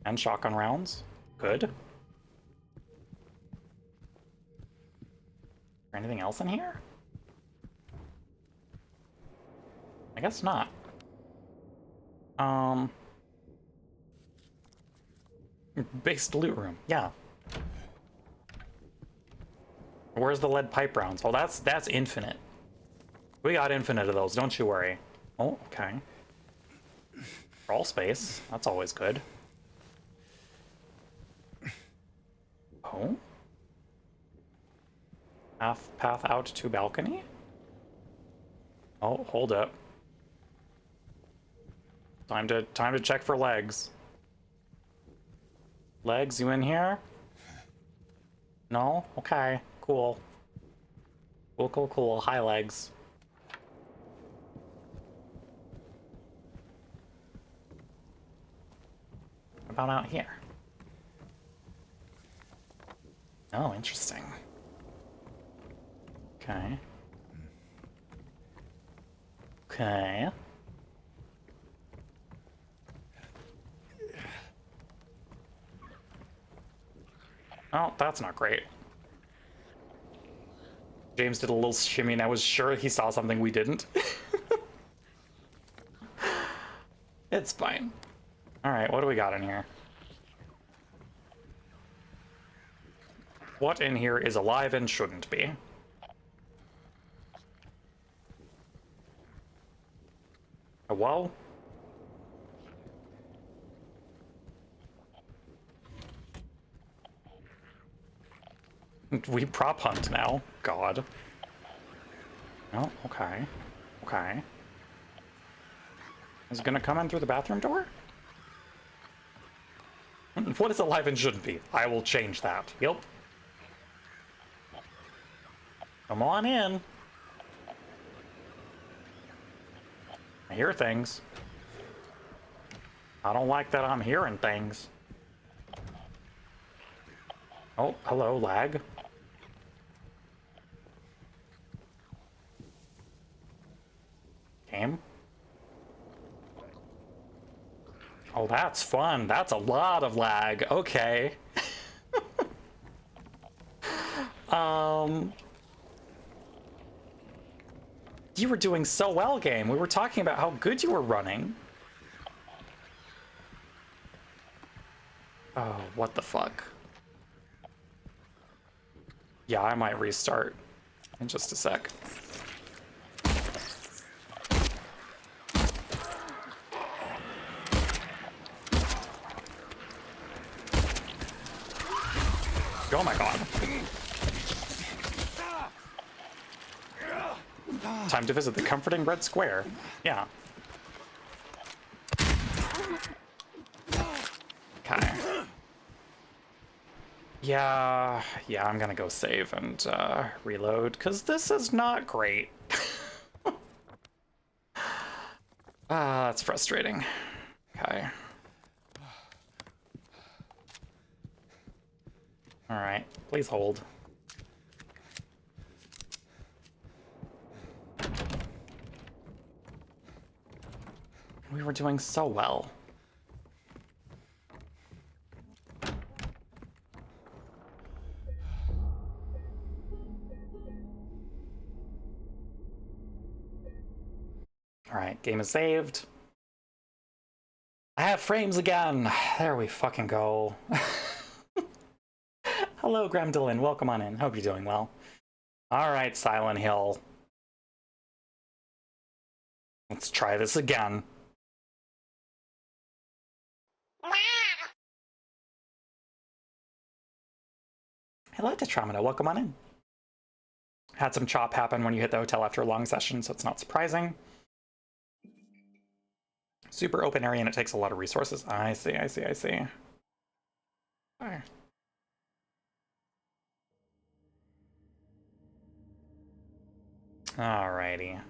And shotgun rounds. Good. Anything else in here? I guess not. Based loot room, yeah. Where's the lead pipe rounds? Oh, that's infinite. We got infinite of those, don't you worry. Oh, okay. Crawl space, that's always good. Oh. Path out to balcony? Oh, hold up. Time to check for legs. Legs, you in here? No? Okay, cool. Cool. Hi, legs. What about out here? Oh, interesting. Okay. Okay. Oh, that's not great. James did a little shimmy and I was sure he saw something we didn't. It's fine. Alright, what do we got in here? What in here is alive and shouldn't be? Hello? We prop hunt now. God. Oh, okay. Okay. Is it gonna come in through the bathroom door? What is alive and shouldn't be? I will change that. Yep. Come on in. I hear things. I don't like that I'm hearing things. Oh, hello, lag. Game. Oh, that's fun. That's a lot of lag. Okay. You were doing so well, game. We were talking about how good you were running. Oh, what the fuck? Yeah, I might restart in just a sec. Oh my god. Time to visit the comforting red square. Yeah. Okay. Yeah, I'm gonna go save and reload, because this is not great. That's frustrating. Okay. Alright, please hold. We were doing so well. Alright, game is saved. I have frames again! There we fucking go. Hello, Graham Dillon. Welcome on in. Hope you're doing well. Alright, Silent Hill. Let's try this again. Hello, Tetramina. Welcome on in. Had some chop happen when you hit the hotel after a long session, so it's not surprising. Super open area and it takes a lot of resources. I see. Alright. Alrighty.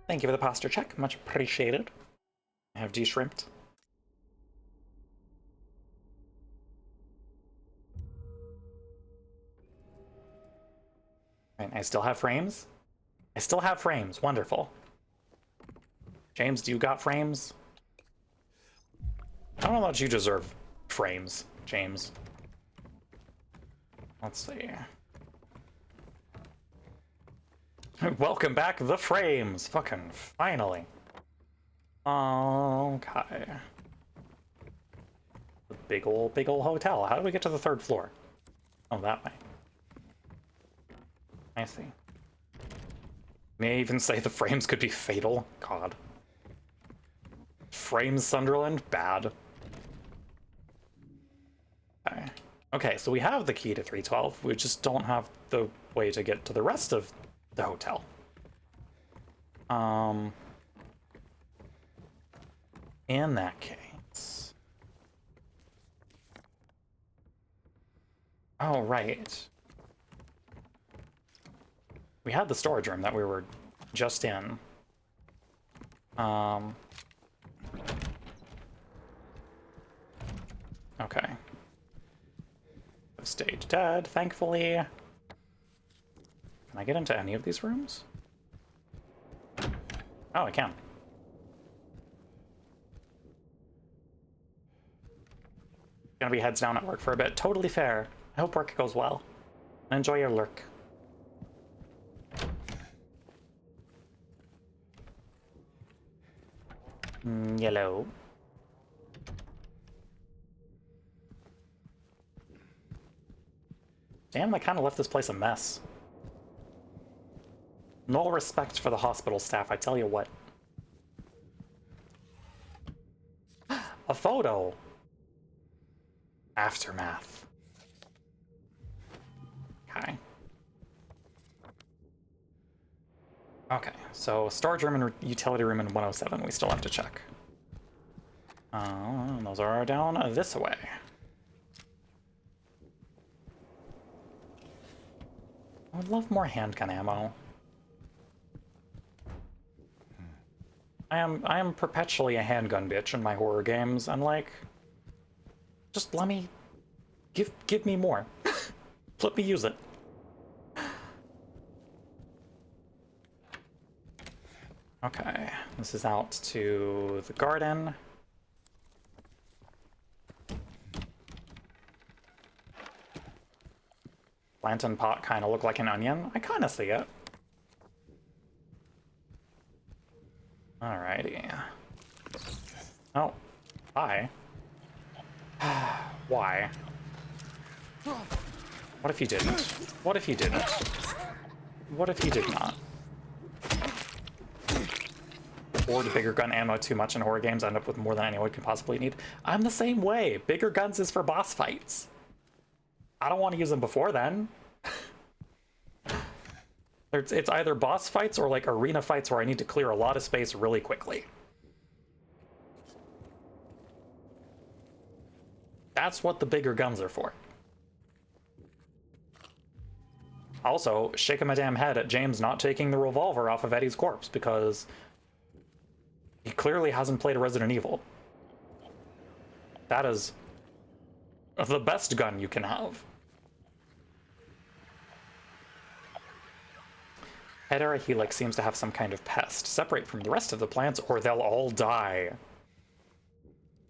Thank you for the posture check. Much appreciated. I have de-shrimped. Right, I still have frames. I still have frames. Wonderful. James, do you got frames? I don't know about you deserve frames, James. Let's see. Welcome back, the frames! Fucking finally. Okay. Big ol' hotel. How do we get to the third floor? Oh, that way. I see. May I even say the frames could be fatal? God. Frames Sunderland? Bad. Okay. Okay, so we have the key to 312. We just don't have the way to get to the rest of the hotel. In that case... Oh, right. We had the storage room that we were just in. Okay. Stage dead, thankfully. Can I get into any of these rooms? Oh, I can. Gonna be heads down at work for a bit. Totally fair. I hope work goes well. Enjoy your lurk. Yellow. Damn, I kind of left this place a mess. No respect for the hospital staff, I tell you what. A photo! Aftermath. Okay. Okay, so storage room and utility room in 107 we still have to check. Those are down this way. I would love more handgun ammo. I am perpetually a handgun bitch in my horror games. I'm like, just let me give me more. Let me use it. Okay, this is out to the garden. Plantain pot kind of look like an onion. I kind of see it. Alrighty. Oh, hi. Why? What if you didn't? What if you didn't? What if you did not? Or the bigger gun ammo too much in horror games, end up with more than anyone could possibly need. I'm the same way. Bigger guns is for boss fights. I don't want to use them before then. It's either boss fights or like arena fights where I need to clear a lot of space really quickly. That's what the bigger guns are for. Also, shaking my damn head at James not taking the revolver off of Eddie's corpse because he clearly hasn't played a Resident Evil. That is the best gun you can have. Hedera Helix seems to have some kind of pest. Separate from the rest of the plants or they'll all die.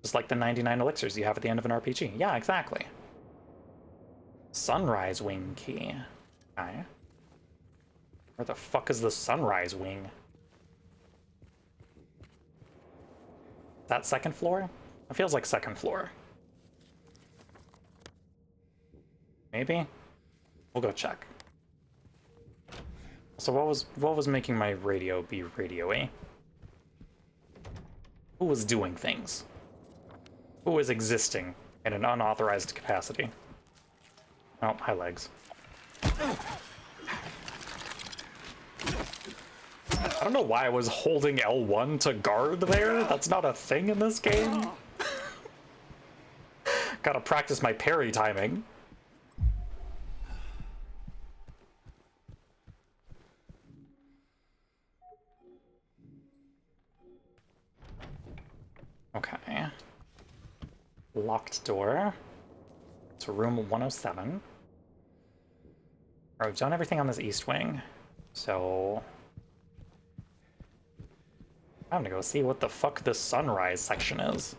Just like the 99 elixirs you have at the end of an RPG. Yeah, exactly. Sunrise wing key. Okay. Where the fuck is the sunrise wing? That second floor? It feels like second floor. Maybe? We'll go check. So what was making my radio be radio-y? Who was doing things? Who was existing in an unauthorized capacity? Oh, hi legs. I don't know why I was holding L1 to guard there. That's not a thing in this game. Gotta practice my parry timing. Okay. Locked door. To room 107. Alright, we've done everything on this east wing. So I'm gonna go see what the fuck this sunrise section is.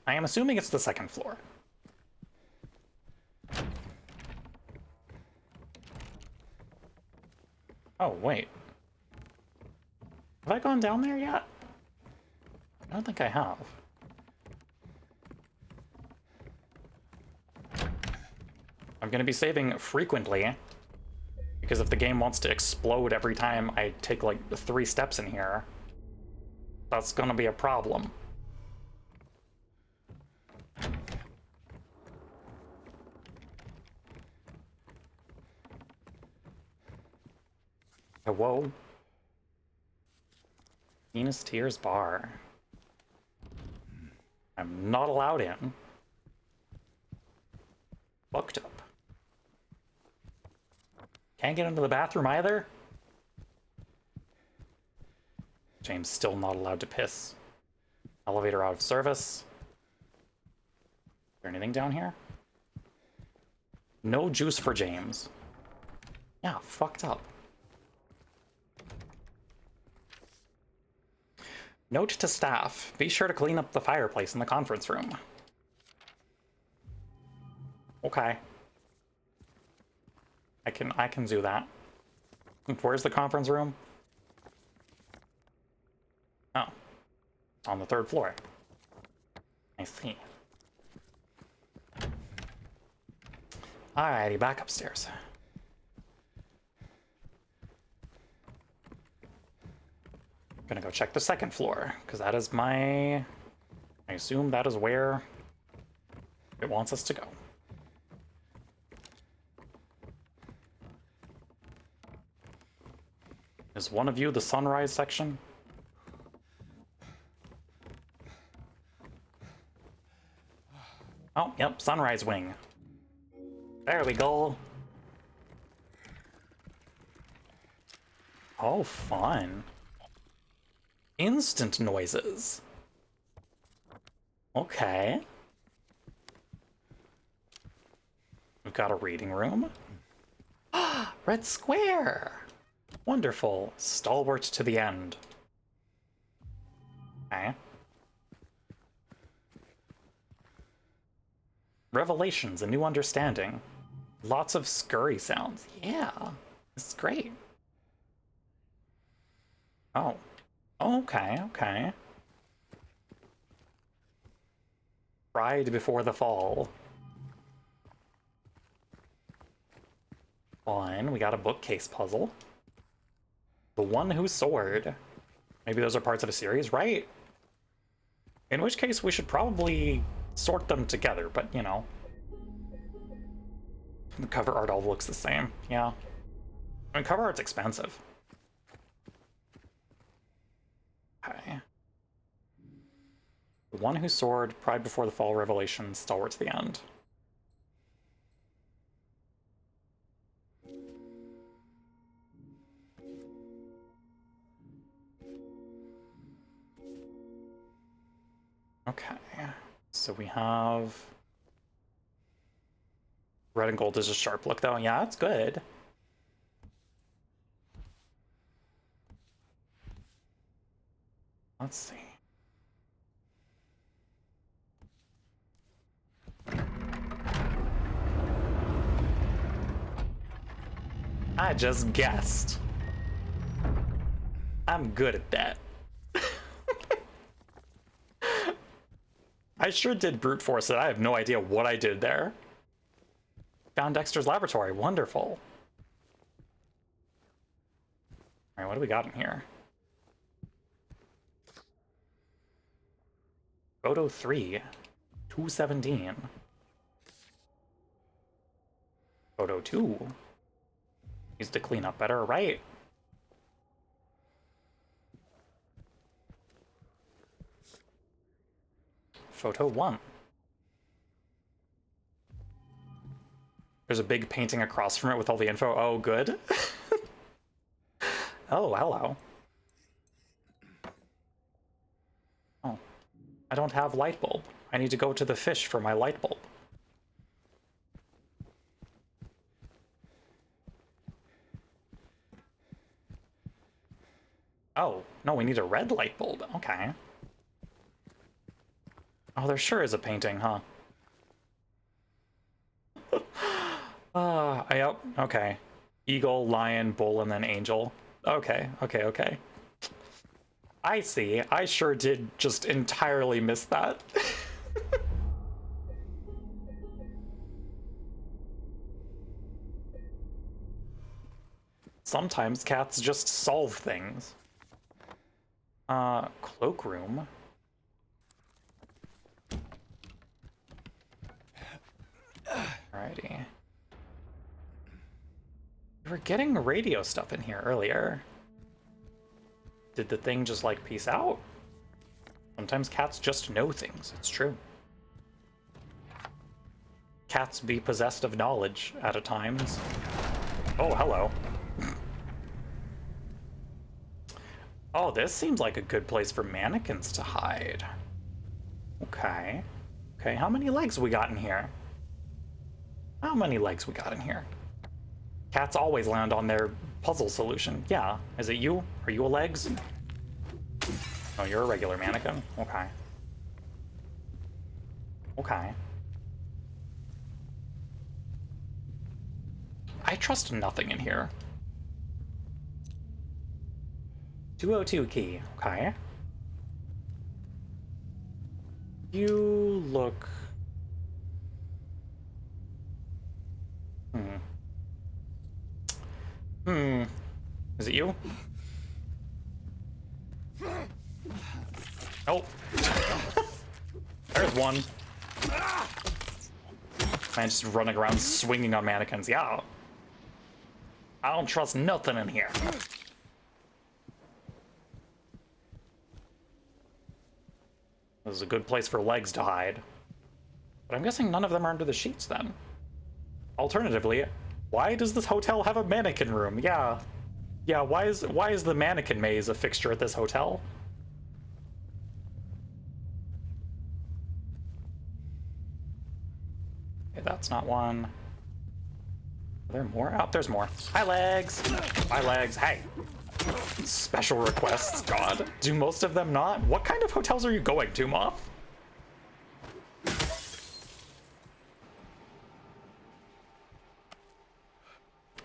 I am assuming it's the second floor. Oh, wait. Have I gone down there yet? I don't think I have. I'm gonna be saving frequently, because if the game wants to explode every time I take like 3 steps in here, that's gonna be a problem. Whoa. Venus Tears Bar. I'm not allowed in. Fucked up. Can't get into the bathroom either? James still not allowed to piss. Elevator out of service. Is there anything down here? No juice for James. Yeah, fucked up. Note to staff, be sure to clean up the fireplace in the conference room. Okay. I can do that. Where's the conference room? Oh. It's on the 3rd floor. I see. Alrighty, back upstairs. Gonna go check the 2nd floor, because that is my... I assume that is where it wants us to go. Is one of you the sunrise section? Oh, yep, sunrise wing. There we go. Oh, fun. Instant noises. Okay. We've got a reading room. Red square! Wonderful. Stalwart to the end. Okay. Revelations, a new understanding. Lots of scurry sounds. Yeah, this is great. Oh. Okay, okay. Pride before the fall. Fine, we got a bookcase puzzle. The one who soared. Maybe those are parts of a series, right? In which case, we should probably sort them together, but, you know. The cover art all looks the same, yeah. I mean, cover art's expensive. Okay. The one who soared, Pride before the fall, Revelation, Stalwart to the end. Okay, so we have... Red and gold is a sharp look, though. Yeah, that's good. Let's see. I just guessed. I'm good at that. I sure did brute force it. I have no idea what I did there. Found Dexter's laboratory. Wonderful. Alright, what do we got in here? Photo 3. 217. Photo 2. Needs to clean up better, right? Photo 1. There's a big painting across from it with all the info. Oh, good. Oh, hello. Oh. I don't have light bulb. I need to go to the fish for my light bulb. Oh, no, we need a red light bulb. Okay. Oh, there sure is a painting, huh? Yep, okay. Eagle, lion, bull, and then angel. Okay, okay, okay. I see. I sure did just entirely miss that. Sometimes cats just solve things. Cloakroom. Alrighty. We were getting radio stuff in here earlier. Did the thing just, like, peace out? Sometimes cats just know things. It's true. Cats be possessed of knowledge at a times. Oh, hello. Oh, this seems like a good place for mannequins to hide. Okay. Okay, how many legs we got in here? How many legs we got in here? Cats always land on their puzzle solution. Yeah. Is it you? Are you a legs? Oh, you're a regular mannequin? Okay. Okay. I trust nothing in here. 202 key. Okay. You look... Is it you? Oh. There's one. Man just running around swinging on mannequins. Yeah. I don't trust nothing in here. This is a good place for legs to hide. But I'm guessing none of them are under the sheets then. Alternatively, why does this hotel have a mannequin room? Yeah. Yeah, why is the mannequin maze a fixture at this hotel? Okay, that's not one. Are there more? Oh, there's more. Hi, legs! Hi, legs. Hey! Special requests, God. Do most of them not? What kind of hotels are you going to, Moth?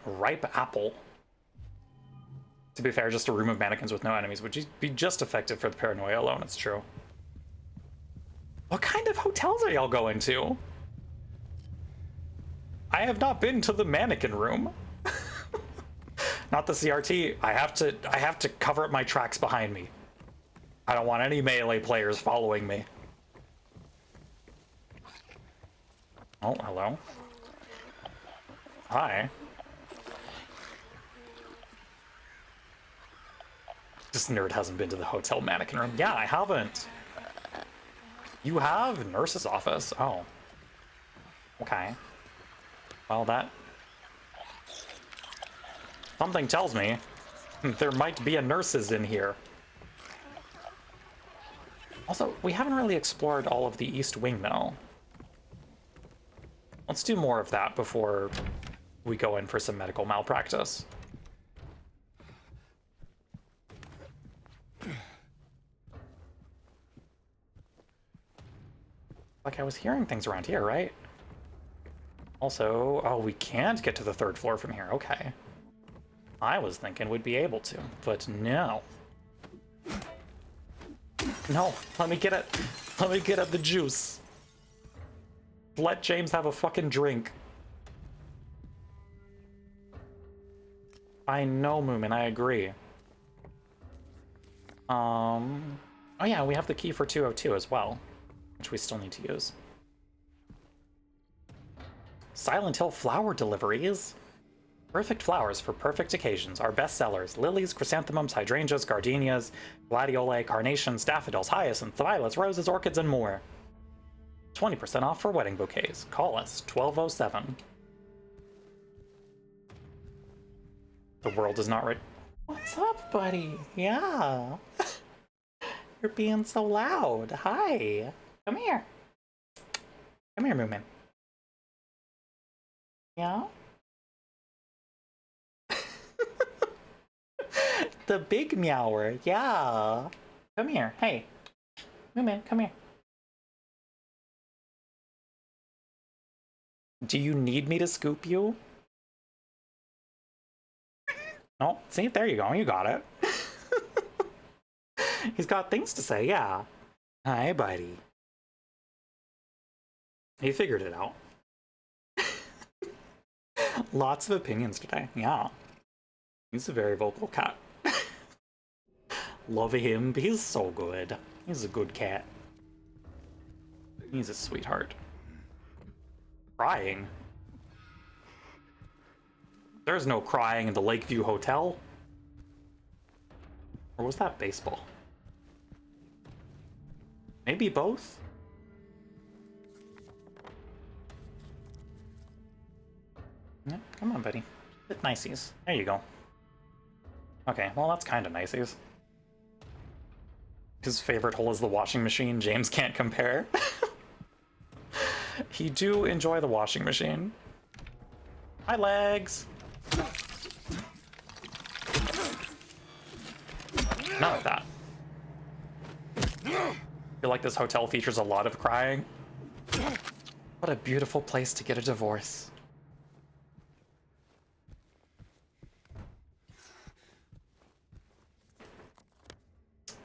Ripe apple. To be fair, just a room of mannequins with no enemies would be just effective for the paranoia alone, it's true. What kind of hotels are y'all going to? I have not been to the mannequin room. Not the CRT. I have to cover up my tracks behind me. I don't want any melee players following me. Oh, hello. Hi. This nerd hasn't been to the hotel mannequin room. Yeah, I haven't. You have? Nurse's office. Oh. Okay. Well, that... Something tells me there might be a nurse's in here. Also, we haven't really explored all of the East Wing, though. Let's do more of that before we go in for some medical malpractice. Like, I was hearing things around here, right? Also, oh, we can't get to the third floor from here. Okay. I was thinking we'd be able to, but no. No, let me get it. Let me get at the juice. Let James have a fucking drink. I know, Moomin, I agree. Oh yeah, we have the key for 202 as well, which we still need to use. Silent Hill flower deliveries. Perfect flowers for perfect occasions. Our best sellers: lilies, chrysanthemums, hydrangeas, gardenias, gladioli, carnations, daffodils, hyacinths, violets, roses, orchids, and more. 20% off for wedding bouquets. Call us 1207. The world is not ready. What's up, buddy? Yeah. You're being so loud. Hi. Come here. Come here, Moomin. Yeah? The big meower. Yeah. Come here. Hey. Moomin, come here. Do you need me to scoop you? Oh, see? There you go. You got it. He's got things to say, yeah. Hi, buddy. He figured it out. Lots of opinions today, yeah. He's a very vocal cat. Love him, he's so good. He's a good cat. He's a sweetheart. Crying? There's no crying in the Lakeview Hotel. Or was that baseball? Maybe both? Yeah, come on, buddy. Bit niceys. There you go. Okay, well, that's kind of niceys. His favorite hole is the washing machine. James can't compare. He do enjoy the washing machine. My legs! None of that. I feel like this hotel features a lot of crying. What a beautiful place to get a divorce.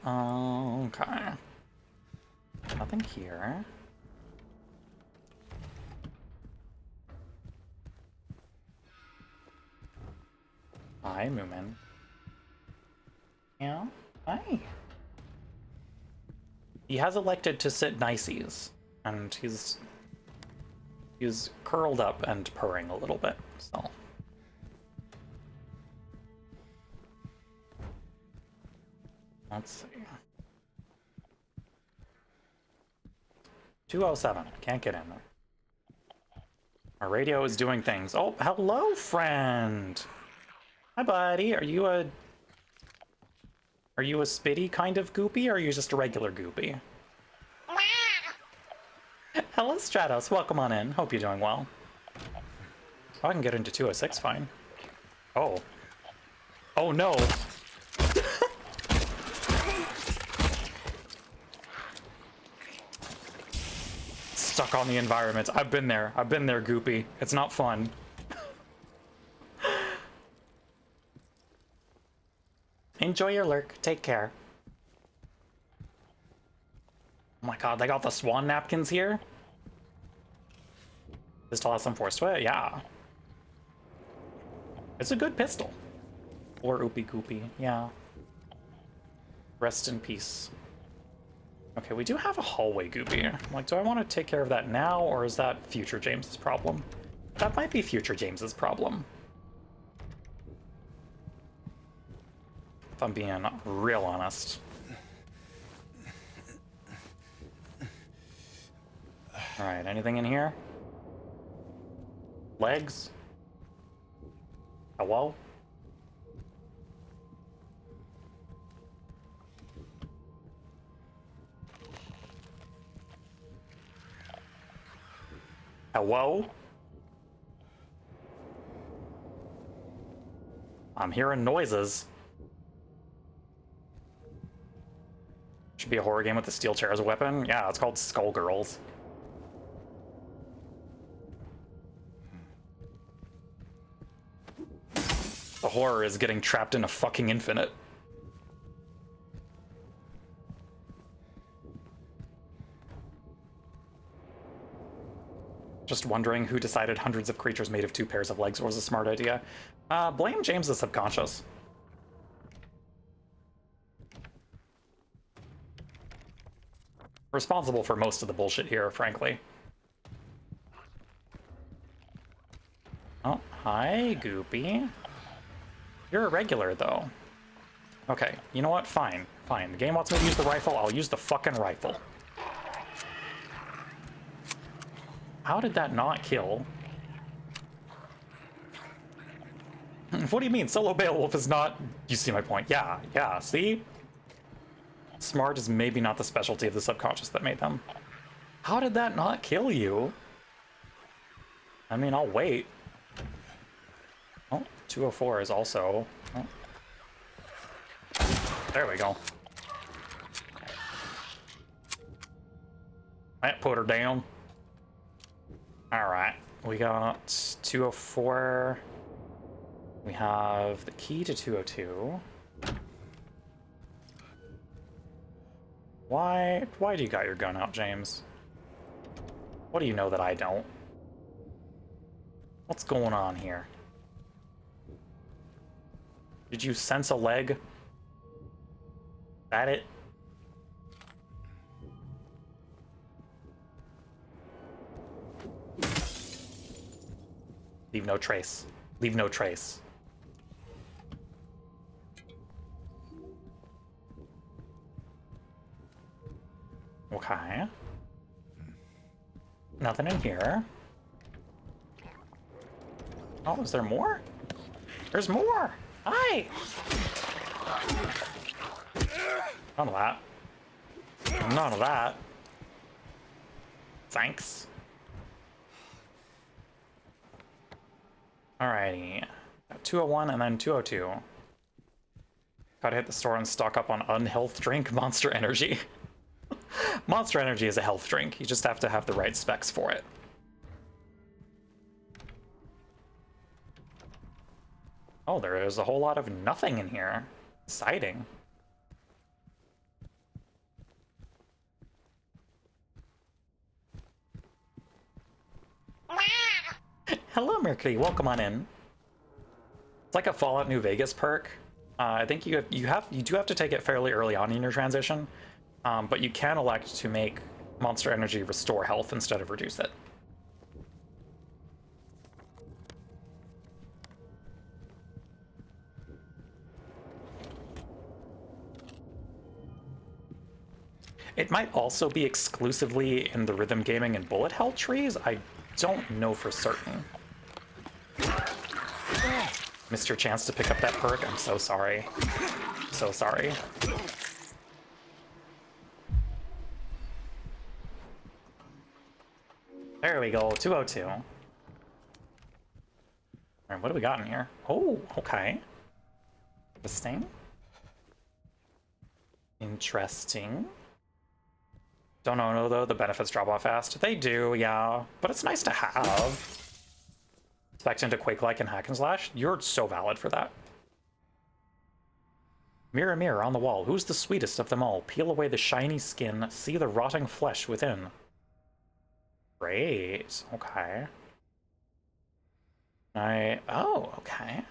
Okay. Nothing here. Hi, Moomin. Yeah? Hi. He has elected to sit niceys, and he's curled up and purring a little bit, so. Let's see. 207. Can't get in there. Our radio is doing things. Oh, hello, friend. Hi, buddy. Are you a spitty kind of goopy, or are you just a regular goopy? Hello, Stratos. Welcome on in. Hope you're doing well. Oh, I can get into 206 fine. Oh. Oh, no. Stuck on the environment. I've been there. I've been there, goopy. It's not fun. Enjoy your lurk. Take care. Oh my god, they got the swan napkins here? Pistol has some force to it? Yeah. It's a good pistol. Or oopie goopy, yeah. Rest in peace. Okay, we do have a hallway goopy. Like, do I want to take care of that now, or is that future James's problem? That might be future James's problem. If I'm being real honest. Alright, anything in here? Legs? Hello? Hello? I'm hearing noises. Should be a horror game with the steel chair as a weapon. Yeah, it's called Skullgirls. The horror is getting trapped in a fucking infinite. Just wondering who decided hundreds of creatures made of 2 pairs of legs was a smart idea. Blame James' subconscious. Responsible for most of the bullshit here, frankly. Oh, hi, Goopy. You're a regular, though. Okay, you know what? Fine, fine. The game wants me to use the rifle, I'll use the fucking rifle. How did that not kill? What do you mean? Solo Beowulf is not... You see my point. Yeah, yeah, see? Smart is maybe not the specialty of the subconscious that made them. How did that not kill you? I mean, I'll wait. Oh, 204 is also... Oh. There we go. That put her down. Alright, we got 204. We have the key to 202. Why do you got your gun out, James? What do you know that I don't? What's going on here? Did you sense a leg? Is that it? Leave no trace. Leave no trace. Okay. Nothing in here. Oh, is there more? There's more! Hi! None of that. None of that. Thanks. Alrighty. 201 and then 202. Gotta hit the store and stock up on unhealth drink Monster Energy. Monster Energy is a health drink. You just have to have the right specs for it. Oh, there is a whole lot of nothing in here. Exciting. Hello, Mercury. Welcome on in. It's like a Fallout New Vegas perk. I think you do have to take it fairly early on in your transition, but you can elect to make Monster Energy restore health instead of reduce it. It might also be exclusively in the rhythm gaming and bullet hell trees. I don't know for certain. Missed your chance to pick up that perk. I'm so sorry. So sorry. There we go, 202. All right, what do we got in here? Oh, okay. Interesting. Interesting. Don't know, though, the benefits drop off fast. They do, yeah, but it's nice to have. Spec into Quake-like and Hack and Slash. You're so valid for that. Mirror, mirror on the wall, who's the sweetest of them all? Peel away the shiny skin, see the rotting flesh within. Great, okay. Oh, okay.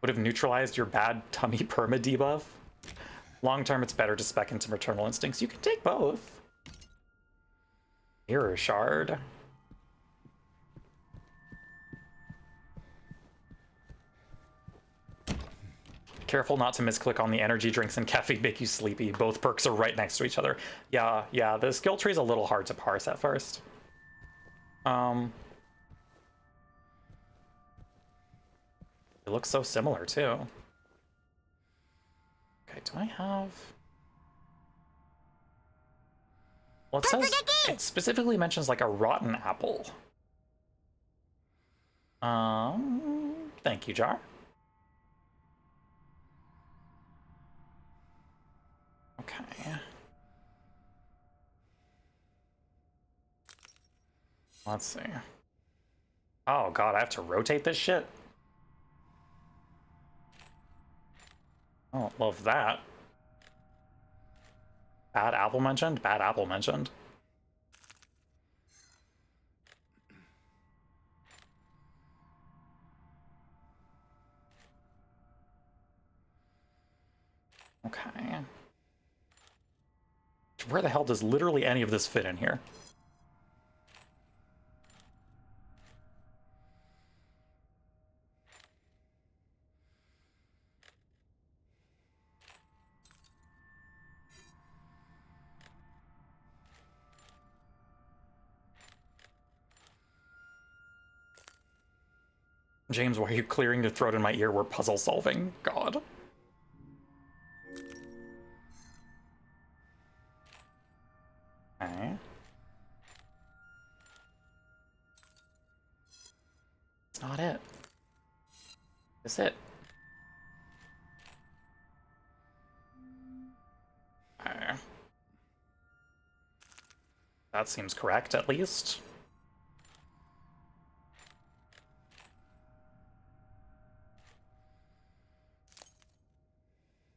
Would have neutralized your bad tummy perma debuff. Long term, it's better to spec into Maternal Instincts. You can take both. Mirror Shard. Careful not to misclick on the energy drinks and caffeine make you sleepy. Both perks are right next to each other. Yeah, the skill tree is a little hard to parse at first. It looks so similar, too. Okay, do I have... Well, it says... It specifically mentions, like, a rotten apple. Thank you, Jar. Okay. Let's see. Oh god, I have to rotate this shit? I don't love that. Bad apple mentioned? Bad apple mentioned. Okay. Where the hell does literally any of this fit in here? James, why are you clearing your throat in my ear? We're puzzle solving. God. Okay. It's not it. Is it? That seems correct, at least.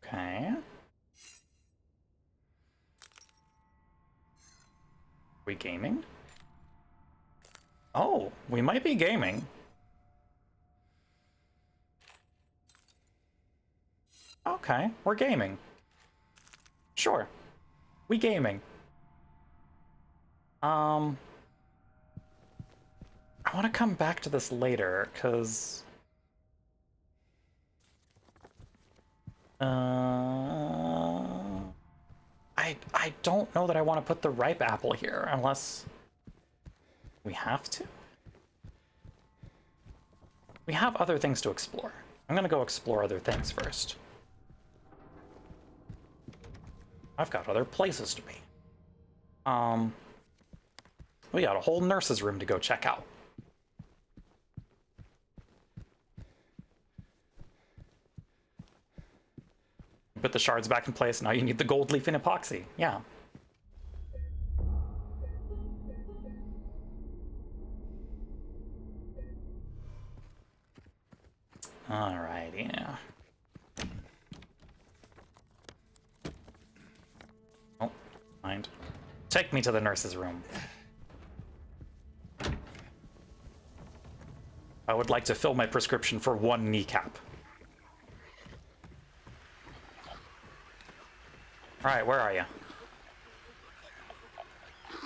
Okay. We gaming? Oh, we might be gaming. Okay, we're gaming. Sure. We gaming. I want to come back to this later, because... I don't know that I want to put the ripe apple here, unless we have to. We have other things to explore. I'm gonna go explore other things first. I've got other places to be. We got a whole nurse's room to go check out. Put the shards back in place, now you need the gold leaf and epoxy. Yeah. Alrighty. Oh, mind. Take me to the nurse's room. I would like to fill my prescription for 1 kneecap. Alright, where are you?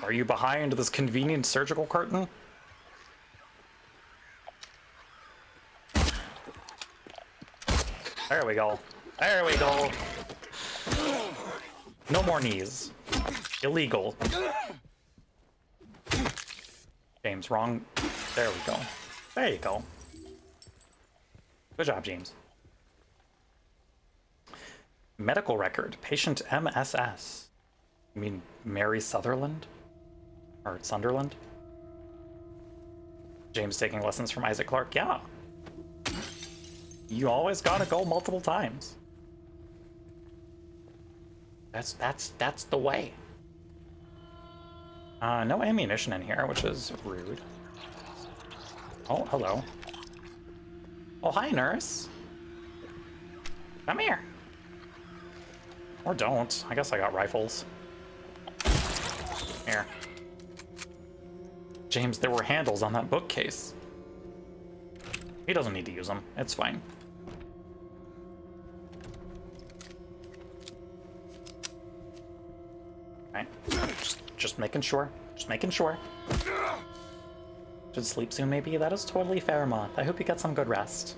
Are you behind this convenient surgical curtain? There we go. There we go. No more knees. Illegal. James, wrong. There we go. There you go. Good job, James. Medical record. Patient MSS. You mean Mary Sutherland? Or Sunderland? James taking lessons from Isaac Clarke. Yeah. You always gotta go multiple times. That's the way. No ammunition in here, which is rude. Oh, hello. Oh, hi, nurse. Come here. Or don't. I guess I got rifles. Here. James, there were handles on that bookcase. He doesn't need to use them. It's fine. Alright. Just making sure. Just making sure. Should sleep soon, maybe? That is totally fair, Moth. I hope you get some good rest.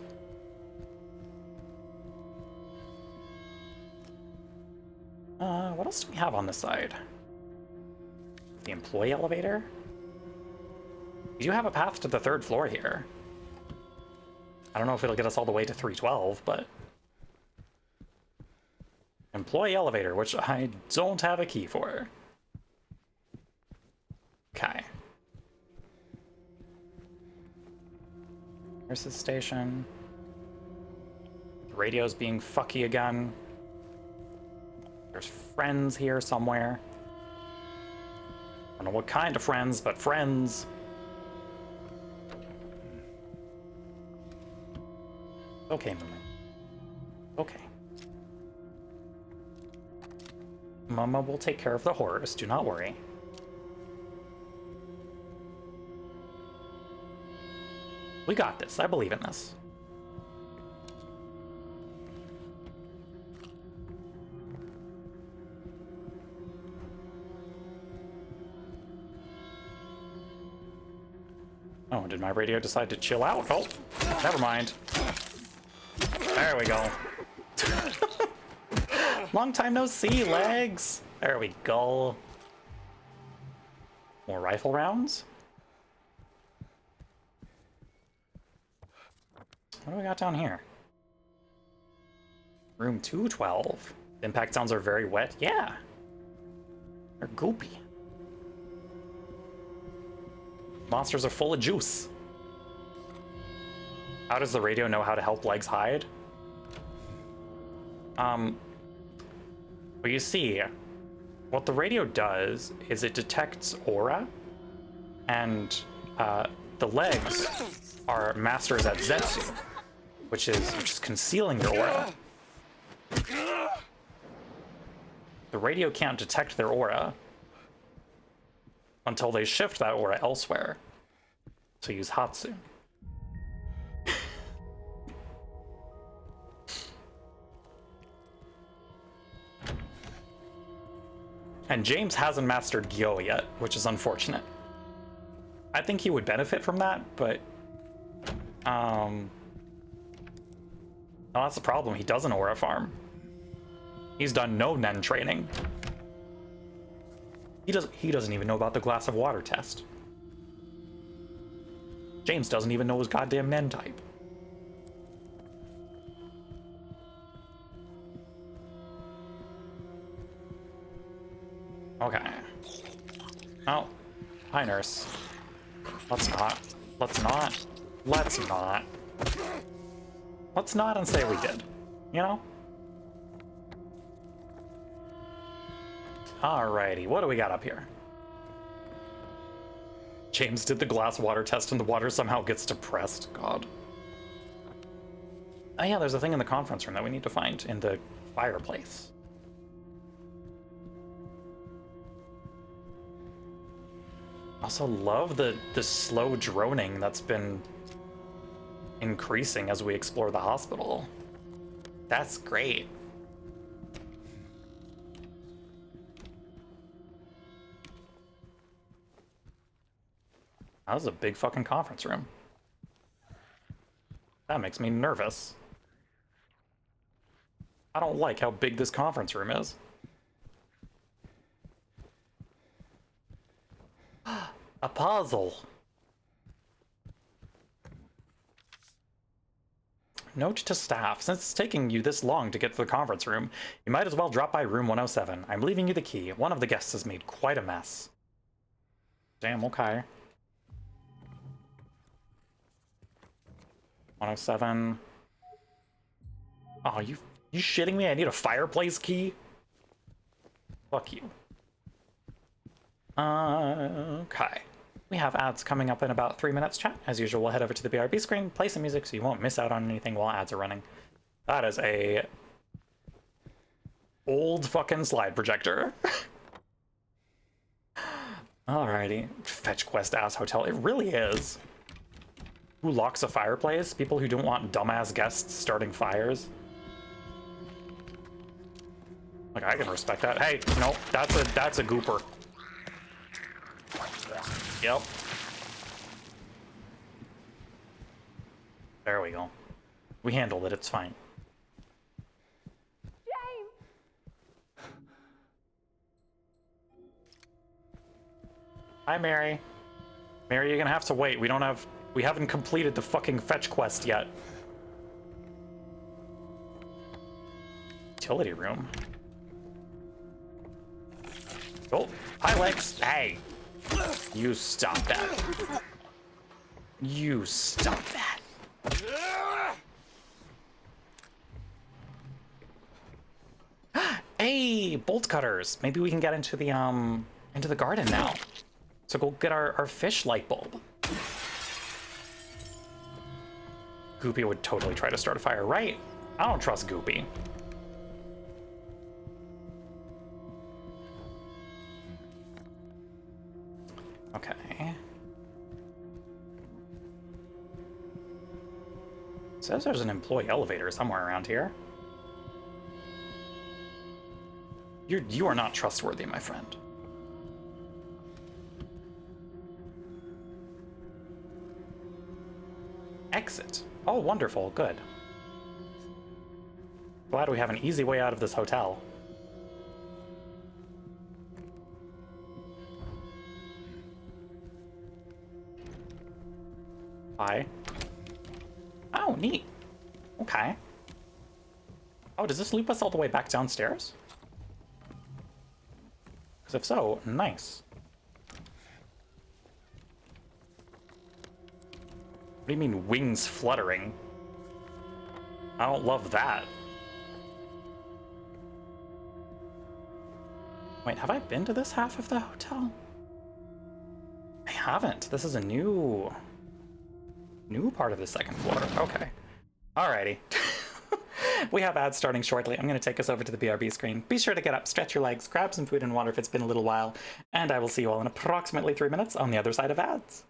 What else do we have on this side? The employee elevator? We do have a path to the 3rd floor here. I don't know if it'll get us all the way to 312, but... Employee elevator, which I don't have a key for. Okay. Nurse's station. The radio's being fucky again. There's friends here somewhere. I don't know what kind of friends, but friends. Okay, Mama. Okay. Mama will take care of the horrors, do not worry. We got this, I believe in this. Oh, did my radio decide to chill out? Oh, never mind. There we go. Long time no see, legs. There we go. More rifle rounds. What do we got down here? Room 212. Impact sounds are very wet. Yeah. They're goopy. Monsters are full of juice. How does the radio know how to help legs hide? Well, you see, what the radio does is it detects aura, and the legs are masters at Zetsu, which is concealing your aura. The radio can't detect their aura until they shift that aura elsewhere. So use Hatsu. And James hasn't mastered Gyo yet, which is unfortunate. I think he would benefit from that, but no, that's the problem. He doesn't aura farm. He's done no Nen training. He doesn't even know about the glass of water test. James doesn't even know his goddamn Nen type. Okay. Oh. Hi, nurse. Let's not. Let's not. Let's not. Let's not and say we did. You know? Alrighty, what do we got up here? James did the glass water test and the water somehow gets depressed. God. Oh yeah, there's a thing in the conference room that we need to find in the fireplace. Also love the slow droning that's been increasing as we explore the hospital. That's great. That was a big fucking conference room. That makes me nervous. I don't like how big this conference room is. A puzzle. Note to staff, since it's taking you this long to get to the conference room, you might as well drop by room 107. I'm leaving you the key. One of the guests has made quite a mess. Damn, okay. 107. Oh, you shitting me? I need a fireplace key? Fuck you. Okay. We have ads coming up in about 3 minutes, chat. As usual, we'll head over to the BRB screen, play some music so you won't miss out on anything while ads are running. That is a old fucking slide projector. Alrighty. Fetch quest ass hotel. It really is. Who locks a fireplace? People who don't want dumbass guests starting fires. Like, I can respect that. Hey, no, that's a gooper. Yep. There we go. We handled it, it's fine. James! Hi, Mary. Mary, you're gonna have to wait. We haven't completed the fucking fetch quest yet. Utility room. Oh, hi, Lex. Hey. You stop that. You stop that. Hey, bolt cutters. Maybe we can get into the garden now. So go get our fish light bulb. Goopy would totally try to start a fire, right? I don't trust Goopy. Okay. It says there's an employee elevator somewhere around here. You are not trustworthy, my friend. Exit. Oh, wonderful. Good. Glad we have an easy way out of this hotel. Hi. Oh, neat. Okay. Oh, does this loop us all the way back downstairs? Because if so, nice. What do you mean, wings fluttering? I don't love that. Wait, have I been to this half of the hotel? I haven't. This is a new part of the second floor. Okay. Alrighty. We have ads starting shortly. I'm going to take us over to the BRB screen. Be sure to get up, stretch your legs, grab some food and water if it's been a little while, and I will see you all in approximately 3 minutes on the other side of ads.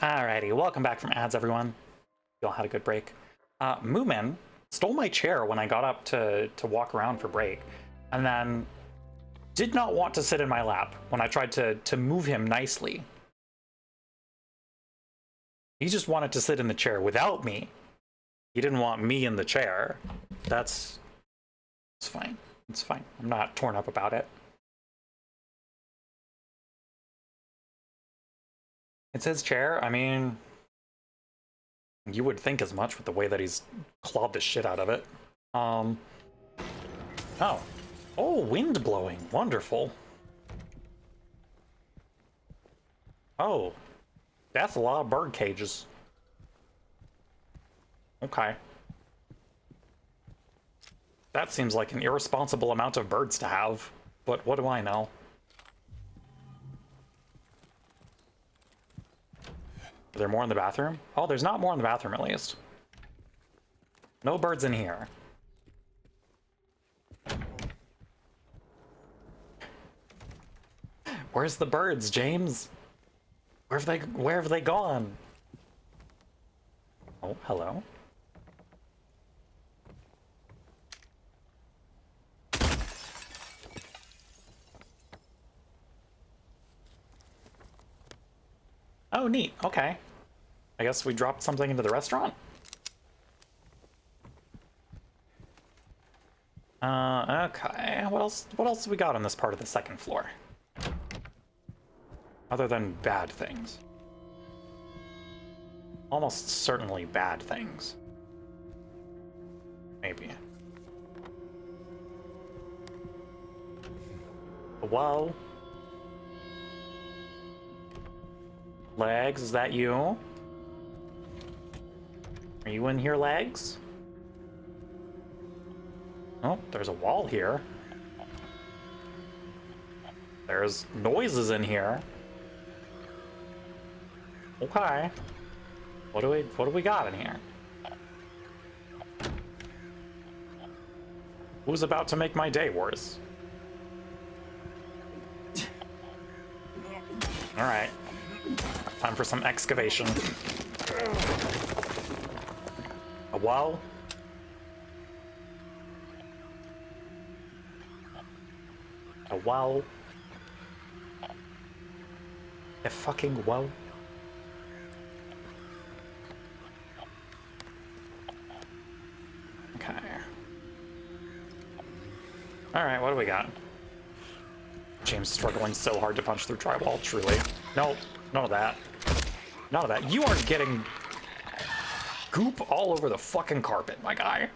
Alrighty, welcome back from ads, everyone. You all had a good break. Moomin stole my chair when I got up to walk around for break, and then did not want to sit in my lap when I tried to move him nicely. He just wanted to sit in the chair without me. He didn't want me in the chair. It's fine. It's fine. I'm not torn up about it. It's his chair. I mean, you would think as much with the way that he's clawed the shit out of it. Oh. Oh, wind blowing. Wonderful. Oh. That's a lot of bird cages. Okay. That seems like an irresponsible amount of birds to have, but what do I know? Are there more in the bathroom? Oh, there's not more in the bathroom, at least. No birds in here. Where's the birds, James? Where have they gone? Oh, hello. Oh, neat. Okay. I guess we dropped something into the restaurant. Okay. What else we got on this part of the second floor? Other than bad things. Almost certainly bad things. Maybe. Whoa. Legs, is that you? Are you in here, Legs? Oh, there's a wall here. There's noises in here. Okay. What do we got in here? Who's about to make my day worse? All right. Time for some excavation. A wow. A wow. A fucking wow. Okay. Alright, what do we got? James struggling so hard to punch through drywall, truly. Nope, none of that. None of that. You are getting goop all over the fucking carpet, my guy.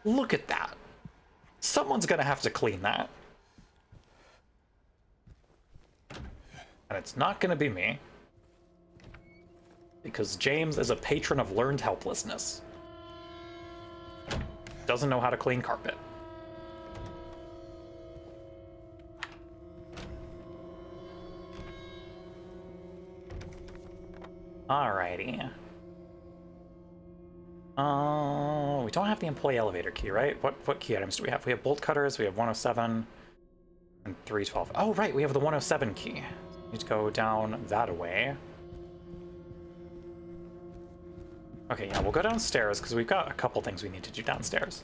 Look at that. Someone's gonna have to clean that. And it's not gonna be me. Because James is a patron of learned helplessness. Doesn't know how to clean carpet. Alrighty. We don't have the employee elevator key, right? What key items do we have? We have bolt cutters, we have 107, and 312. Oh, right, we have the 107 key. Need to go down that way. Okay, yeah, we'll go downstairs because we've got a couple things we need to do downstairs.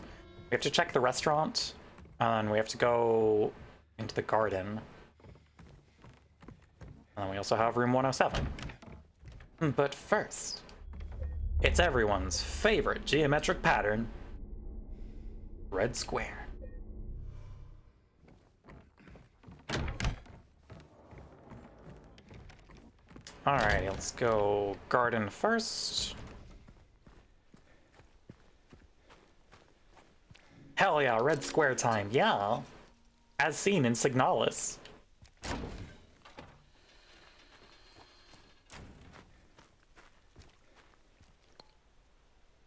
We have to check the restaurant, and we have to go into the garden. And then we also have room 107. But first, it's everyone's favorite geometric pattern, red square. Alrighty, let's go garden first. Hell yeah, red square time, yeah. As seen in Signalis.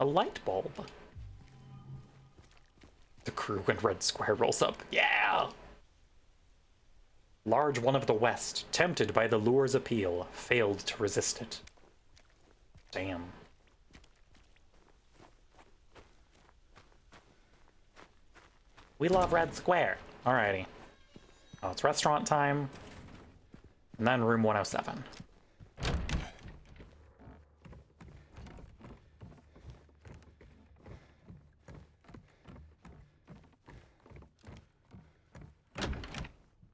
A light bulb. The crew when red square rolls up, yeah! Large one of the west, tempted by the lure's appeal, failed to resist it. Damn. We love red square. Alrighty. Oh, it's restaurant time. And then room 107.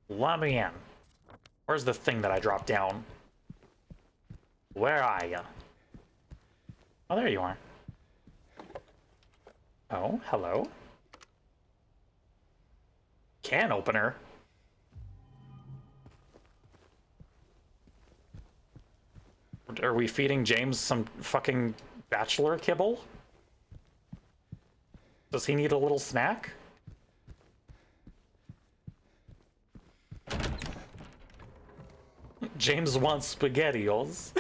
Let me in. Where's the thing that I dropped down? Where are you? Oh, there you are. Oh, hello. Can opener. Are we feeding James some fucking bachelor kibble? Does he need a little snack? James wants SpaghettiOs.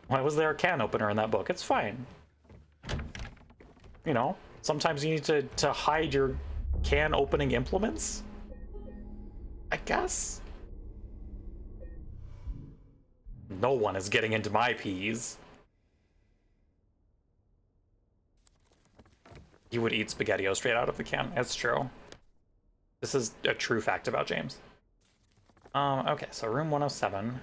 Why was there a can opener in that book? It's fine. You know, sometimes you need to hide your can opening implements? I guess? No one is getting into my peas. He would eat SpaghettiOs straight out of the can. It's true. This is a true fact about James. Okay, so room 107.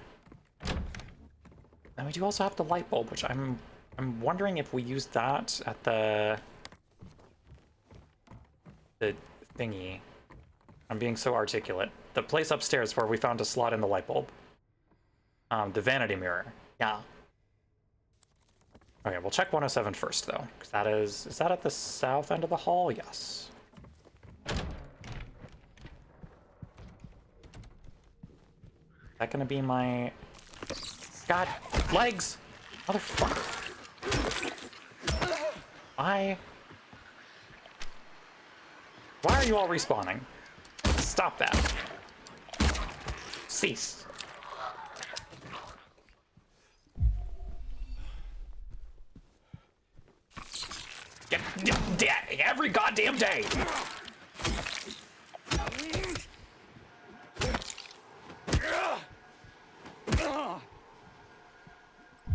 And we do also have the light bulb, which I'm wondering if we use that at the thingy. I'm being so articulate. The place upstairs where we found a slot in the light bulb. The vanity mirror. Yeah. Okay, we'll check 107 first, though. Because that is that at the south end of the hall? Yes. Is that gonna be my... God, legs! Motherfucker. Why are you all respawning? Stop that. Cease. Every goddamn day!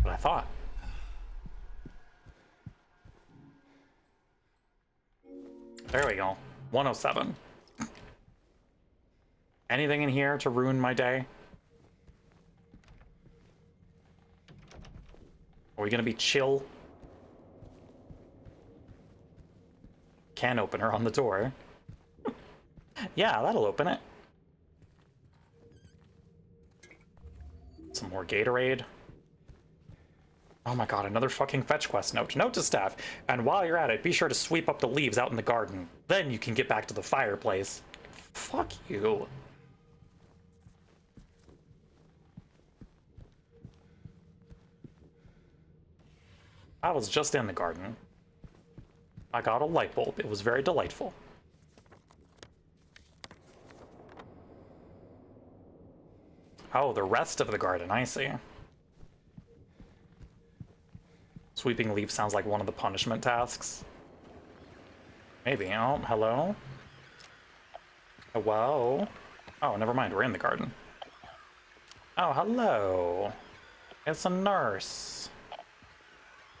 What I thought. There we go. 107. Anything in here to ruin my day? Are we gonna be chill? Can opener on the door. Yeah, that'll open it. Some more Gatorade. Oh my god, another fucking fetch quest note. Note to staff, and while you're at it, be sure to sweep up the leaves out in the garden. Then you can get back to the fireplace. Fuck you. I was just in the garden. I got a light bulb. It was very delightful. Oh, the rest of the garden, I see. Sweeping leaves sounds like one of the punishment tasks. Maybe. Oh, hello? Hello? Oh, never mind. We're in the garden. Oh, hello. It's a nurse.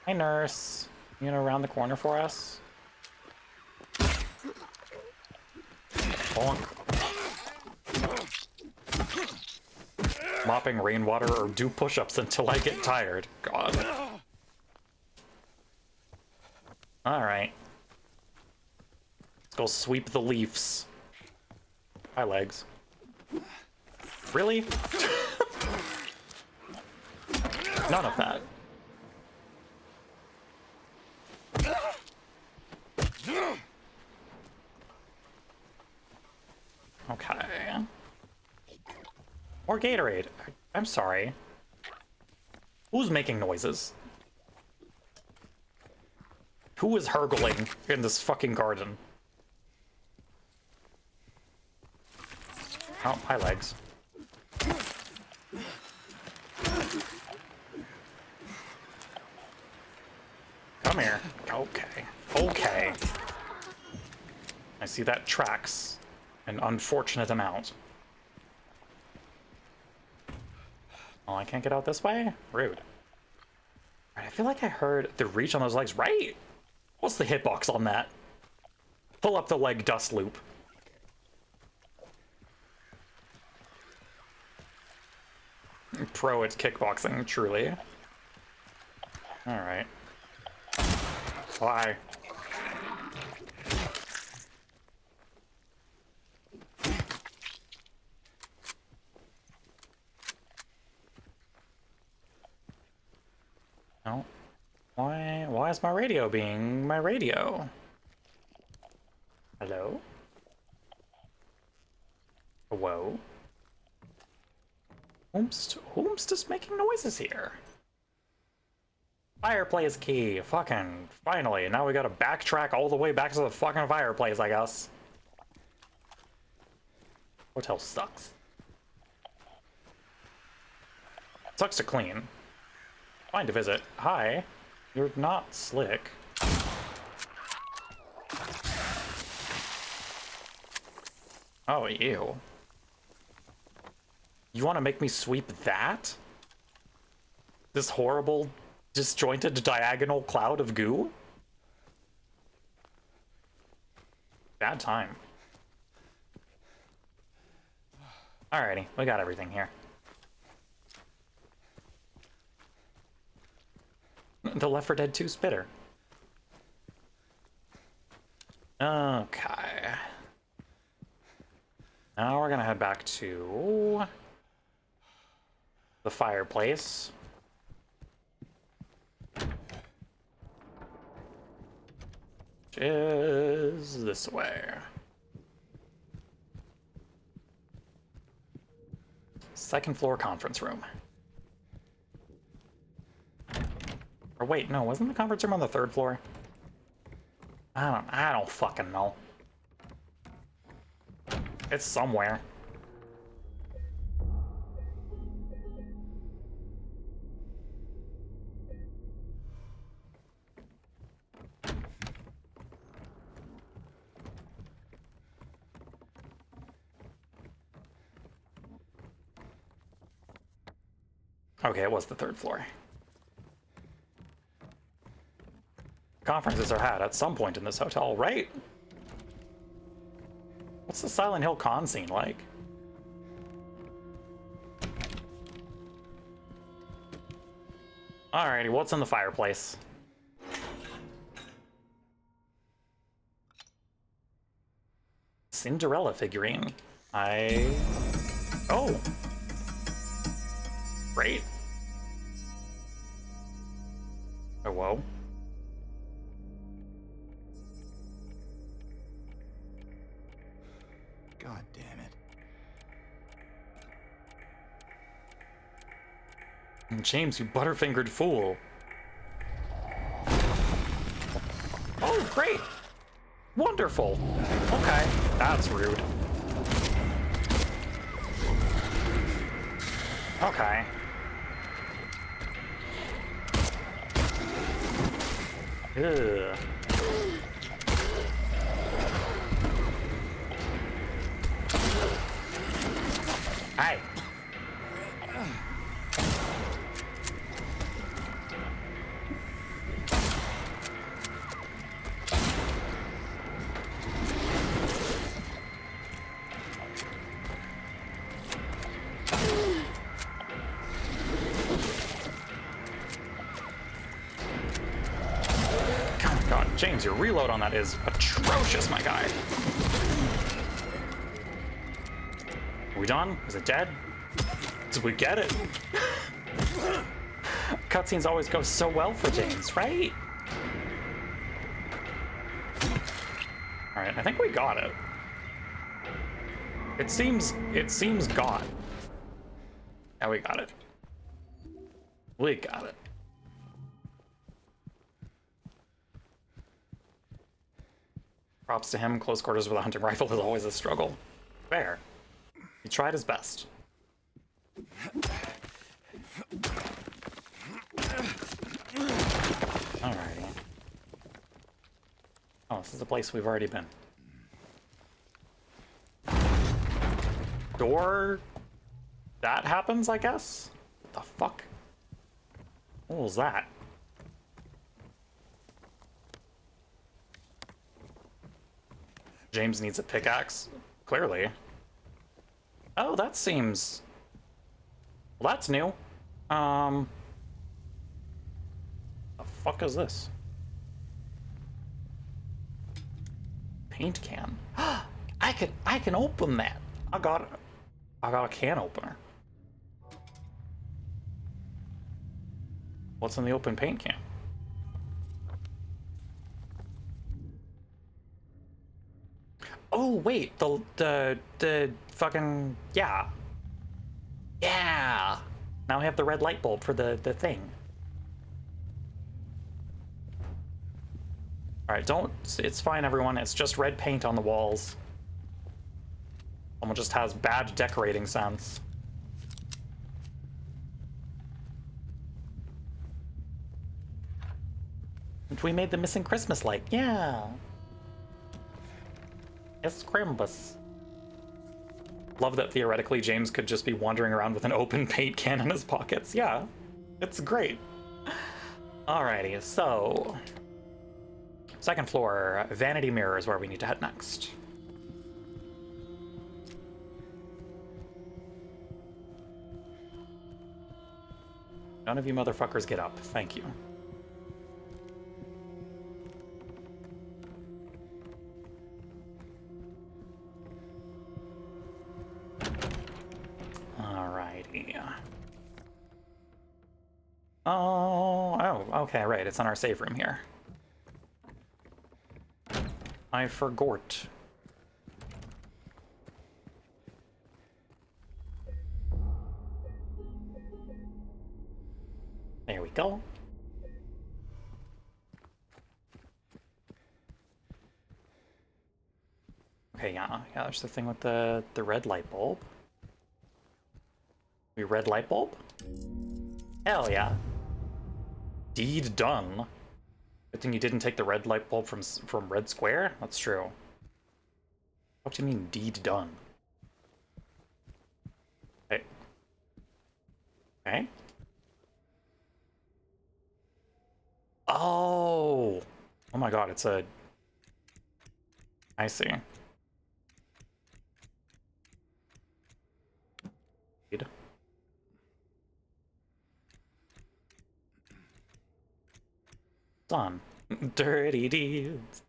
Hi, nurse. You know, around the corner for us? Bonk. Mopping rainwater or do push-ups until I get tired. God. Alright. Let's go sweep the leaves. Hi, legs. Really? None of that. Okay. More Gatorade. I'm sorry. Who's making noises? Who is hurgling in this fucking garden? Oh, hi, legs. Come here. Okay. Okay. I see that tracks an unfortunate amount. Oh, I can't get out this way? Rude. I feel like I heard the reach on those legs, right? What's the hitbox on that? Pull up the leg dust loop. Pro at kickboxing, truly. Alright. Why? No. Why is my radio being my radio? Hello? Whoa. Whom's just making noises here? Fireplace key. Fucking finally. Now we gotta backtrack all the way back to the fucking fireplace, I guess. Hotel sucks. Sucks to clean. Fine to visit. Hi. You're not slick. Oh, ew. You want to make me sweep that? This horrible, disjointed, diagonal cloud of goo? Bad time. Alrighty, we got everything here. The Left 4 Dead 2 spitter. Okay. Now we're gonna head back to the fireplace. Which is this way. Second floor conference room. Or wait, no, wasn't the conference room on the third floor? I don't fucking know. It's somewhere. Okay, it was the third floor. Conferences are had at some point in this hotel, right? What's the Silent Hill con scene like? Alrighty, what's in the fireplace? Cinderella figurine. Oh! Great. Oh, whoa. God damn it. James, you butterfingered fool. Oh, great. Wonderful. Okay, that's rude. Okay. Ugh. Hi. James, your reload on that is atrocious, my guy. Are we done? Is it dead? Did we get it? Cutscenes always go so well for James, right? Alright, I think we got it. It seems gone. Yeah, we got it. We got it. Props to him, close quarters with a hunting rifle is always a struggle. Fair. He tried his best. Alrighty. Oh, this is a place we've already been. Door... that happens, I guess? What the fuck? What was that? James needs a pickaxe? Clearly. Oh, that seems Well, that's new. The fuck is this? Paint can. I can open that. I got a can opener. What's in the open paint can? Oh wait, the fucking yeah. Yeah. Now I have the red light bulb for the thing. Alright, it's fine everyone, it's just red paint on the walls. Someone just has bad decorating sense. And we made the missing Christmas light, yeah. It's Crimbus. Love that theoretically James could just be wandering around with an open paint can in his pockets. Yeah, it's great. Alrighty, so... second floor, vanity mirror is where we need to head next. None of you motherfuckers get up. Thank you. Alrighty. Oh, okay, right. It's in our save room here. I forgot. There we go. Okay, yeah, there's the thing with the red light bulb. We red light bulb? Hell yeah. Deed done. Good thing you didn't take the red light bulb from Red Square? That's true. What do you mean, deed done? Okay. Okay. Oh! Oh my god, it's a... I see. Done. Dirty deeds.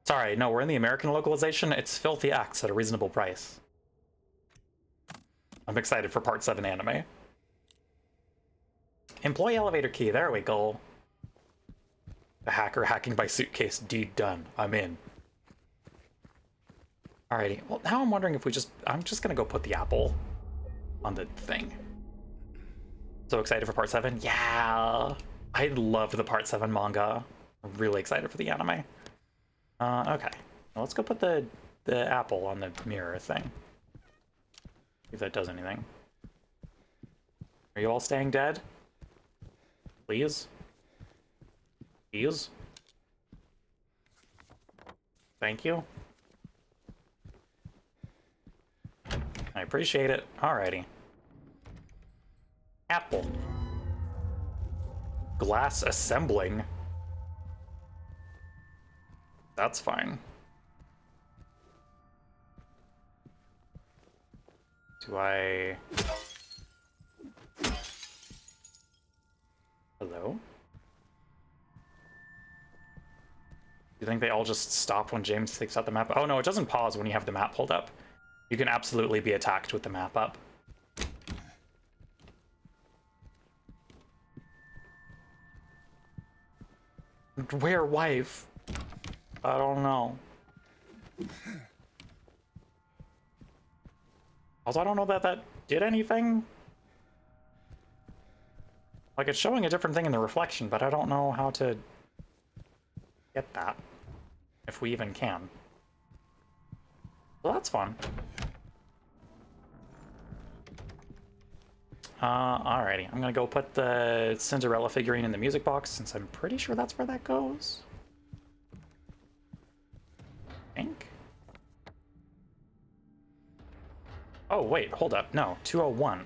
Sorry, no, we're in the American localization. It's filthy acts at a reasonable price. I'm excited for Part 7 anime. Employee elevator key, there we go. The hacker hacking by suitcase, deed done. I'm in. Alrighty, well now I'm wondering if I'm just gonna go put the apple on the thing. So excited for Part 7? Yeah! I loved the Part 7 manga. I'm really excited for the anime. Okay. Well, let's go put the apple on the mirror thing. See if that does anything. Are you all staying dead? Please? Please? Thank you. I appreciate it. Alrighty. Apple. Glass assembling. That's fine. Do I... Hello? You think they all just stop when James takes out the map? Oh no, it doesn't pause when you have the map pulled up. You can absolutely be attacked with the map up. Where wife? I don't know. Also, I don't know that did anything. Like, it's showing a different thing in the reflection, but I don't know how to get that. If we even can. Well, that's fun. Alrighty. I'm gonna go put the Cinderella figurine in the music box, since I'm pretty sure that's where that goes. I think. Oh, wait, hold up. No, 201.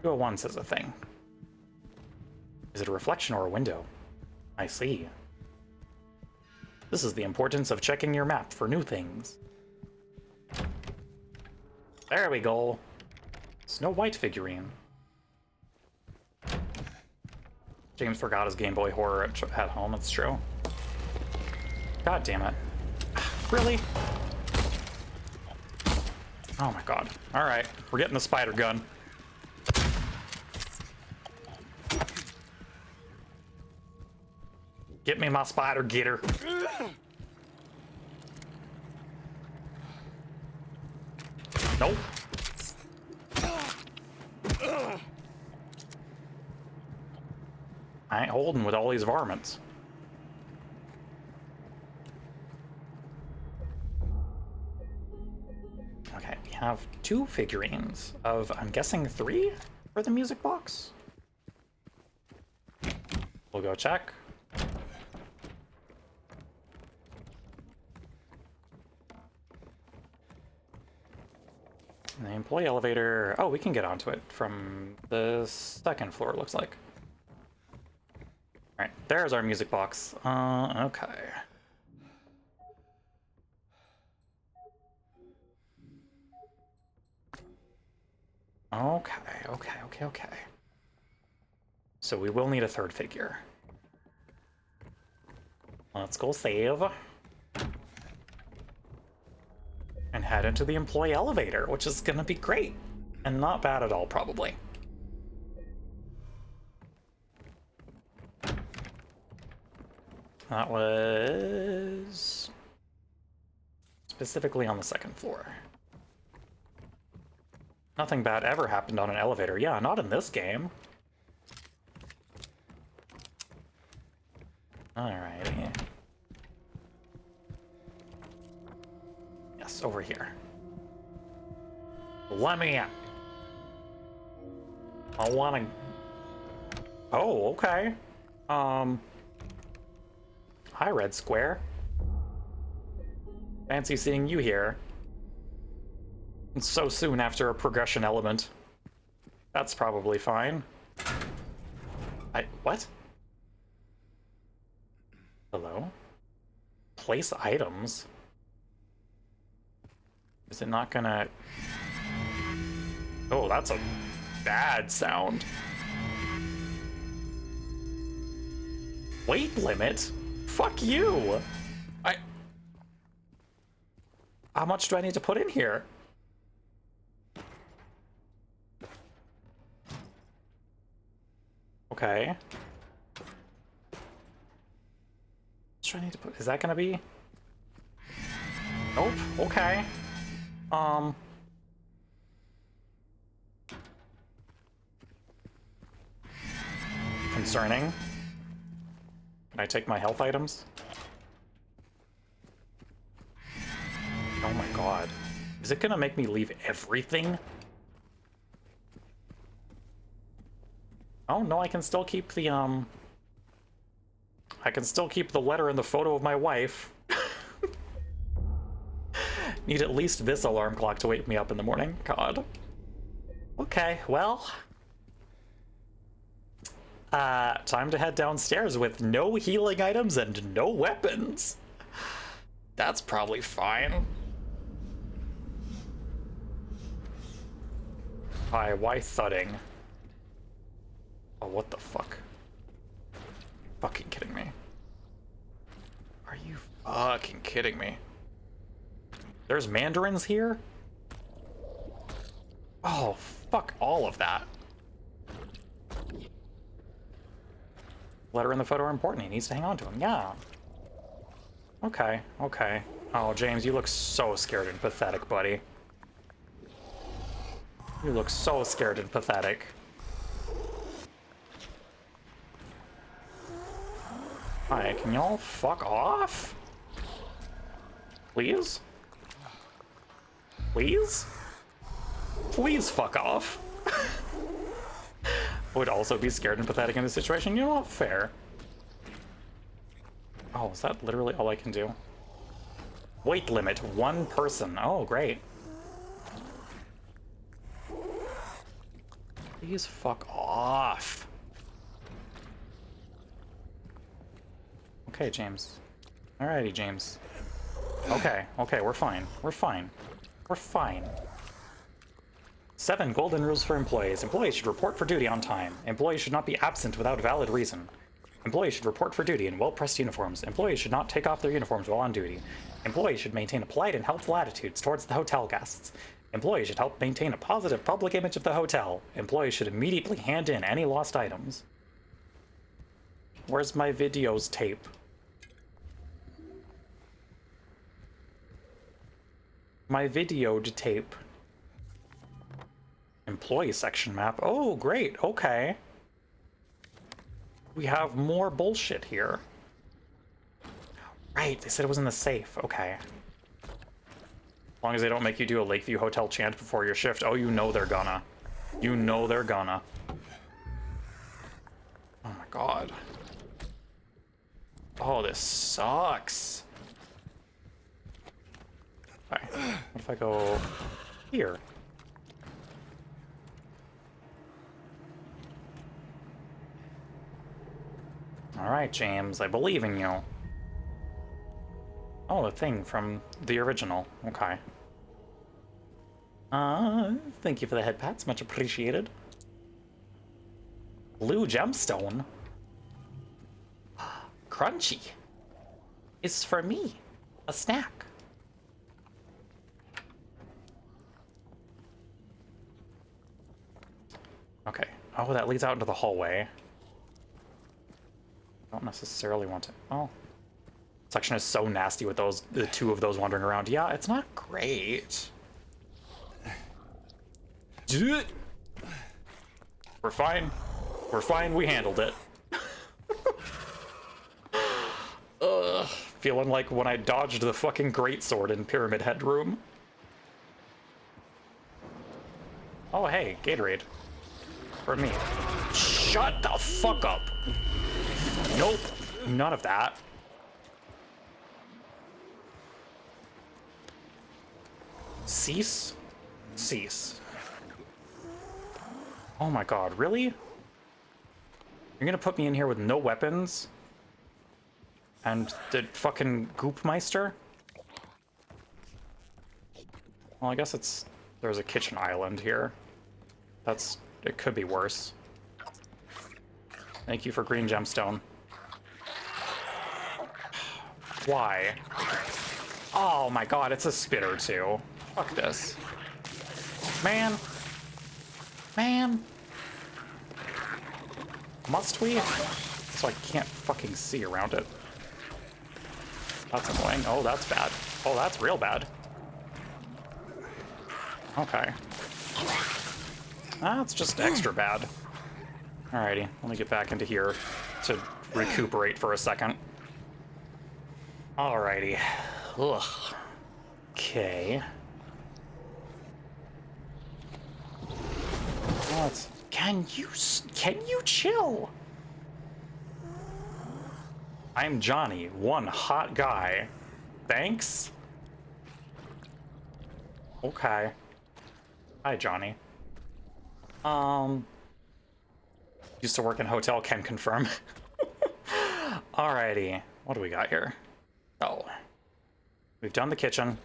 201 says a thing. Is it a reflection or a window? I see. This is the importance of checking your map for new things. There we go. Snow White figurine. James forgot his Game Boy horror at home, it's true. God damn it. Really? Oh my god. Alright, we're getting the spider gun. Get me my spider getter. Nope. I ain't holding with all these varmints. Okay, we have 2 figurines of, I'm guessing 3 for the music box. We'll go check. And the employee elevator, oh, we can get onto it from the 2nd floor, it looks like. All right, there's our music box. Okay. Okay. So we will need a 3rd figure. Let's go save. And head into the employee elevator, which is gonna be great. And not bad at all, probably. That was specifically on the 2nd floor. Nothing bad ever happened on an elevator. Yeah, not in this game. Alrighty. Yes, over here. Let me in. I wanna... Oh, okay. Hi, Red Square. Fancy seeing you here. And so soon after a progression element. That's probably fine. What? Hello? Place items? Is it not gonna... Oh, that's a bad sound. Weight limit? Fuck you! How much do I need to put in here? Okay. What do I need to put? Is that gonna be? Nope. Okay. Concerning. Can I take my health items? Oh my god. Is it gonna make me leave everything? Oh no, I can still keep the, I can still keep the letter and the photo of my wife. Need at least this alarm clock to wake me up in the morning. God. Okay, well. Time to head downstairs with no healing items and no weapons. That's probably fine. Hi, why thudding? Oh, what the fuck? Fucking kidding me. Are you fucking kidding me? There's mandarins here? Oh, fuck all of that. Letter and the photo are important. He needs to hang on to them. Yeah. Okay, okay. Oh, James, you look so scared and pathetic, buddy. You look so scared and pathetic. Hi, can y'all fuck off? Please? Please? Please fuck off. Would also be scared and pathetic in this situation. You know what? Fair. Oh, is that literally all I can do? Weight limit, 1 person. Oh, great. Please fuck off. Okay, James. Alrighty, James. Okay, okay, we're fine. We're fine. We're fine. 7 golden rules for employees. Employees should report for duty on time. Employees should not be absent without valid reason. Employees should report for duty in well-pressed uniforms. Employees should not take off their uniforms while on duty. Employees should maintain a polite and helpful attitude towards the hotel guests. Employees should help maintain a positive public image of the hotel. Employees should immediately hand in any lost items. Where's my videos tape? My videoed tape. Employee section map. Oh, great. Okay. We have more bullshit here. Right, they said it was in the safe. Okay. As long as they don't make you do a Lakeview Hotel chant before your shift. Oh, you know they're gonna. You know they're gonna. Oh my god. Oh, this sucks. Okay. What if I go here? Alright, James, I believe in you. Oh, a thing from the original. Okay. Thank you for the head pats, much appreciated. Blue gemstone. Crunchy. It's for me. A snack. Okay. Oh, that leads out into the hallway. I don't necessarily want to. Oh. Section is so nasty with those, the 2 of those wandering around. Yeah, it's not great. We're fine. We're fine. We handled it. Ugh. Feeling like when I dodged the fucking greatsword in Pyramid Head Room. Oh, hey, Gatorade. For me. Shut the fuck up. Nope. None of that. Cease? Cease. Oh my god, really? You're gonna put me in here with no weapons? And the fucking Goopmeister? Well, I guess it's... There's a kitchen island here. That's... It could be worse. Thank you for green gemstone. Why? Oh my god, it's a spitter too. Fuck this. Man. Man. Must we? So I can't fucking see around it. That's annoying. Oh, that's bad. Oh, that's real bad. Okay. That's just extra bad. Alrighty, let me get back into here to recuperate for a second. Alrighty. Ugh. Okay. What? Can you chill? I'm Johnny, one hot guy. Thanks? Okay. Hi, Johnny. Used to work in a hotel, can confirm. Alrighty. What do we got here? Oh. We've done the kitchen.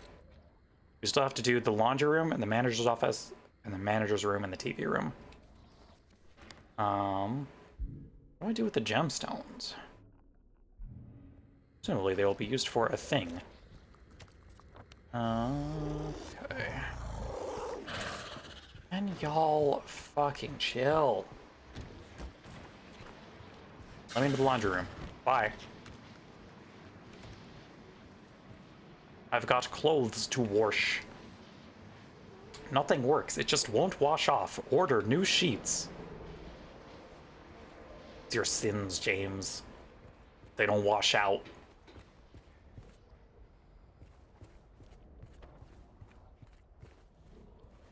We still have to do the laundry room and the manager's office and the manager's room and the TV room. What do I do with the gemstones? Presumably they will be used for a thing. Okay. And y'all fucking chill. Let me into the laundry room. Bye. I've got clothes to wash. Nothing works. It just won't wash off. Order new sheets. It's your sins, James. They don't wash out.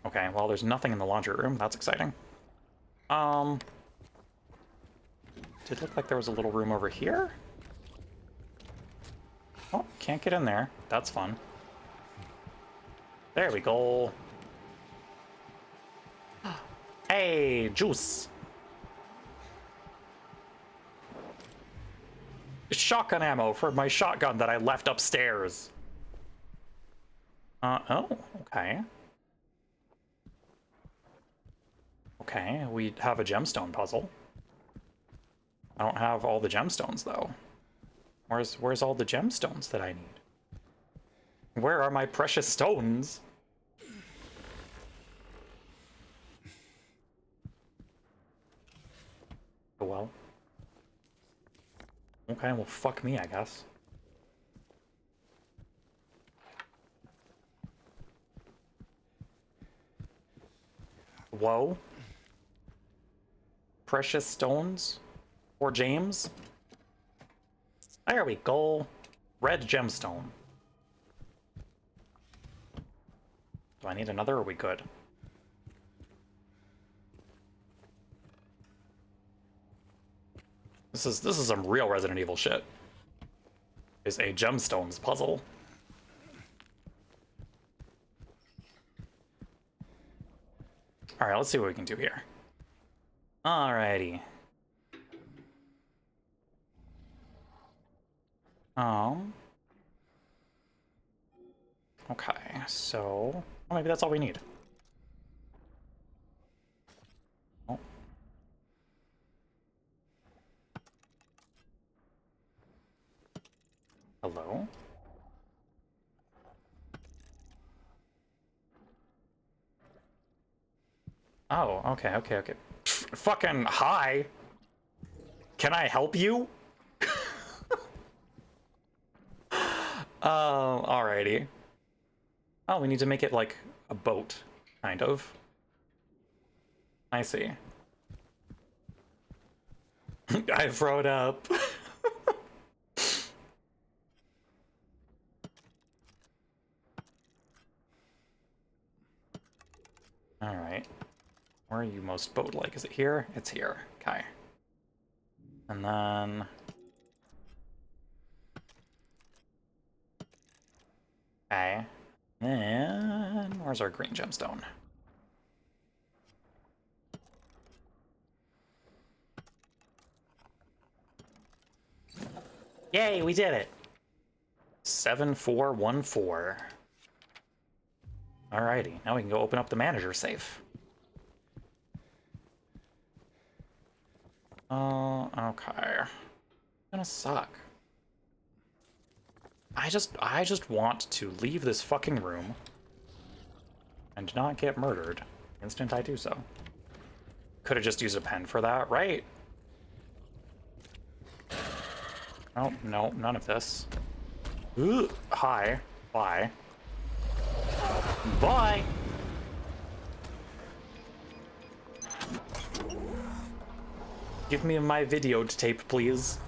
Okay, well, there's nothing in the laundry room. That's exciting. Did look like there was a little room over here. Oh, can't get in there. That's fun. There we go. Hey, juice. Shotgun ammo for my shotgun that I left upstairs. Oh, okay. Okay, we have a gemstone puzzle. I don't have all the gemstones, though. Where's all the gemstones that I need? Where are my precious stones? Oh, well. Okay, well, fuck me, I guess. Whoa. Precious stones? For James? There we go. Red gemstone. Do I need another, or are we good? This is some real Resident Evil shit. Is a gemstones puzzle. Alright, let's see what we can do here. Alrighty. Okay, so... well, maybe that's all we need. Oh. Hello? Oh, okay. Fucking hi! Can I help you? Alrighty. Oh, we need to make it like a boat, kind of. I see. I wrote up. Alright. Where are you most boat-like? Is it here? It's here. Okay. And then... okay. And where's our green gemstone? Yay, we did it! 7414. Alrighty, now we can go open up the manager safe. Okay. Gonna suck. I just want to leave this fucking room and not get murdered the instant I do so. Could have just used a pen for that, right? Oh, no, none of this. Ooh, hi. Bye. Bye! Give me my videotape, please.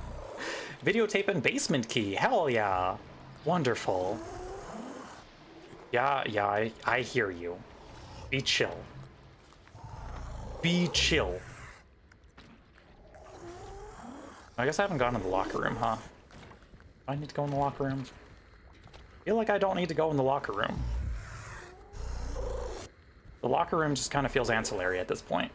Videotape and basement key. Hell yeah. Wonderful. Yeah, I hear you. Be chill. Be chill. I guess I haven't gone in the locker room, huh? Do I need to go in the locker room? I feel like I don't need to go in the locker room. The locker room just kind of feels ancillary at this point.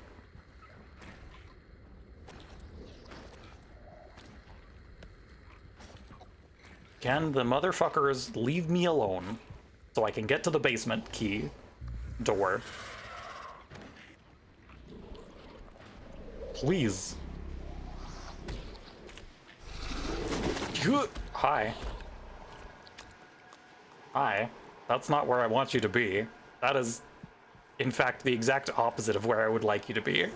Can the motherfuckers leave me alone so I can get to the basement key door? Please. Hi. Hi. That's not where I want you to be. That is, in fact, the exact opposite of where I would like you to be.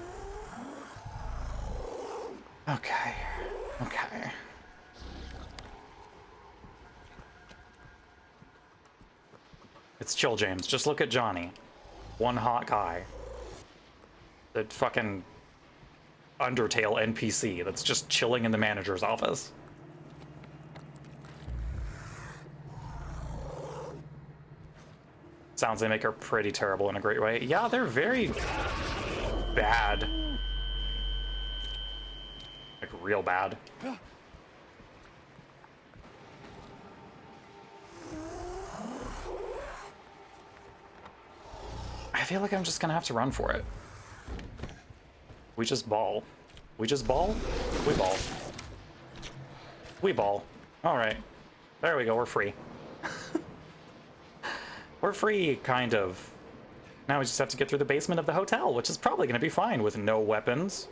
Okay. Okay. It's chill, James. Just look at Johnny. One hot guy. The fucking Undertale NPC that's just chilling in the manager's office. Sounds they make are pretty terrible in a great way. Yeah, they're very bad. Like, real bad. I feel like I'm just gonna have to run for it. We just ball. We just ball? We ball. We ball. Alright. There we go, we're free. We're free, kind of. Now we just have to get through the basement of the hotel, which is probably going to be fine with no weapons.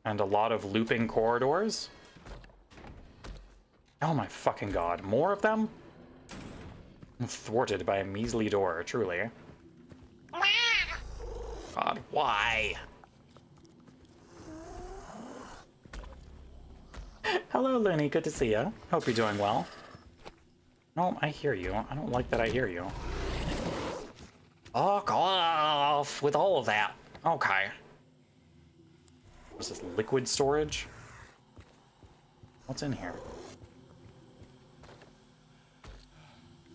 And a lot of looping corridors. Oh my fucking god, more of them? I'm thwarted by a measly door, truly. God, why? Hello, Looney, good to see you. Hope you're doing well. No, I hear you. I don't like that I hear you. Fuck off with all of that. Okay. What's this, liquid storage? What's in here?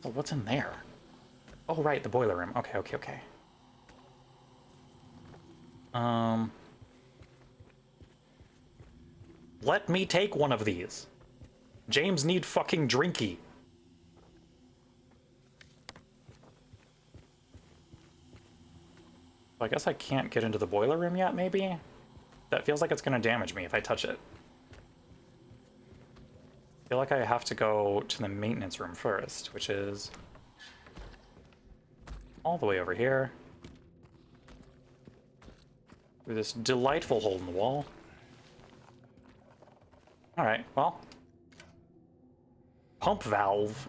Oh, what's in there? Oh, right, the boiler room. Okay, okay, okay. Let me take one of these. James need fucking drinky. I guess I can't get into the boiler room yet, maybe? That feels like it's gonna damage me if I touch it. I feel like I have to go to the maintenance room first, which is all the way over here. Through this delightful hole in the wall. Alright, well. Pump valve.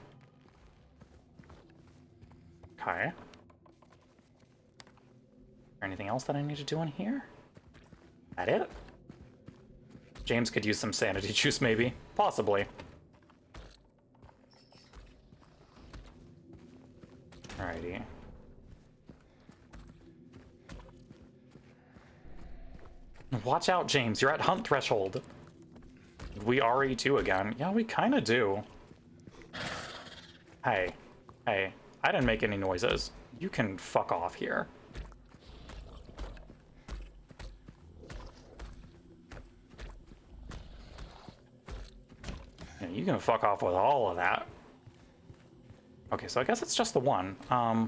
Okay. Anything else that I need to do in here? That it? James could use some sanity juice, maybe. Possibly. Alrighty. Watch out, James. You're at hunt threshold. We RE2 again. Yeah, we kind of do. Hey. Hey. I didn't make any noises. You can fuck off here. Yeah, you can fuck off with all of that. Okay, so I guess it's just the one. I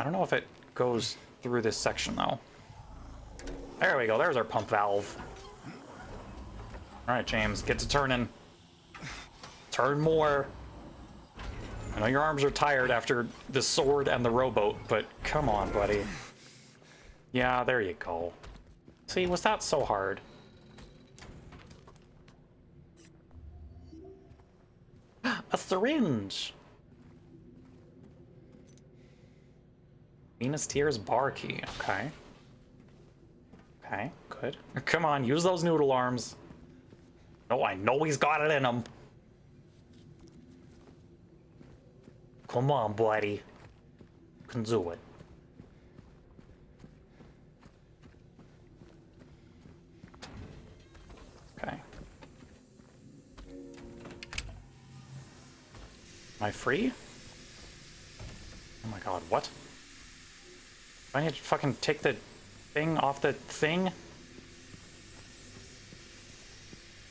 don't know if it goes through this section, though. There we go. There's our pump valve. All right, James, get to turning. Turn more. I know your arms are tired after the sword and the rowboat, but come on, buddy. Yeah, there you go. See, was that so hard? A syringe! Venus Tears bar key. Okay. Okay, good. Come on, use those noodle arms. Oh, I know he's got it in him. Come on, buddy. You can do it. Okay. Am I free? Oh my god, what? Do I need to fucking take the thing off the thing?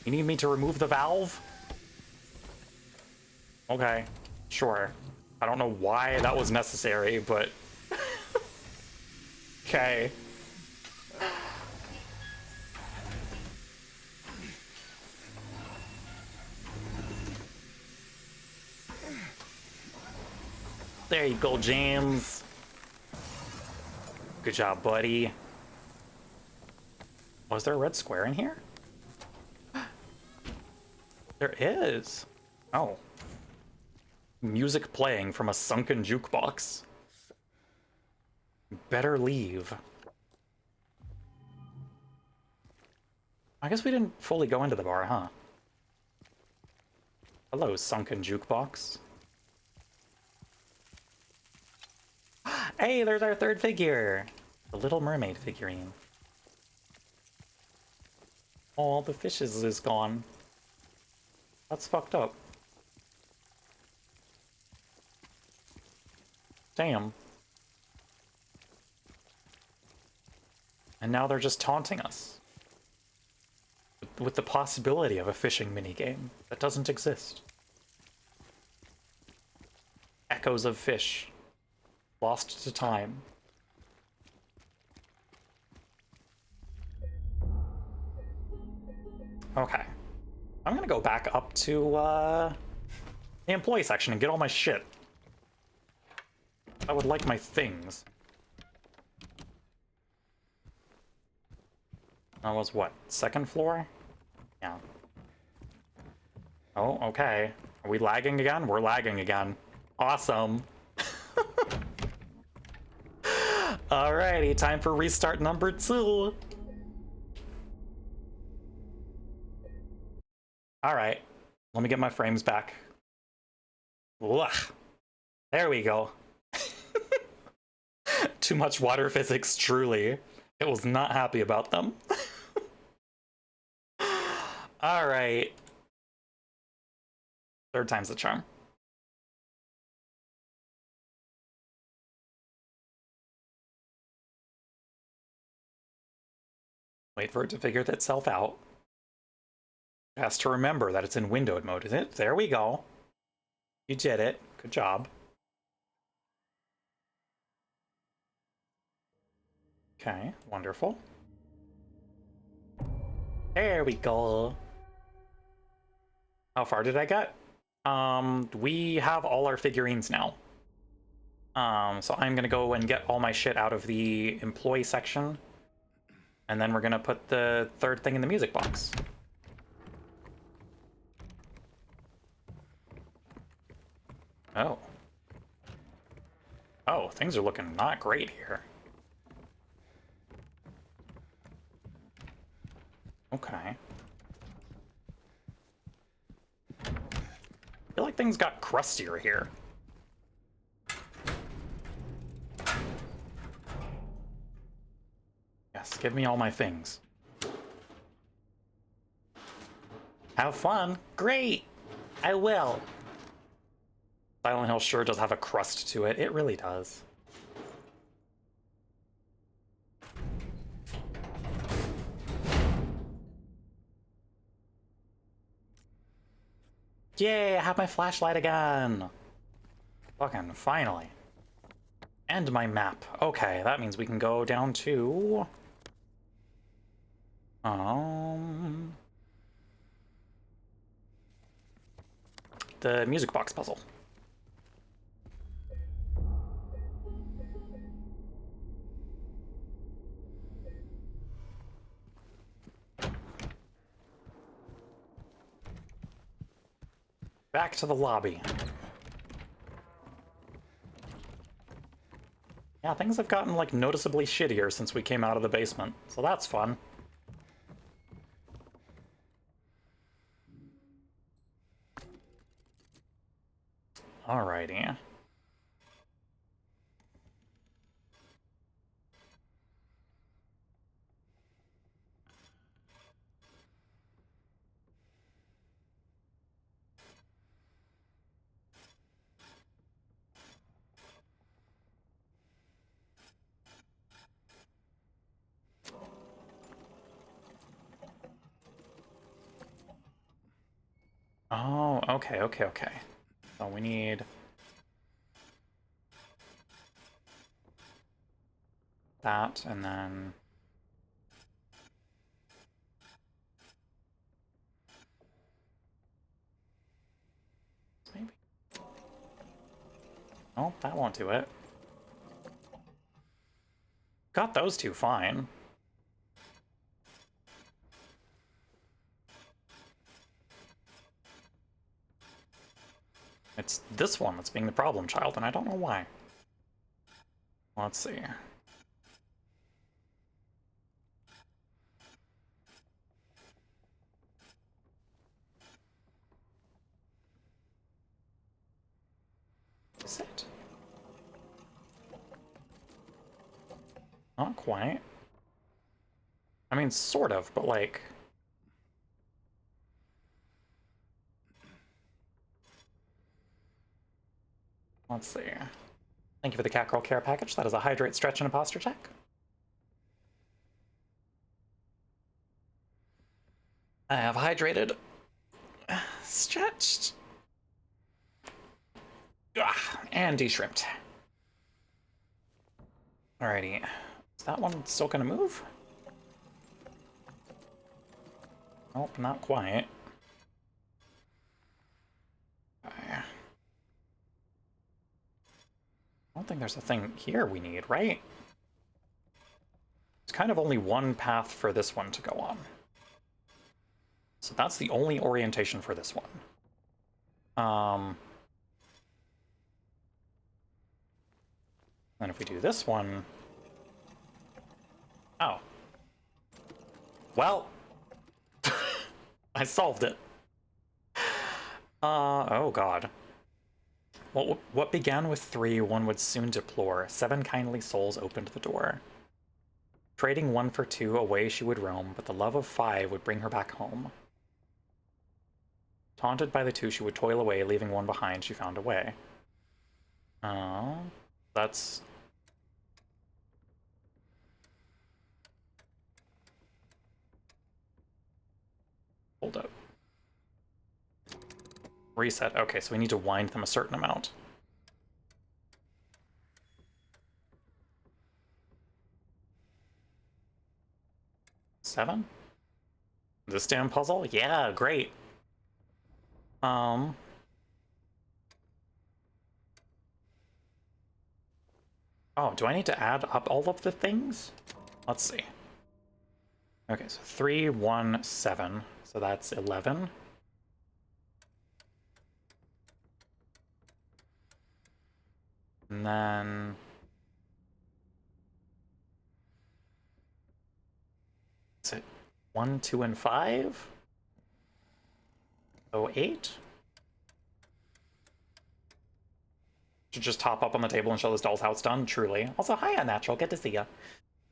You need me to remove the valve? Okay, sure. I don't know why that was necessary, but... Okay. There you go, James. Good job, buddy. Was there a red square in here? There is. Oh. Music playing from a sunken jukebox. Better leave. I guess we didn't fully go into the bar, huh? Hello, sunken jukebox. Hey, there's our third figure! The Little Mermaid figurine. All the fishes is gone. That's fucked up. Damn. And now they're just taunting us. With the possibility of a fishing minigame that doesn't exist. Echoes of fish. Lost to time. Okay. I'm gonna go back up to the employee section and get all my shit. I would like my things. That was what? Second floor? Yeah. Oh, okay. Are we lagging again? We're lagging again. Awesome. Alrighty, time for restart number 2. Alright, let me get my frames back. Ugh. There we go. Too much water physics, truly. It was not happy about them. Alright. Third time's the charm. Wait for it to figure itself out. It has to remember that it's in windowed mode, is it? There we go. You did it. Good job. Okay, wonderful. There we go. How far did I get? We have all our figurines now. So I'm gonna go and get all my shit out of the employee section. And then we're gonna put the third thing in the music box. Oh. Oh, things are looking not great here. Okay. I feel like things got crustier here. Yes, give me all my things. Have fun. Great! I will. Silent Hill sure does have a crust to it. It really does. Yay, I have my flashlight again! Fucking finally. And my map. Okay, that means we can go down to... the music box puzzle. Back to the lobby. Yeah, things have gotten, like, noticeably shittier since we came out of the basement, so that's fun. Alrighty. Oh, okay, okay, okay. So we need... that, and then... maybe... oh, that won't do it. Got those two fine. It's this one that's being the problem child, and I don't know why. Let's see. Is it? Not quite. I mean, sort of, but like... let's see. Thank you for the Catgirl care package. That is a hydrate, stretch, and a posture check. I have hydrated, stretched, and de-shrimped. Alrighty. Is that one still gonna move? Nope, not quite. Okay. I don't think there's a thing here we need, right? There's kind of only one path for this one to go on. So that's the only orientation for this one. And if we do this one... Oh. Well. I solved it. Oh god. What began with 3, one would soon deplore. 7 kindly souls opened the door. Trading 1 for 2, away she would roam, but the love of 5 would bring her back home. Taunted by the 2, she would toil away, leaving 1 behind, she found a way. Oh, that's... Hold up. Reset. Okay, so we need to wind them a certain amount. Seven? This damn puzzle? Yeah, great. Oh, do I need to add up all of the things? Let's see. Okay, so 3, 1, 7. So that's 11. And then... Is it 1, 2, and 5? So 8? Should just top up on the table and show this doll's how it's done, truly. Also, hi, Unnatural, good to see ya.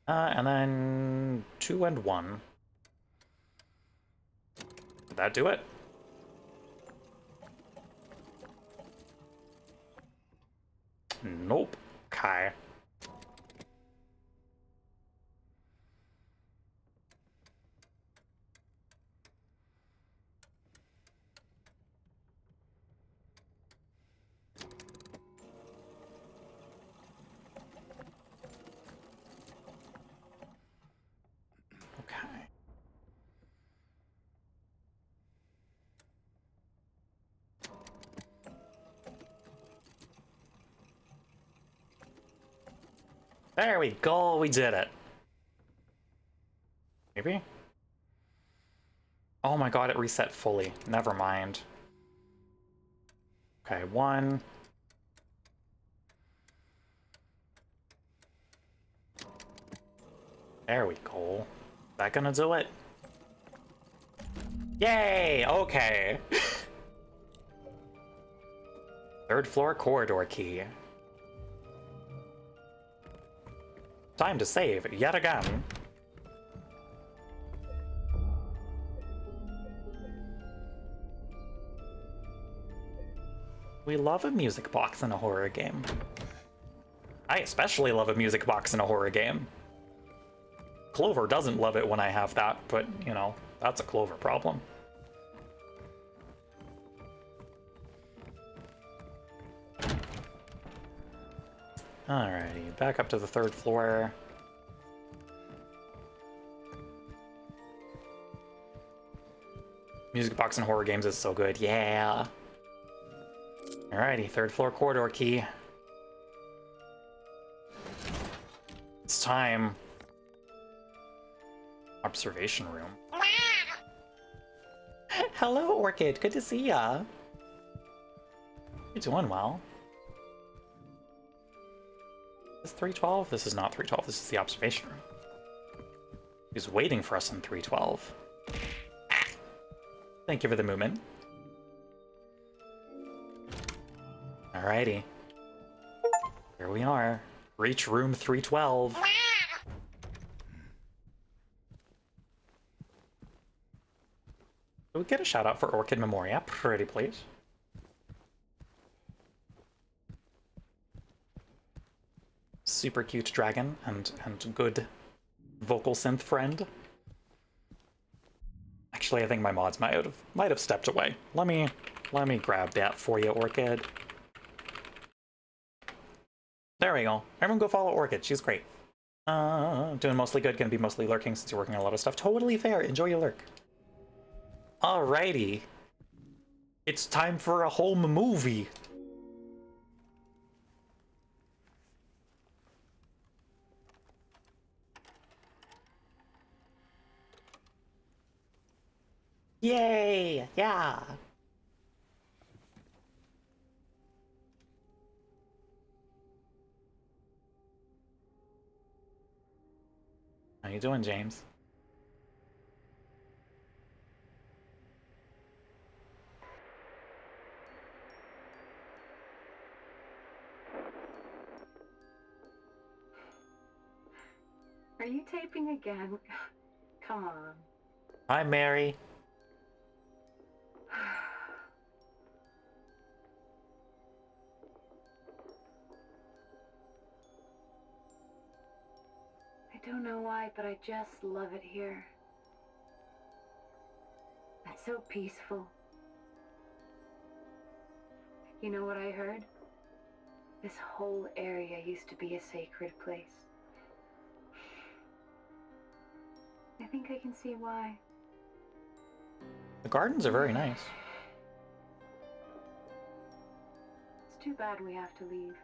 And then 2 and 1. Did that do it? Nope. Okay. There we go, we did it. Maybe? Oh my god, it reset fully. Never mind. Okay, 1. There we go. Is that gonna do it? Yay! Okay. 3rd floor corridor key. Time to save yet again. We love a music box in a horror game. I especially love a music box in a horror game. Clover doesn't love it when I have that, but, you know, that's a Clover problem. Alrighty, back up to the 3rd floor. Music box in horror games is so good, yeah! Alrighty, 3rd floor corridor key. It's time. Observation room. Hello, Orchid, good to see ya! You're doing well. Is 312? This is not 312, this is the observation room. He's waiting for us in 312. Thank you for the movement. Alrighty. Here we are. Reach room 312. Can we get a shout out for Orchid Memoria? Pretty please. Super cute dragon and good vocal synth friend. Actually, I think my mods might have stepped away. Let me grab that for you, Orchid. There we go. Everyone go follow Orchid. She's great. Doing mostly good. Gonna be mostly lurking since you're working on a lot of stuff. Totally fair. Enjoy your lurk. Alrighty. It's time for a home movie. Yay! Yeah! How you doing, James? Are you taping again? Come on. Hi, Mary. I don't know why, but I just love it here. It's so peaceful. You know what I heard? This whole area used to be a sacred place. I think I can see why. The gardens are very nice. It's too bad we have to leave.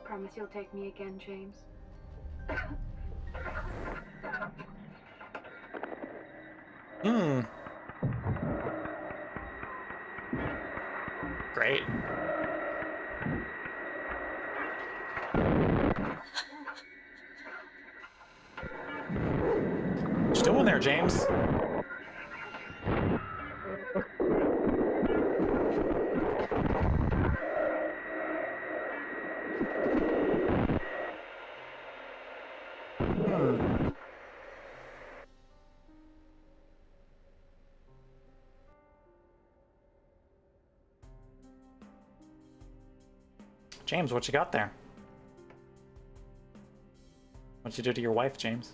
Promise you'll take me again, James. Great. What you doing there, James? James, what you got there? What'd you do to your wife, James?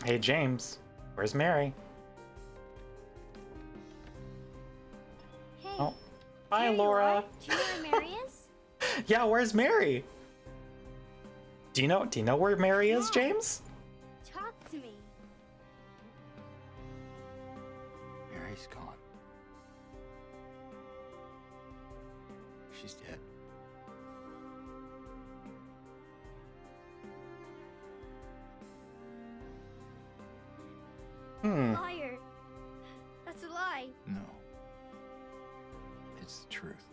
Hey, James, where's Mary? Hey. Oh, hi, here you Laura. are. Do you know where Mary is? Yeah, where's Mary? Do you know where Mary is, Yeah. James? Talk to me. Mary's gone. She's dead. Liar. That's a lie. No. It's the truth.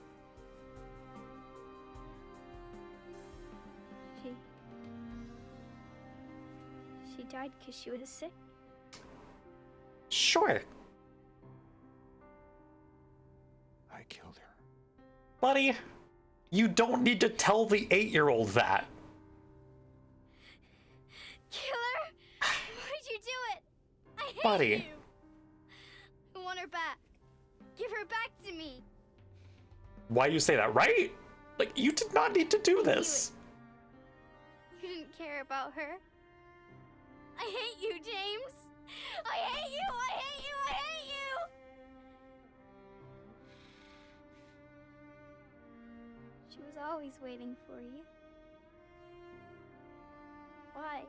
She died because she was sick. Sure, I killed her. buddy. You don't need to tell the 8-year-old that. Kill her? Why'd you do it? I hate Buddy. you. I want her back. Give her back to me. Why you say that, right? Like, you did not need to do this. You didn't care about her. I hate you, James. I hate you. I hate you. I hate you. She was always waiting for you. Why?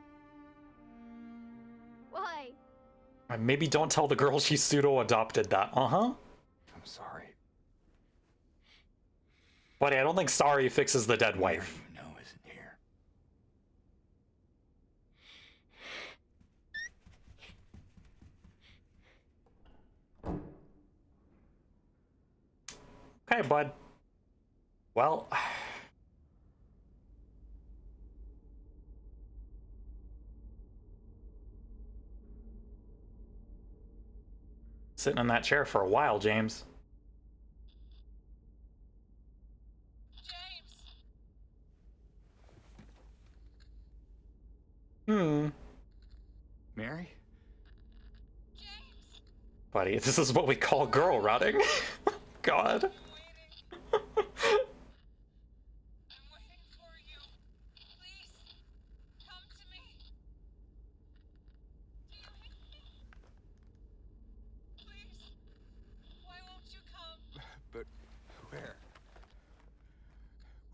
Why? Maybe don't tell the girl she pseudo-adopted that. Uh-huh. I'm sorry. Buddy, I don't think sorry fixes the dead Mary, wife. you know, isn't here. Okay, bud. Well... Sitting in that chair for a while, James. Mary? Buddy, this is what we call girl routing. God.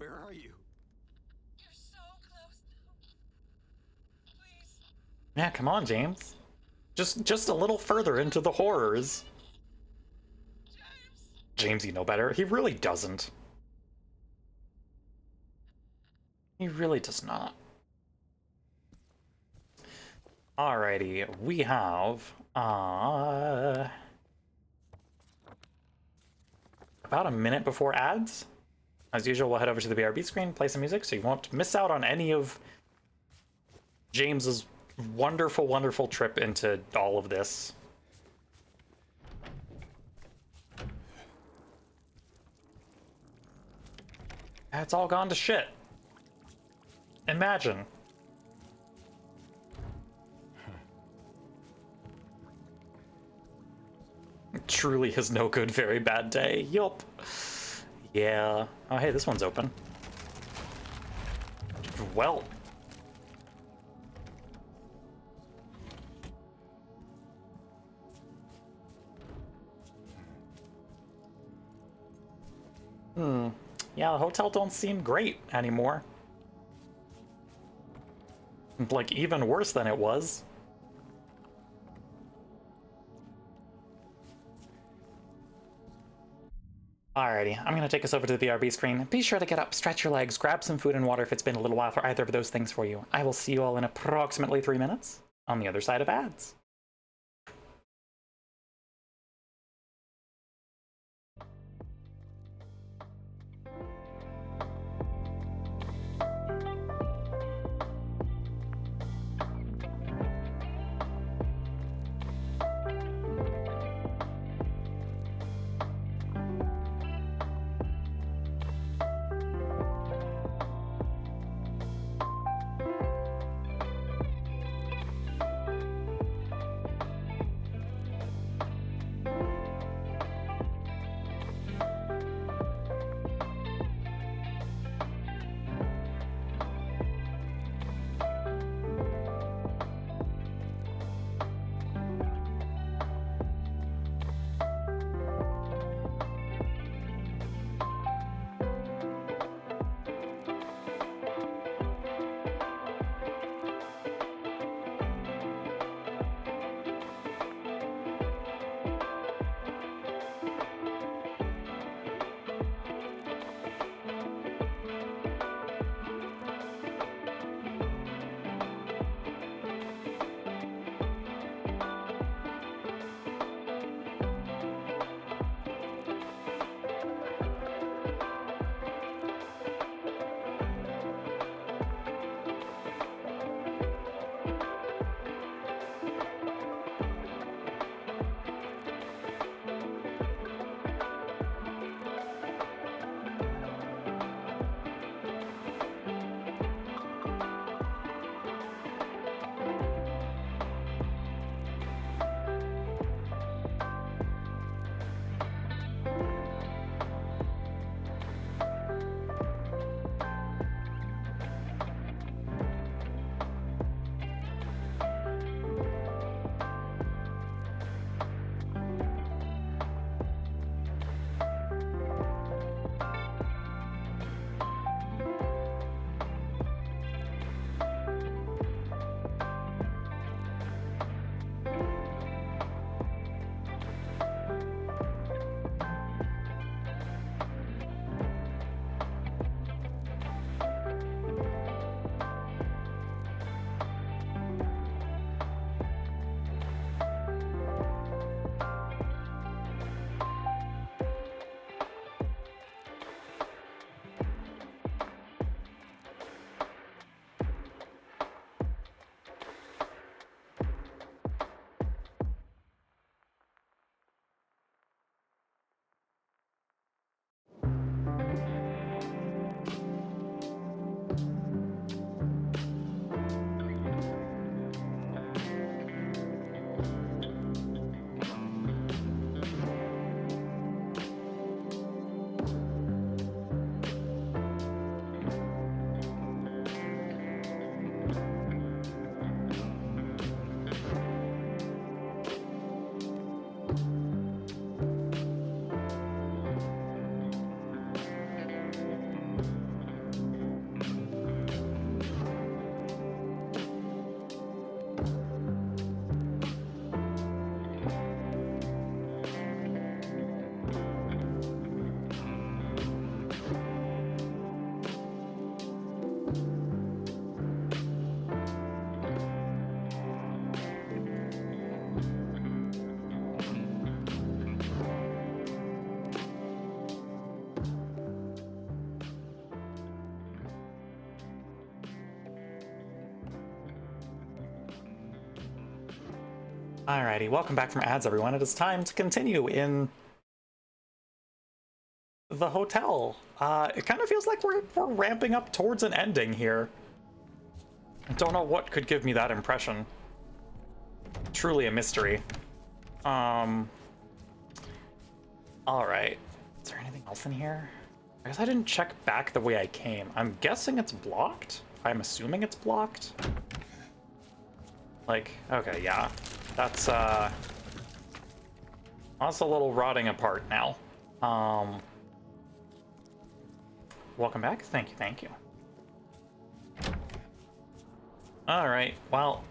Where are you? You're so close now. Please. Yeah, come on, James. Just a little further into the horrors. James, you know better. He really doesn't. He really does not. Alrighty, we have about a minute before ads. As usual, we'll head over to the BRB screen, play some music, so you won't miss out on any of James's wonderful, wonderful trip into all of this. It's all gone to shit. Imagine. Truly his no good, very bad day. Yup. Yeah. Oh, hey, this one's open. Well. Yeah, the hotel don't seem great anymore. Like, even worse than it was. Alrighty, I'm gonna take us over to the BRB screen. Be sure to get up, stretch your legs, grab some food and water if it's been a little while for either of those things for you. I will see you all in approximately 3 minutes on the other side of ads. Alrighty, welcome back from ads, everyone. It is time to continue in the hotel. It kind of feels like we're ramping up towards an ending here. I don't know what could give me that impression. Truly a mystery. Alright. Is there anything else in here? I guess I didn't check back the way I came. I'm guessing it's blocked? I'm assuming it's blocked? Like, okay, yeah. That's a little rotting apart now. Welcome back. Thank you, thank you. Alright, well.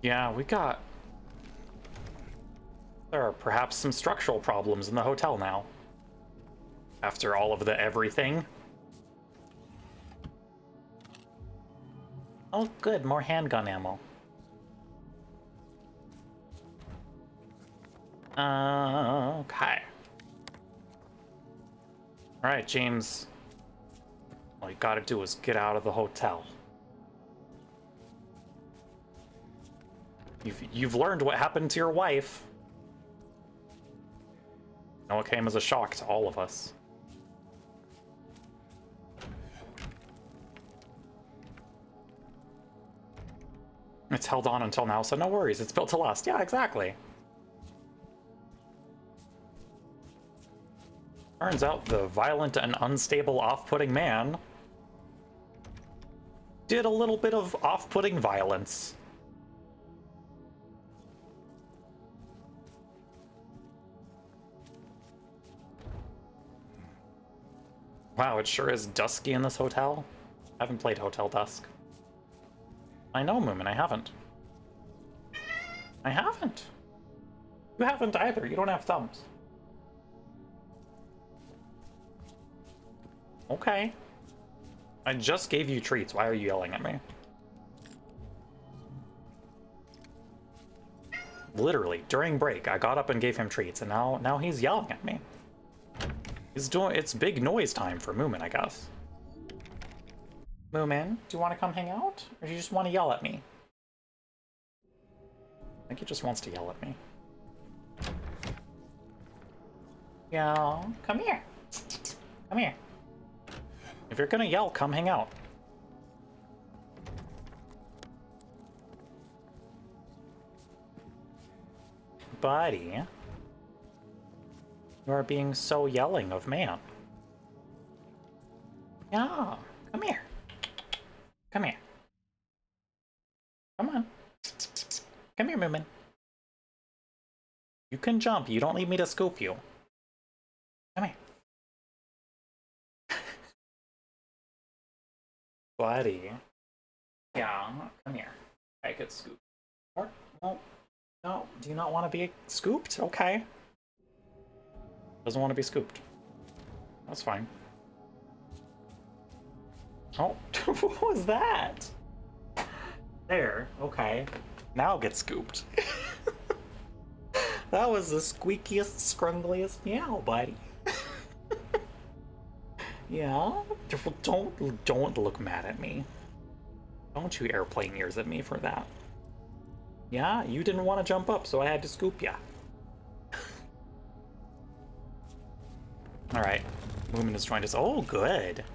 Yeah, there are perhaps some structural problems in the hotel now. After all of the everything. Oh, good, more handgun ammo. Okay. Alright, James. All you gotta do is get out of the hotel. You've learned what happened to your wife. I know it came as a shock to all of us. It's held on until now, so no worries. It's built to last. Yeah, exactly. Turns out the violent and unstable off-putting man did a little bit of off-putting violence. Wow, it sure is dusky in this hotel. I haven't played Hotel Dusk. I know, Moomin, I haven't. I haven't. You haven't either. You don't have thumbs. Okay. I just gave you treats. Why are you yelling at me? Literally, during break, I got up and gave him treats, and now he's yelling at me. It's big noise time for Moomin, I guess. Moomin, do you want to come hang out? Or do you just want to yell at me? I think he just wants to yell at me. Yeah, come here. Come here. If you're gonna yell, come hang out. Buddy. You are being so yelling of man. Yeah, come here. Come here. Come on. Come here, Moomin. You can jump. You don't need me to scoop you. Come here. Buddy. Yeah, come here. I could scoop. Or, no. No. Do you not want to be scooped? Okay. Doesn't want to be scooped. That's fine. Oh, what was that? There, okay. Now get scooped. That was the squeakiest, scrungliest meow, buddy. Yeah? Don't look mad at me. Don't you airplane ears at me for that. Yeah, you didn't want to jump up, so I had to scoop ya. Alright, Moomin has joined us. Oh, good.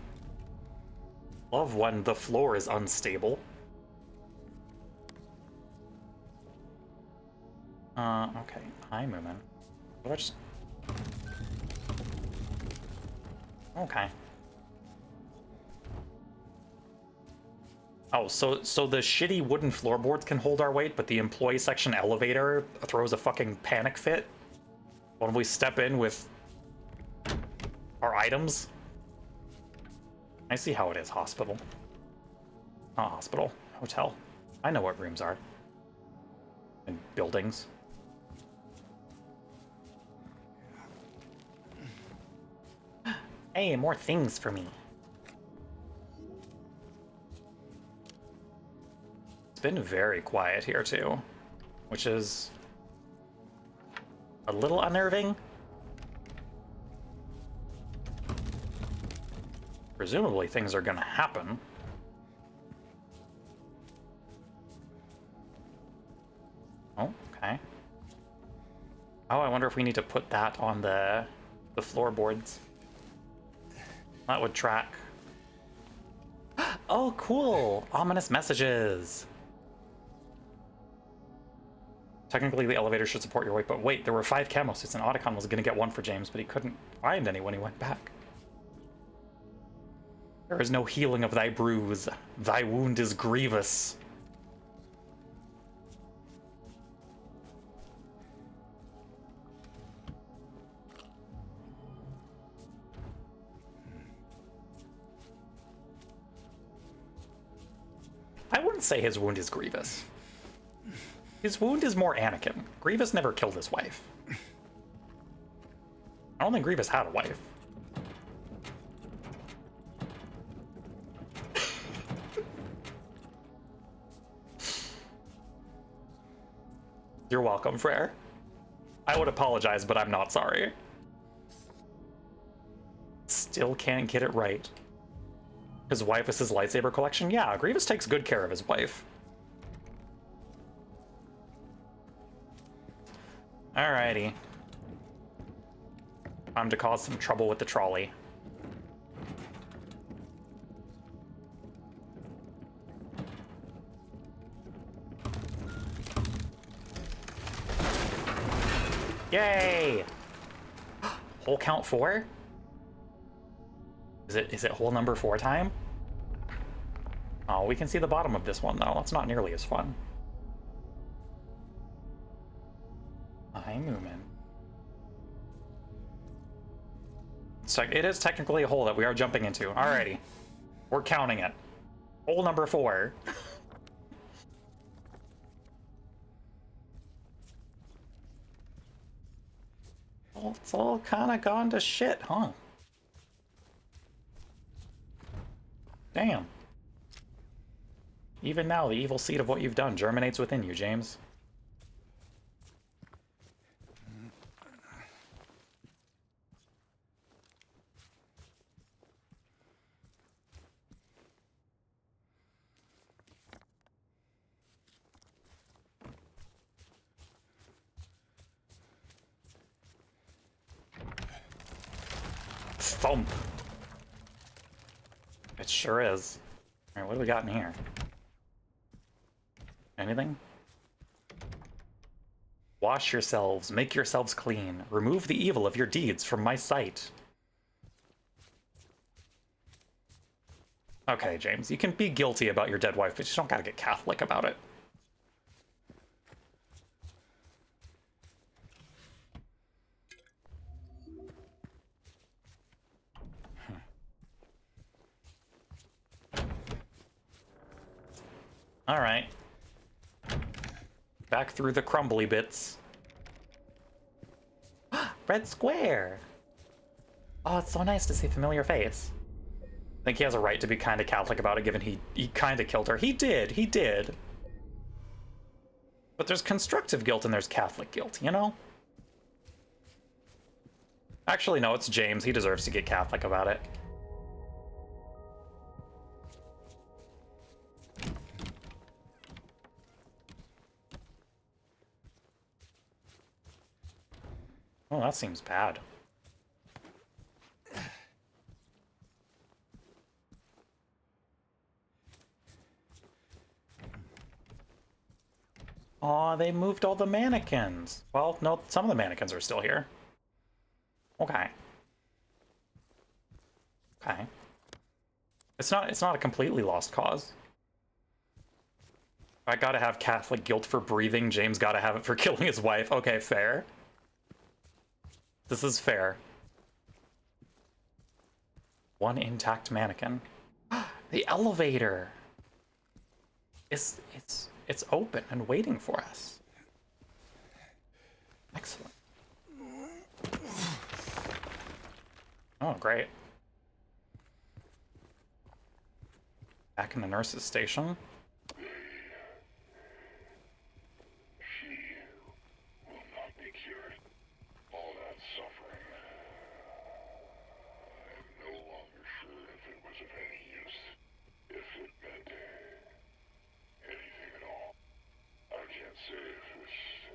Love when the floor is unstable. Okay. Hi, Moomin. Let's... Okay. Oh, so the shitty wooden floorboards can hold our weight, but the employee section elevator throws a fucking panic fit when we step in with our items? I see how it is, hospital. Not hospital, hotel. I know what rooms are. And buildings. Hey, more things for me. It's been very quiet here too, which is a little unnerving. Presumably things are gonna happen. wonder if we need to put that on the floorboards. That would track. Oh, cool! Ominous messages! Technically, the elevator should support your weight, but wait, there were 5 camo suits, and Otacon was gonna get one for James, but he couldn't find any when he went back. There is no healing of thy bruise. Thy wound is grievous. I wouldn't say his wound is grievous. His wound is more Anakin. Grievous never killed his wife. I don't think Grievous had a wife. You're welcome, Frere. I would apologize, but I'm not sorry. Still can't get it right. His wife is his lightsaber collection? Yeah, Grievous takes good care of his wife. Alrighty. Time to cause some trouble with the trolley. Yay! Hole count 4? Is it hole number 4 time? Oh, we can see the bottom of this one though. That's not nearly as fun. Hi, Moomin. So it is technically a hole that we are jumping into. Alrighty. We're counting it. Hole number 4. Well, it's all kind of gone to shit, huh? Damn. Even now, the evil seed of what you've done germinates within you, James. Thump. It sure is. Alright, what do we got in here? Anything? Wash yourselves, make yourselves clean. Remove the evil of your deeds from my sight. Okay, James, you can be guilty about your dead wife, but you don't gotta get Catholic about it. Alright. Back through the crumbly bits. Red square! Oh, it's so nice to see a familiar face. I think he has a right to be kind of Catholic about it, given he kind of killed her. He did. But there's constructive guilt and there's Catholic guilt, you know? Actually, no, it's James. He deserves to get Catholic about it. Oh, that seems bad. Aw, they moved all the mannequins. Well, no, some of the mannequins are still here. Okay. Okay. It's not a completely lost cause. I gotta have Catholic guilt for breathing. James gotta have it for killing his wife. Okay, fair. This is fair. One intact mannequin. The elevator! It's open and waiting for us. Excellent. Oh, great. Back in the nurse's station.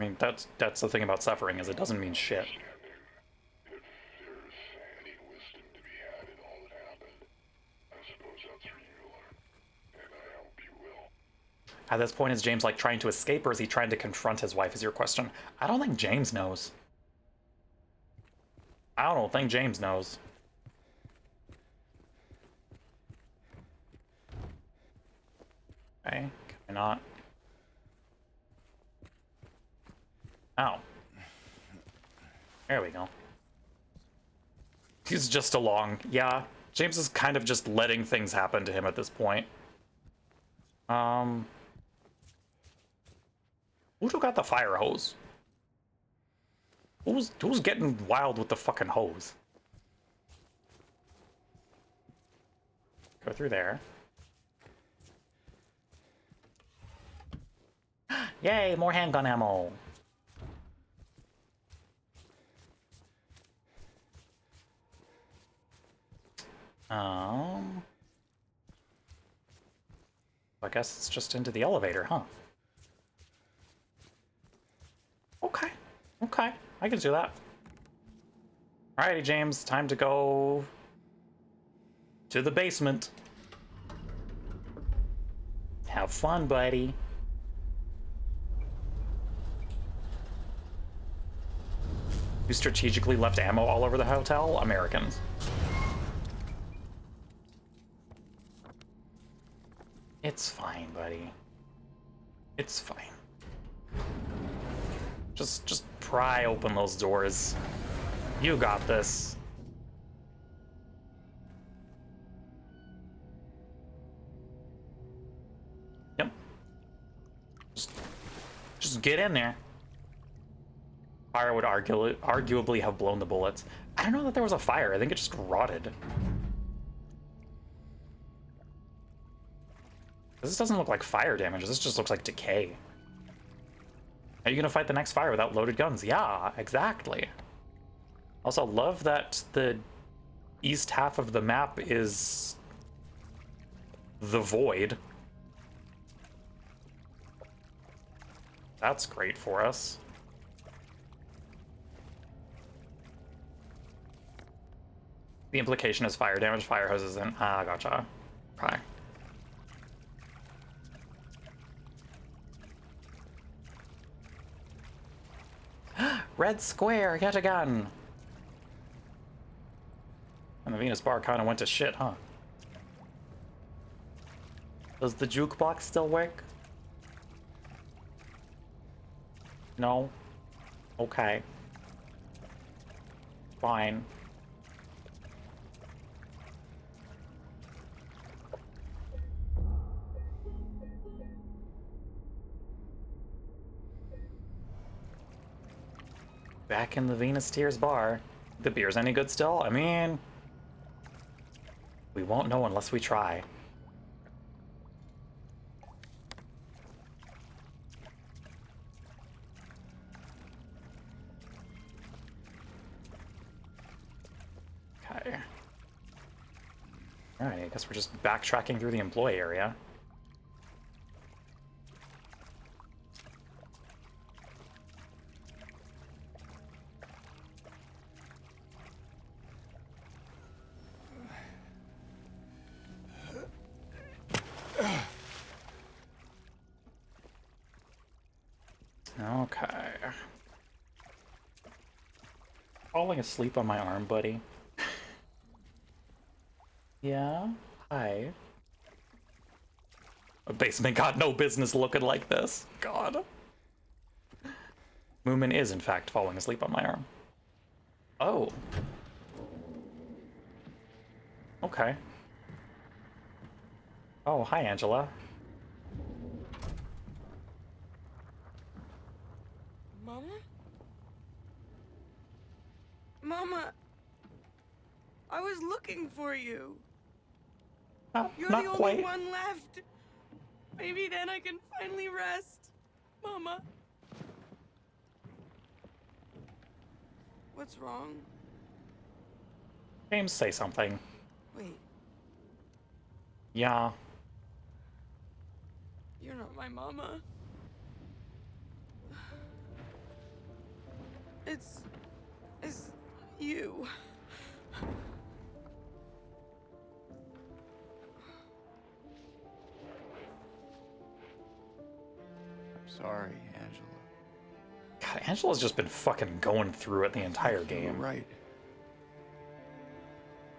I mean, that's the thing about suffering, is it doesn't mean shit. At this point, is James like trying to escape, or is he trying to confront his wife, is your question? I don't think James knows. I don't think James knows. Okay, can I not? Oh. There we go. He's just along. Yeah, James is kind of just letting things happen to him at this point. Who got the fire hose? Who's getting wild with the fucking hose? Go through there. Yay, more handgun ammo. I guess it's just into the elevator, huh? Okay. Okay. I can do that. Alrighty, James. Time to go to the basement. Have fun, buddy. You strategically left ammo all over the hotel? Americans. It's fine, buddy. It's fine. Just pry open those doors. You got this. Yep. Just get in there. Fire would arguably have blown the bullets. I don't know that there was a fire. I think it just rotted. This doesn't look like fire damage. This just looks like decay. Are you gonna fight the next fire without loaded guns? Yeah, exactly. Also, love that the east half of the map is the void. That's great for us. The implication is fire damage, fire hoses, and gotcha. Okay. Red square, yet again. And the Venus bar kind of went to shit, huh? Does the jukebox still work? No? Okay. Fine. Back in the Venus Tears bar. The beer's any good still? I mean, we won't know unless we try. Okay. Alright, I guess we're just backtracking through the employee area. Okay. Falling asleep on my arm, buddy. Yeah? Hi. A basement got no business looking like this. God. Moomin is, in fact, falling asleep on my arm. Oh. Okay. Oh, hi, Angela. Mama? Mama! I was looking for you. You're Not the only quite. one left. Maybe then I can finally rest. Mama. What's wrong? James, say something. Wait, Yeah. you're not my mama. It's you. Sorry, Angela. God, Angela's just been fucking going through it the entire You were game. right.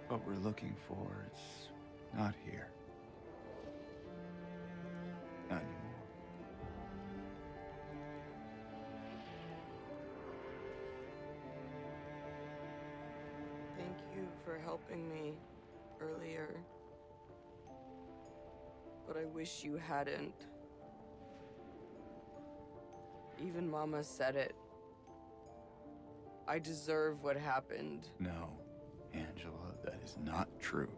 What we're looking for, it's not here. Not anymore. Thank you for helping me earlier. But I wish you hadn't. Even Mama said it. I deserve what happened. No, Angela, that is not true.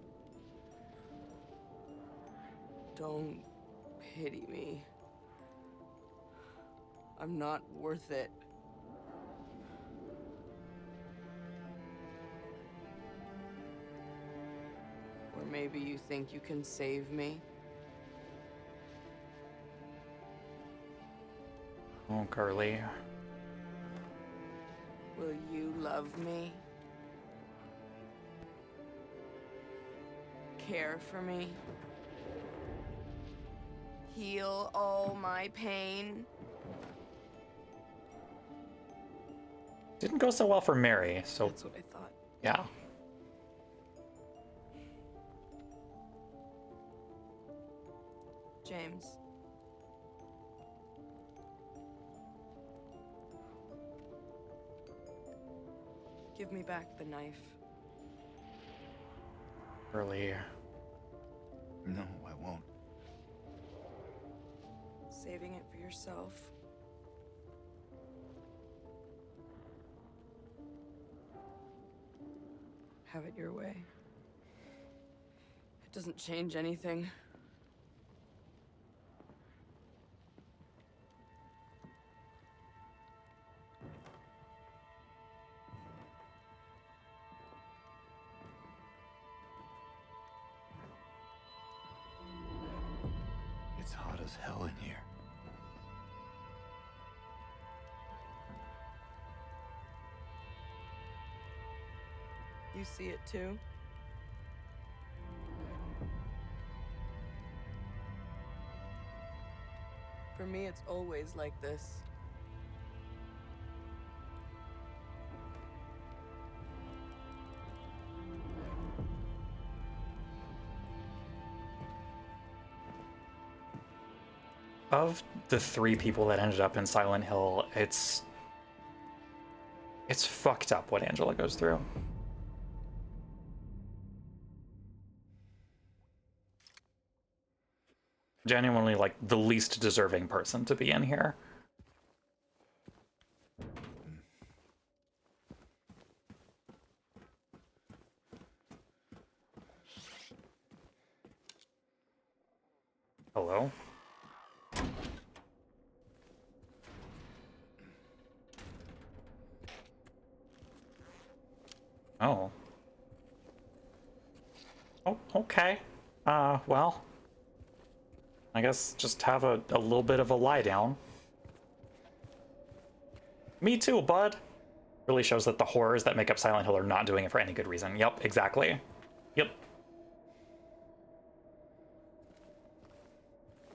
Don't pity me. I'm not worth it. Or maybe you think you can save me? Oh, girly. Will you love me? Care for me? Heal all my pain? Didn't go so well for Mary, so That's what I thought. yeah. James. Give me back the knife. Girly. No, I won't. Saving it for yourself. Have it your way. It doesn't change anything. It's hot as hell in here. You see it too? For me, it's always like this. Of the 3 people that ended up in Silent Hill, it's fucked up what Angela goes through. Genuinely, like, the least deserving person to be in here. Hello? Oh. Oh, okay. Well, I guess just have a little bit of a lie down. Me too, bud. Really shows that the horrors that make up Silent Hill are not doing it for any good reason. Yep, exactly. Yep.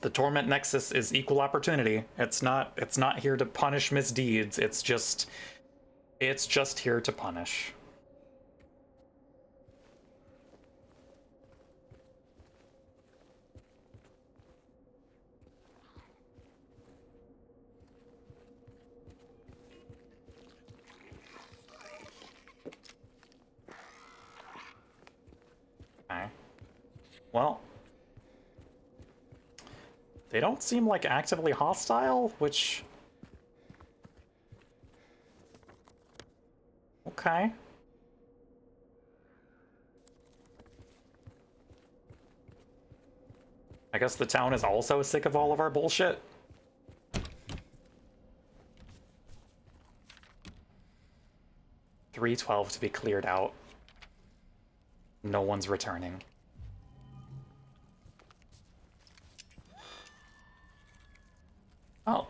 The Torment Nexus is equal opportunity. It's not here to punish misdeeds. It's just here to punish. Okay. Well, they don't seem like actively hostile, which... Okay. I guess the town is also sick of all of our bullshit. $312 to be cleared out. No one's returning. Oh.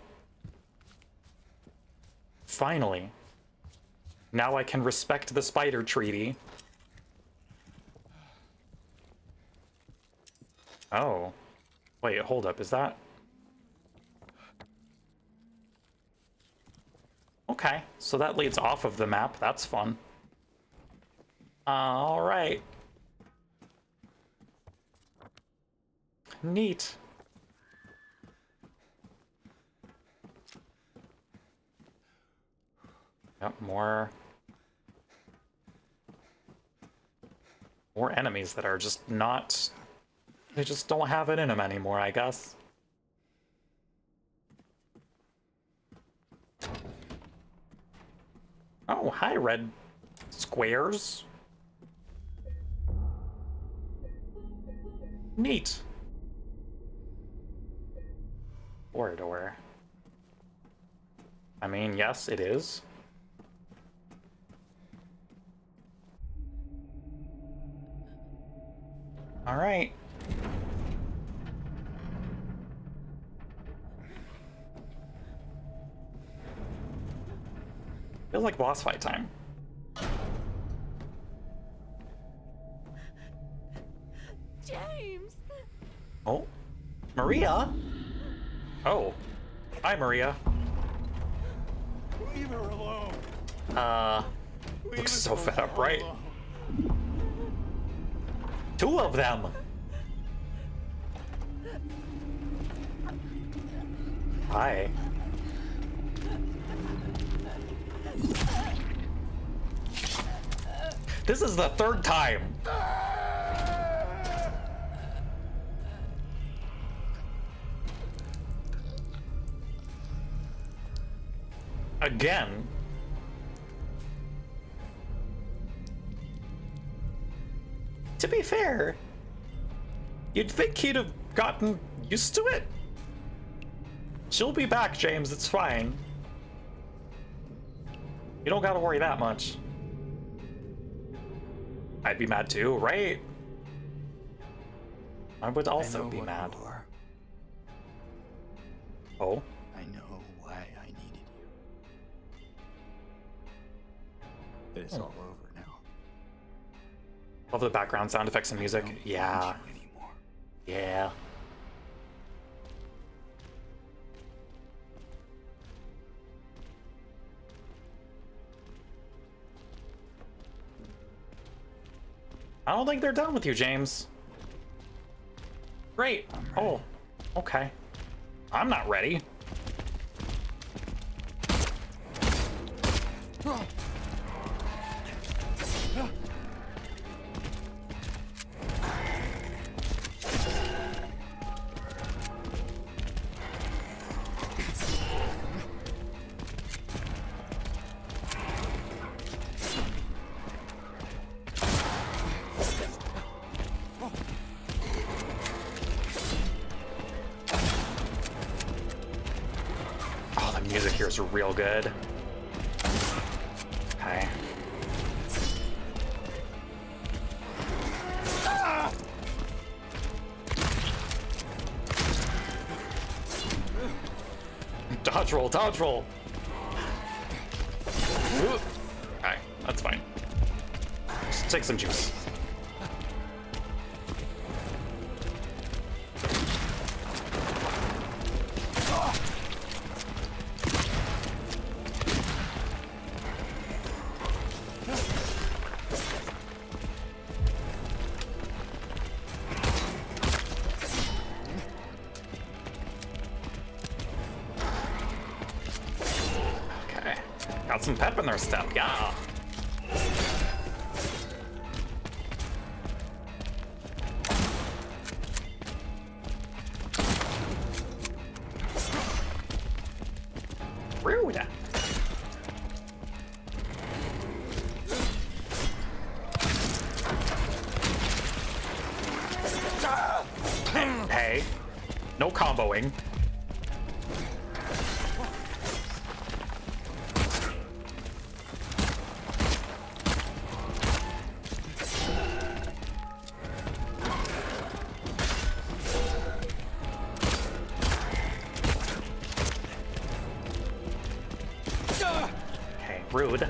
Finally. Now I can respect the spider treaty. Oh. Wait, hold up, is that... Okay, so that leads off of the map. That's fun. All right. Neat. Yep, more enemies that are just not... They just don't have it in them anymore, I guess. Oh, hi, red squares. Neat. Corridor. I mean, yes, it is. All right. Feels like boss fight time. James! Oh, Maria? Oh, hi, Maria. Leave her alone. Looks so fed up, right? Two of them! Hi. This is the third time. Again. To be fair, you'd think he'd have gotten used to it. She'll be back, James, it's fine. You don't gotta worry that much. I'd be mad too, right? I would also be mad. Oh? I know why I needed you. It's all over now. Love the background sound effects and music. I don't Yeah. want you anymore. Yeah. I don't think they're done with you, James. Great. Oh, okay. I'm not ready. Music here is real good. Okay. Dodge roll, dodge roll. Okay, that's fine. Just take some juice. Got some pep in their step, yeah. Rude. Hey, no comboing. Rude.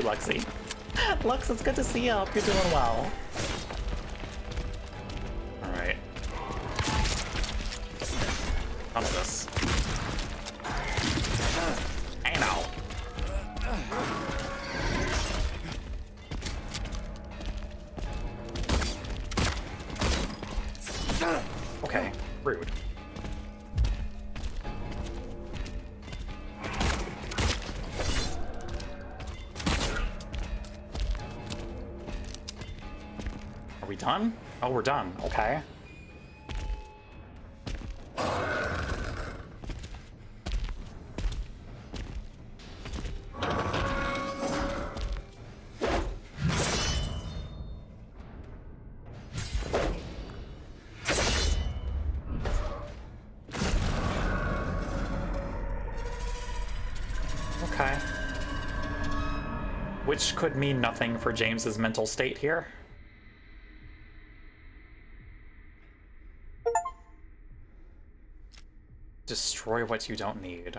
you, Lexi. Lux, it's good to see you. Hope you're doing well. Alright. None of this. Hey, now. Okay, rude. Are we done? Oh, we're done. Okay. Okay. Which could mean nothing for James's mental state here. Destroy what you don't need.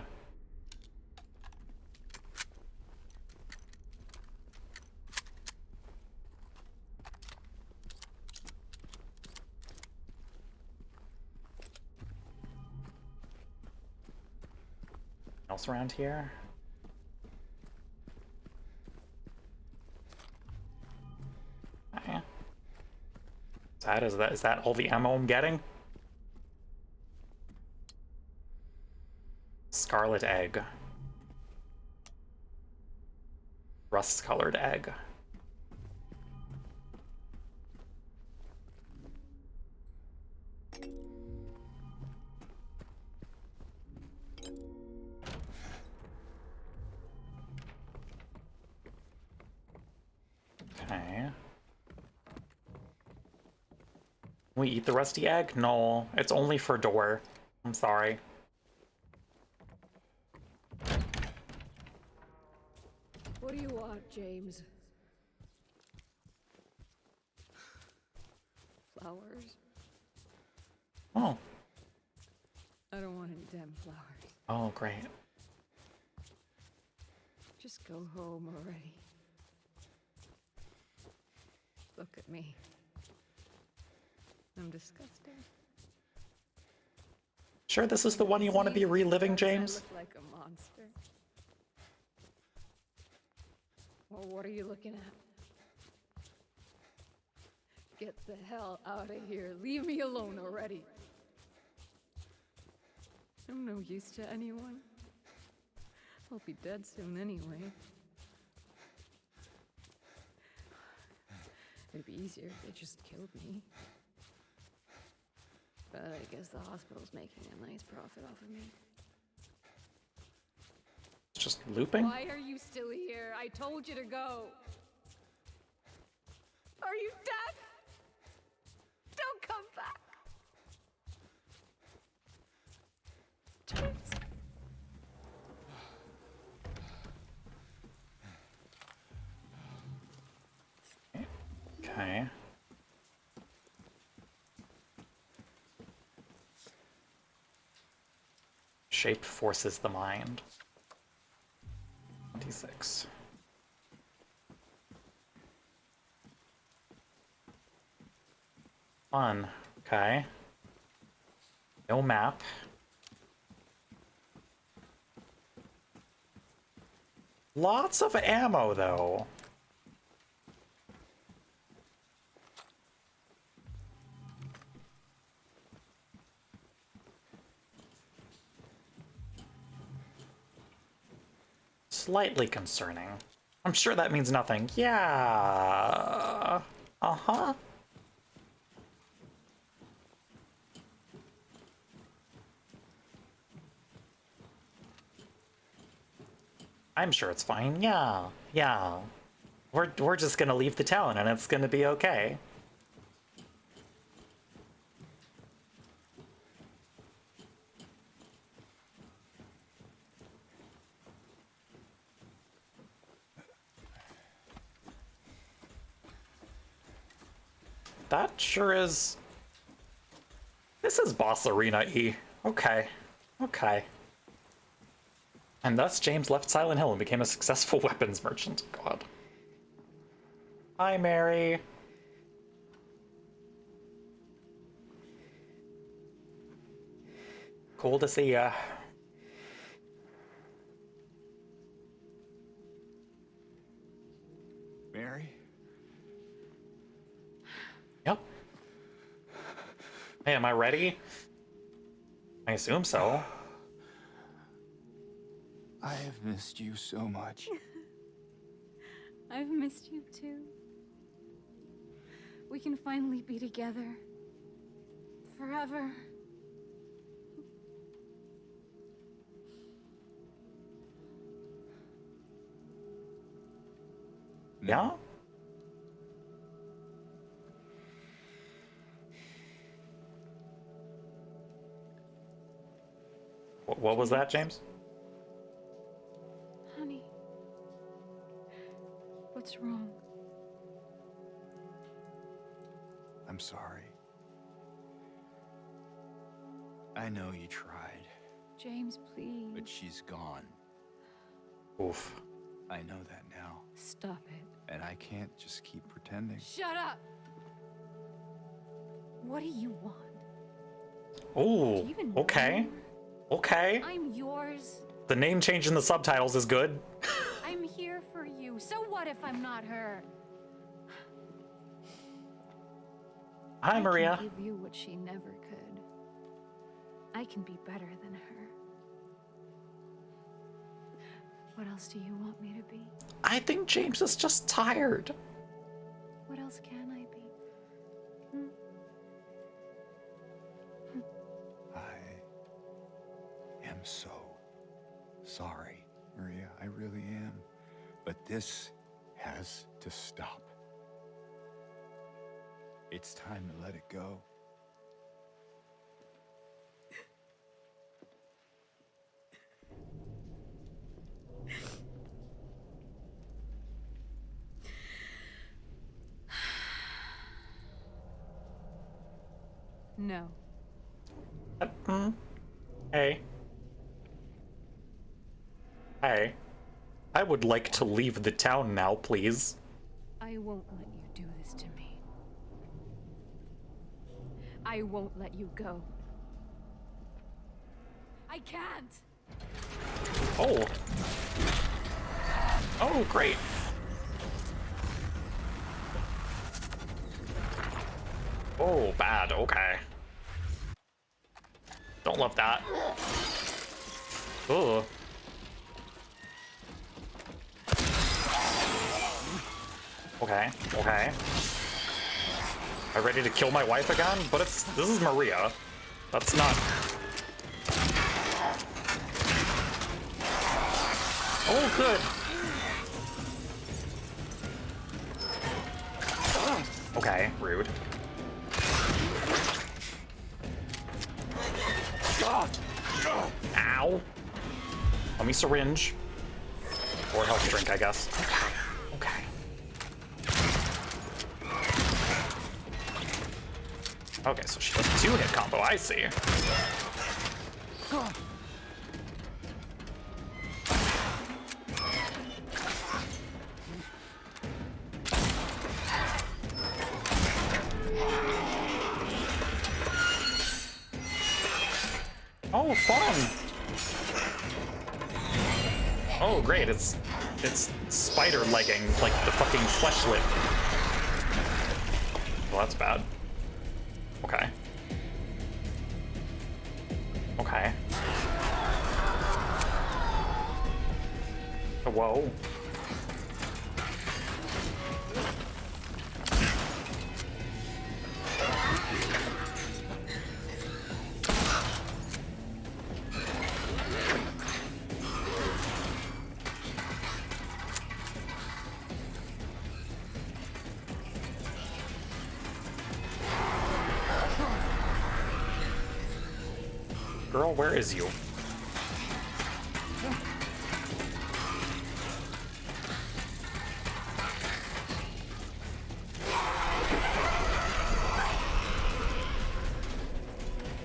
Else around here? Okay. Is that all the ammo I'm getting? Scarlet egg. Rust-colored egg. Okay. We eat the rusty egg? No, it's only for door. I'm sorry. What do you want, James? Flowers? Oh. I don't want any damn flowers. Oh, great. Just go home already. Look at me. I'm disgusting. Sure, this is the one you want to be reliving, James? I look like a monster. Well, what are you looking at? Get the hell out of here. Leave me alone already. I'm no use to anyone. I'll be dead soon anyway. It'd be easier if they just killed me. But I guess the hospital's making a nice profit off of me. It's just looping? Why are you still here? I told you to go. Are you deaf? Don't come back. James. Okay. Shape forces the mind. 26. Fun. Okay. No map. Lots of ammo, though. Slightly concerning. I'm sure that means nothing. Yeah. Uh-huh. I'm sure it's fine. Yeah. Yeah. We're just gonna leave the town and it's gonna be okay. That sure is... This is Boss Arena E. Okay. Okay. And thus James left Silent Hill and became a successful weapons merchant. God. Hi, Mary. Cool to see ya. Mary? Yep. Hey, am I ready? I assume so. I have missed you so much. I've missed you too. We can finally be together. Forever. Yeah? What was that, James? Honey. What's wrong? I'm sorry. I know you tried, James, please. but she's gone. Oof. I know that now. Stop it. And I can't just keep pretending. Shut up! What do you want? Ooh, Do you even know okay. me? Okay. I'm yours. The name change in the subtitles is good. I'm here for you. So what if I'm not her? Hi, Maria. I can give you what she never could. I can be better than her. What else do you want me to be? I think James is just tired. What else can I be? Hmm? I am so sorry, Maria. I really am. But this has to stop. It's time to let it go. No. Hey. Hey. I would like to leave the town now, please. I won't let you do this to me. I won't let you go. I can't! Oh. Oh, great. Oh, bad. Okay. Don't love that. Ugh. Okay, okay. Am I ready to kill my wife again? But this is Maria. That's not... Oh, good. Okay, rude. Ow. Let me syringe. Or health drink, I guess. Okay. Okay, so she does a two-hit combo, I see. Oh, fun! Oh, great, it's spider legging, like the fucking fleshlit. Well, that's bad. Okay. Okay. Whoa. Girl, where is you?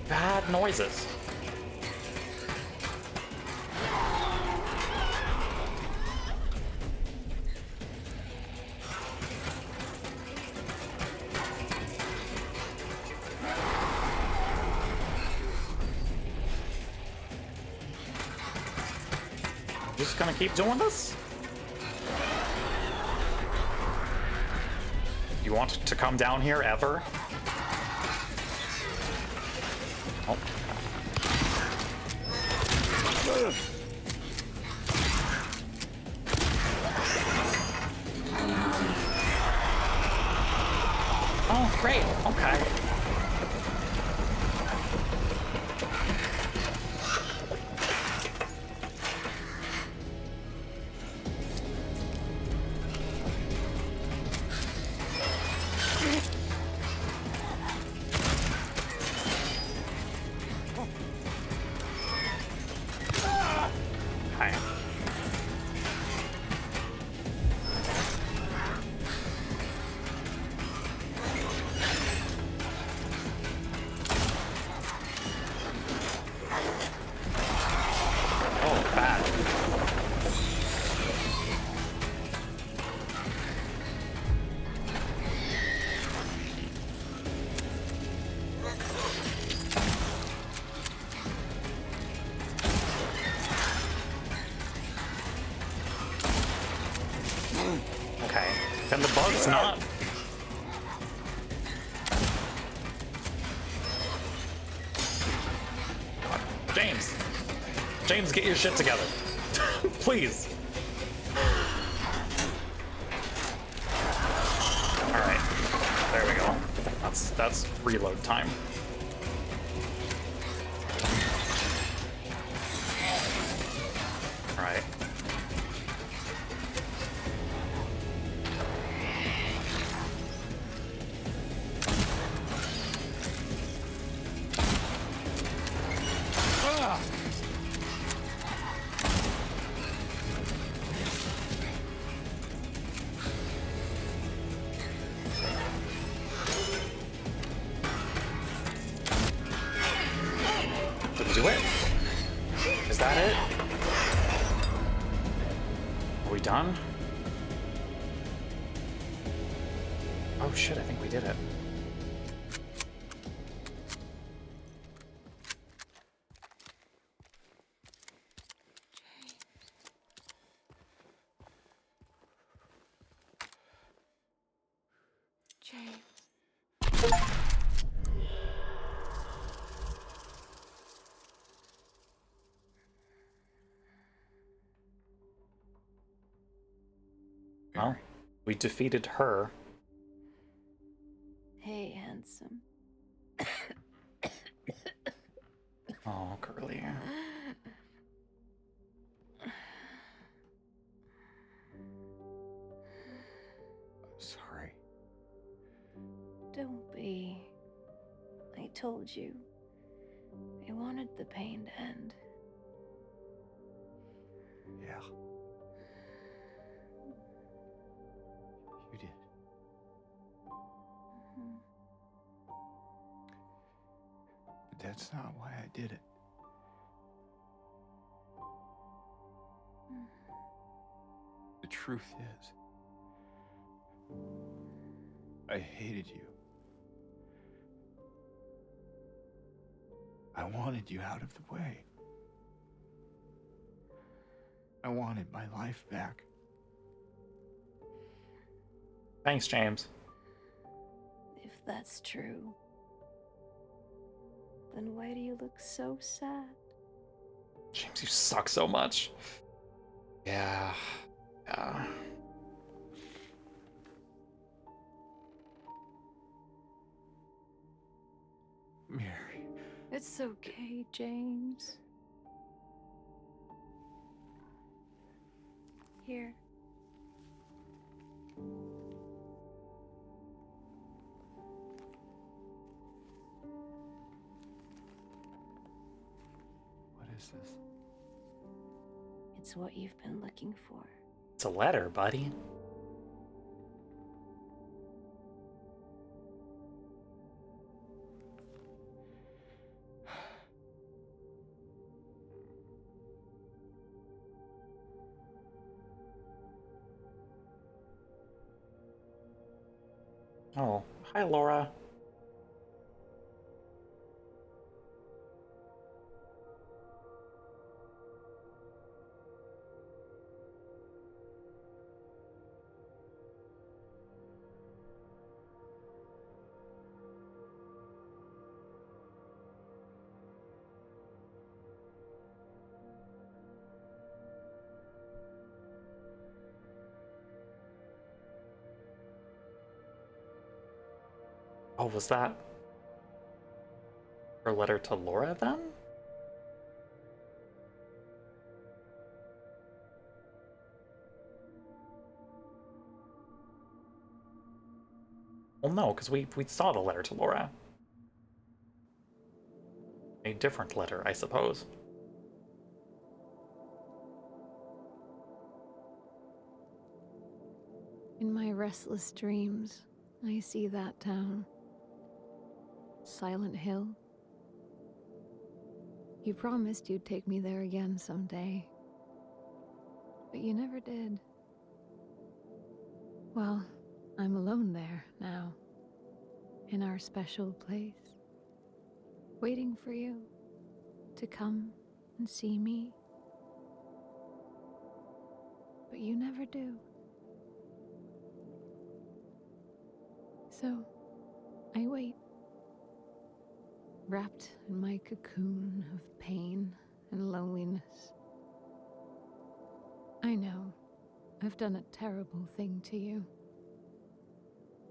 Bad noises. Just gonna keep doing this? You want to come down here ever? Oh. Oh, great. Okay. Hi. Oh, bad. Okay. Then the bug's not. James. James, get your shit together. Please. Alright. There we go. That's reload time. Alright. Did we do it? Is that it? Are we done? Oh shit, I think we did it. James. Well, we defeated her. Hey, handsome. Oh, Curly. Sorry. Don't be. I told you. I wanted the pain to end. Yeah. You did. But that's not why I did it. The truth is, I hated you. I wanted you out of the way. I wanted my life back. Thanks, James. If that's true, then why do you look so sad? James, you suck so much. Yeah. Yeah. Mary. It's okay, James. Here. What is this? It's what you've been looking for. It's a letter, buddy. Oh, hi, Laura. Oh, was that her letter to Laura then? Well, no, because we saw the letter to Laura. A different letter, I suppose. In my restless dreams, I see that town. Silent Hill. You promised you'd take me there again someday. But you never did. Well, I'm alone there now. In our special place. Waiting for you to come and see me. But you never do. So, I wait. Wrapped in my cocoon of pain and loneliness. I know, I've done a terrible thing to you.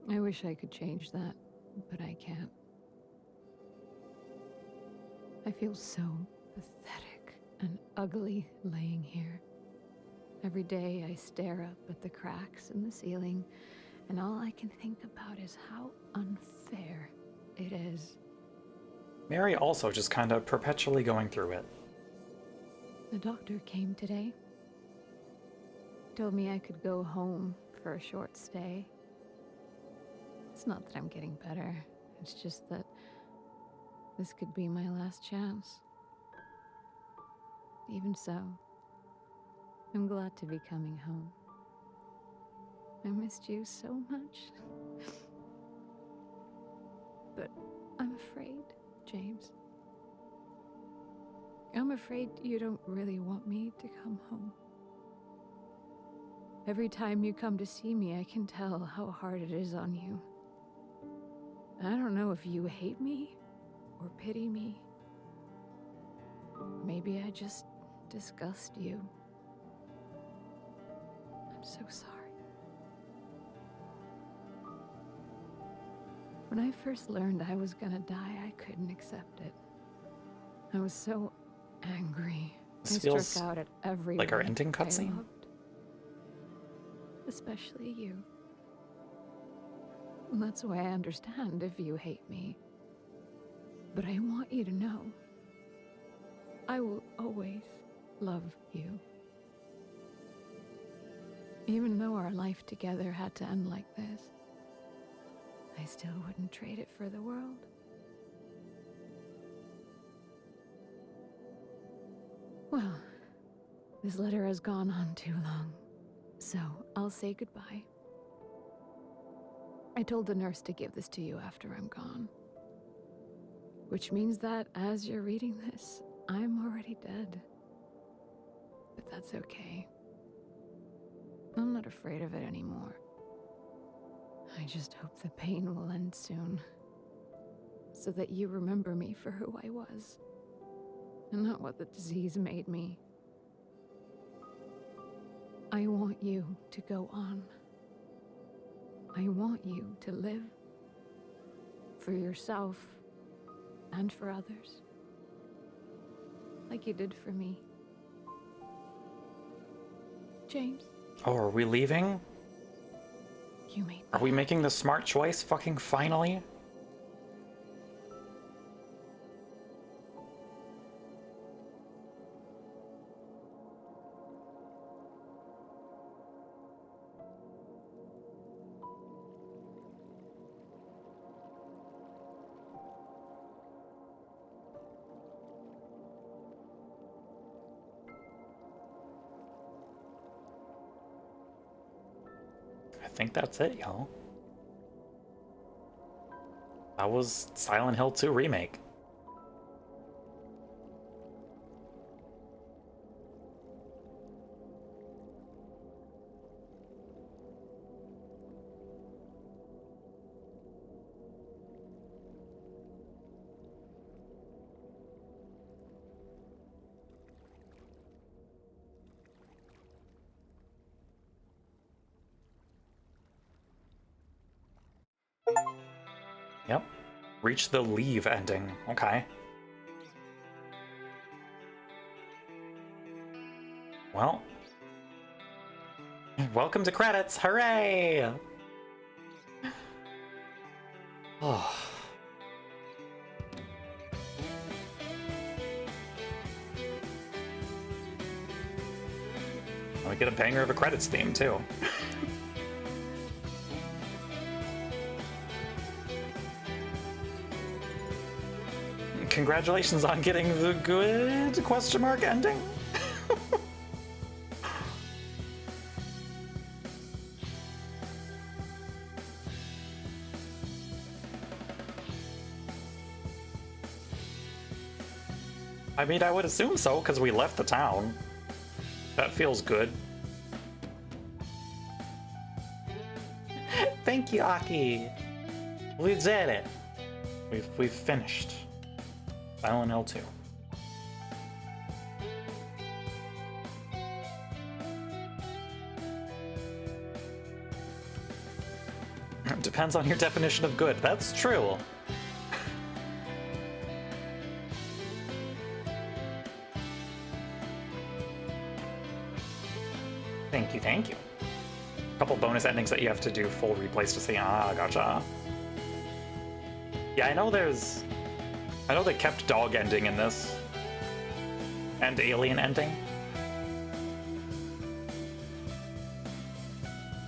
I wish I could change that, but I can't. I feel so pathetic and ugly laying here. Every day I stare up at the cracks in the ceiling, and all I can think about is how unfair it is. Mary also just kind of perpetually going through it. The doctor came today. Told me I could go home for a short stay. It's not that I'm getting better. It's just that this could be my last chance. Even so, I'm glad to be coming home. I missed you so much. But I'm afraid, James. I'm afraid you don't really want me to come home. Every time you come to see me, I can tell how hard it is on you. I don't know if you hate me or pity me. Maybe I just disgust you. I'm so sorry. When I first learned I was gonna die, I couldn't accept it. I was so angry. This I feels struck out at everyone like our ending I cutscene. loved. Especially you. And that's why I understand if you hate me. But I want you to know, I will always love you. Even though our life together had to end like this, I still wouldn't trade it for the world. Well, this letter has gone on too long, so I'll say goodbye. I told the nurse to give this to you after I'm gone. Which means that as you're reading this, I'm already dead. But that's okay. I'm not afraid of it anymore. I just hope the pain will end soon. So that you remember me for who I was. And not what the disease made me. I want you to go on. I want you to live. For yourself. And for others. Like you did for me. James? Oh, are we leaving? You made me Are we making the smart choice fucking finally? I think that's it, y'all. That was Silent Hill 2 Remake. Yep. Reach the leave ending. Okay. Well. Welcome to credits. Hooray! Oh. We get a banger of a credits theme, too. Congratulations on getting the good question mark ending. I mean, I would assume so, because we left the town. That feels good. Thank you, Aki. We did it. We've finished. Silent Hill 2. Depends on your definition of good. That's true. Thank you, thank you. A couple bonus endings that you have to do full replays to see. Ah, gotcha. Yeah, I know they kept dog ending in this. And alien ending.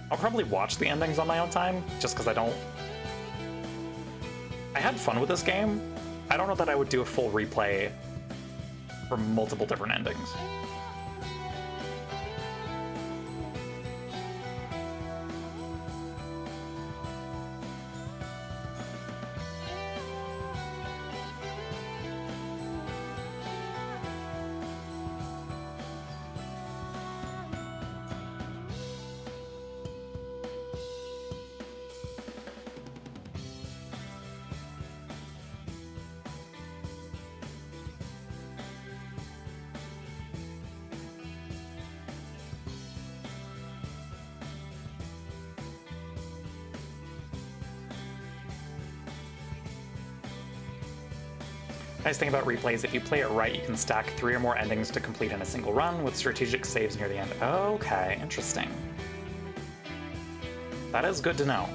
I'll probably watch the endings on my own time, just because I had fun with this game. I don't know that I would do a full replay for multiple different endings. Nice thing about replays, if you play it right, you can stack 3 or more endings to complete in a single run with strategic saves near the end. Okay, interesting. That is good to know.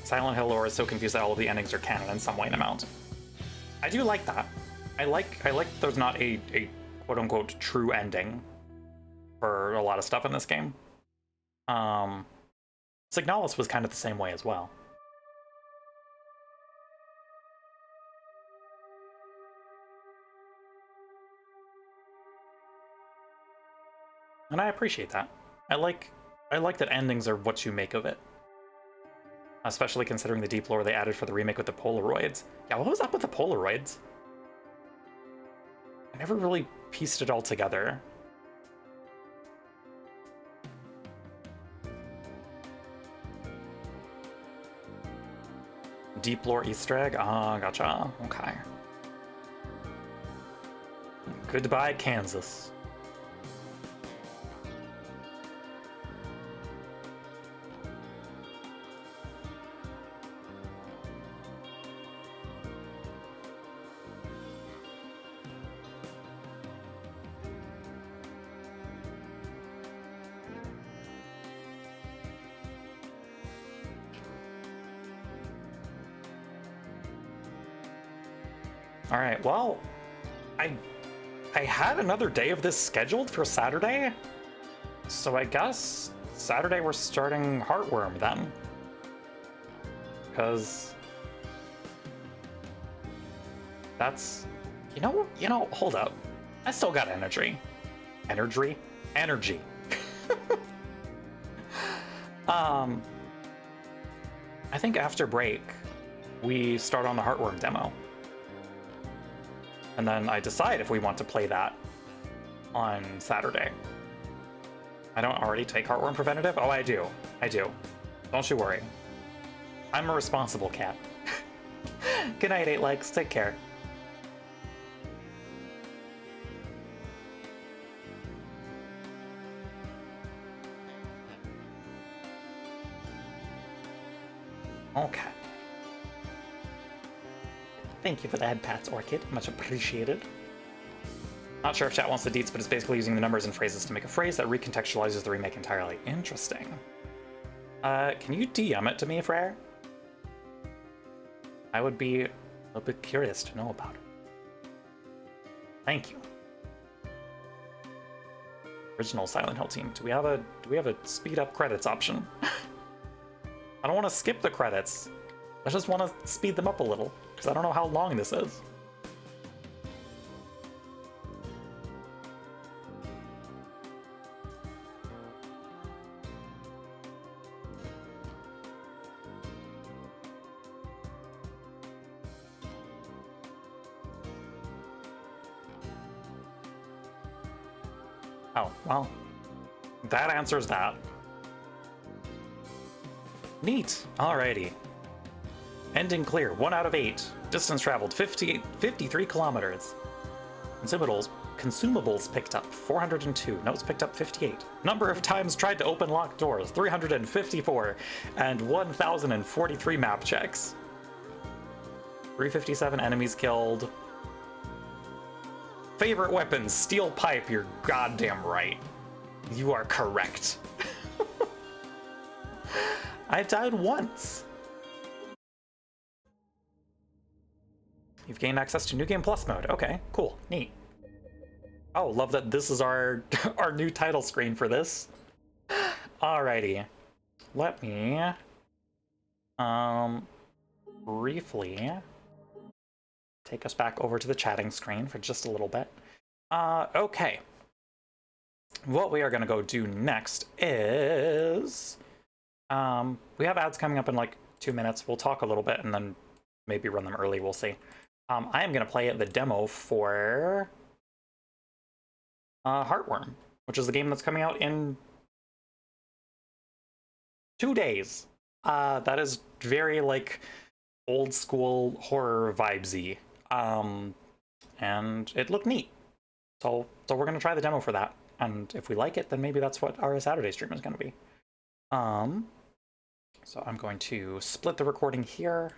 Silent Hill lore is so confused that all of the endings are canon in some way and amount. I do like that. I like there's not a quote-unquote true ending for a lot of stuff in this game. Signalis was kind of the same way as well. And I appreciate that. I like that endings are what you make of it. Especially considering the deep lore they added for the remake with the Polaroids. Yeah, what was up with the Polaroids? I never really pieced it all together. Deep lore Easter egg? Ah, gotcha. Okay. Goodbye, Kansas. All right, well, I had another day of this scheduled for Saturday, so I guess Saturday we're starting Heartworm then. Because that's, you know, hold up. I still got energy. Energy? Energy. I think after break, we start on the Heartworm demo. And then I decide if we want to play that on Saturday. I don't already take Heartworm Preventative? Oh, I do. I do. Don't you worry. I'm a responsible cat. Good night, 8 Legs. Take care. Okay. Thank you for the head pats, Orchid. Much appreciated. Not sure if chat wants the deets, but it's basically using the numbers and phrases to make a phrase that recontextualizes the remake entirely. Interesting. Can you DM it to me, Frere? I would be a bit curious to know about it. Thank you. Original Silent Hill team. Do we have a speed up credits option? I don't want to skip the credits. I just want to speed them up a little, because I don't know how long this is. Oh, well, that answers that. Neat. Alrighty. Ending clear. 1 out of 8. Distance traveled 53 kilometers. Consumables picked up 402. Notes picked up 58. Number of times tried to open locked doors 354. And 1,043 map checks. 357 enemies killed. Favorite weapons, steel pipe. You're goddamn right. You are correct. I've died once. You've gained access to New Game Plus mode. Okay, cool, neat. Oh, love that this is our our new title screen for this. Alrighty. Let me briefly take us back over to the chatting screen for just a little bit. Okay. What we are gonna go do next is we have ads coming up in like 2 minutes. We'll talk a little bit and then maybe run them early, we'll see. I am gonna play the demo for Heartworm, which is the game that's coming out in 2 days. That is very like old school horror vibesy. And it looked neat. So we're gonna try the demo for that. And if we like it, then maybe that's what our Saturday stream is gonna be. So I'm going to split the recording here.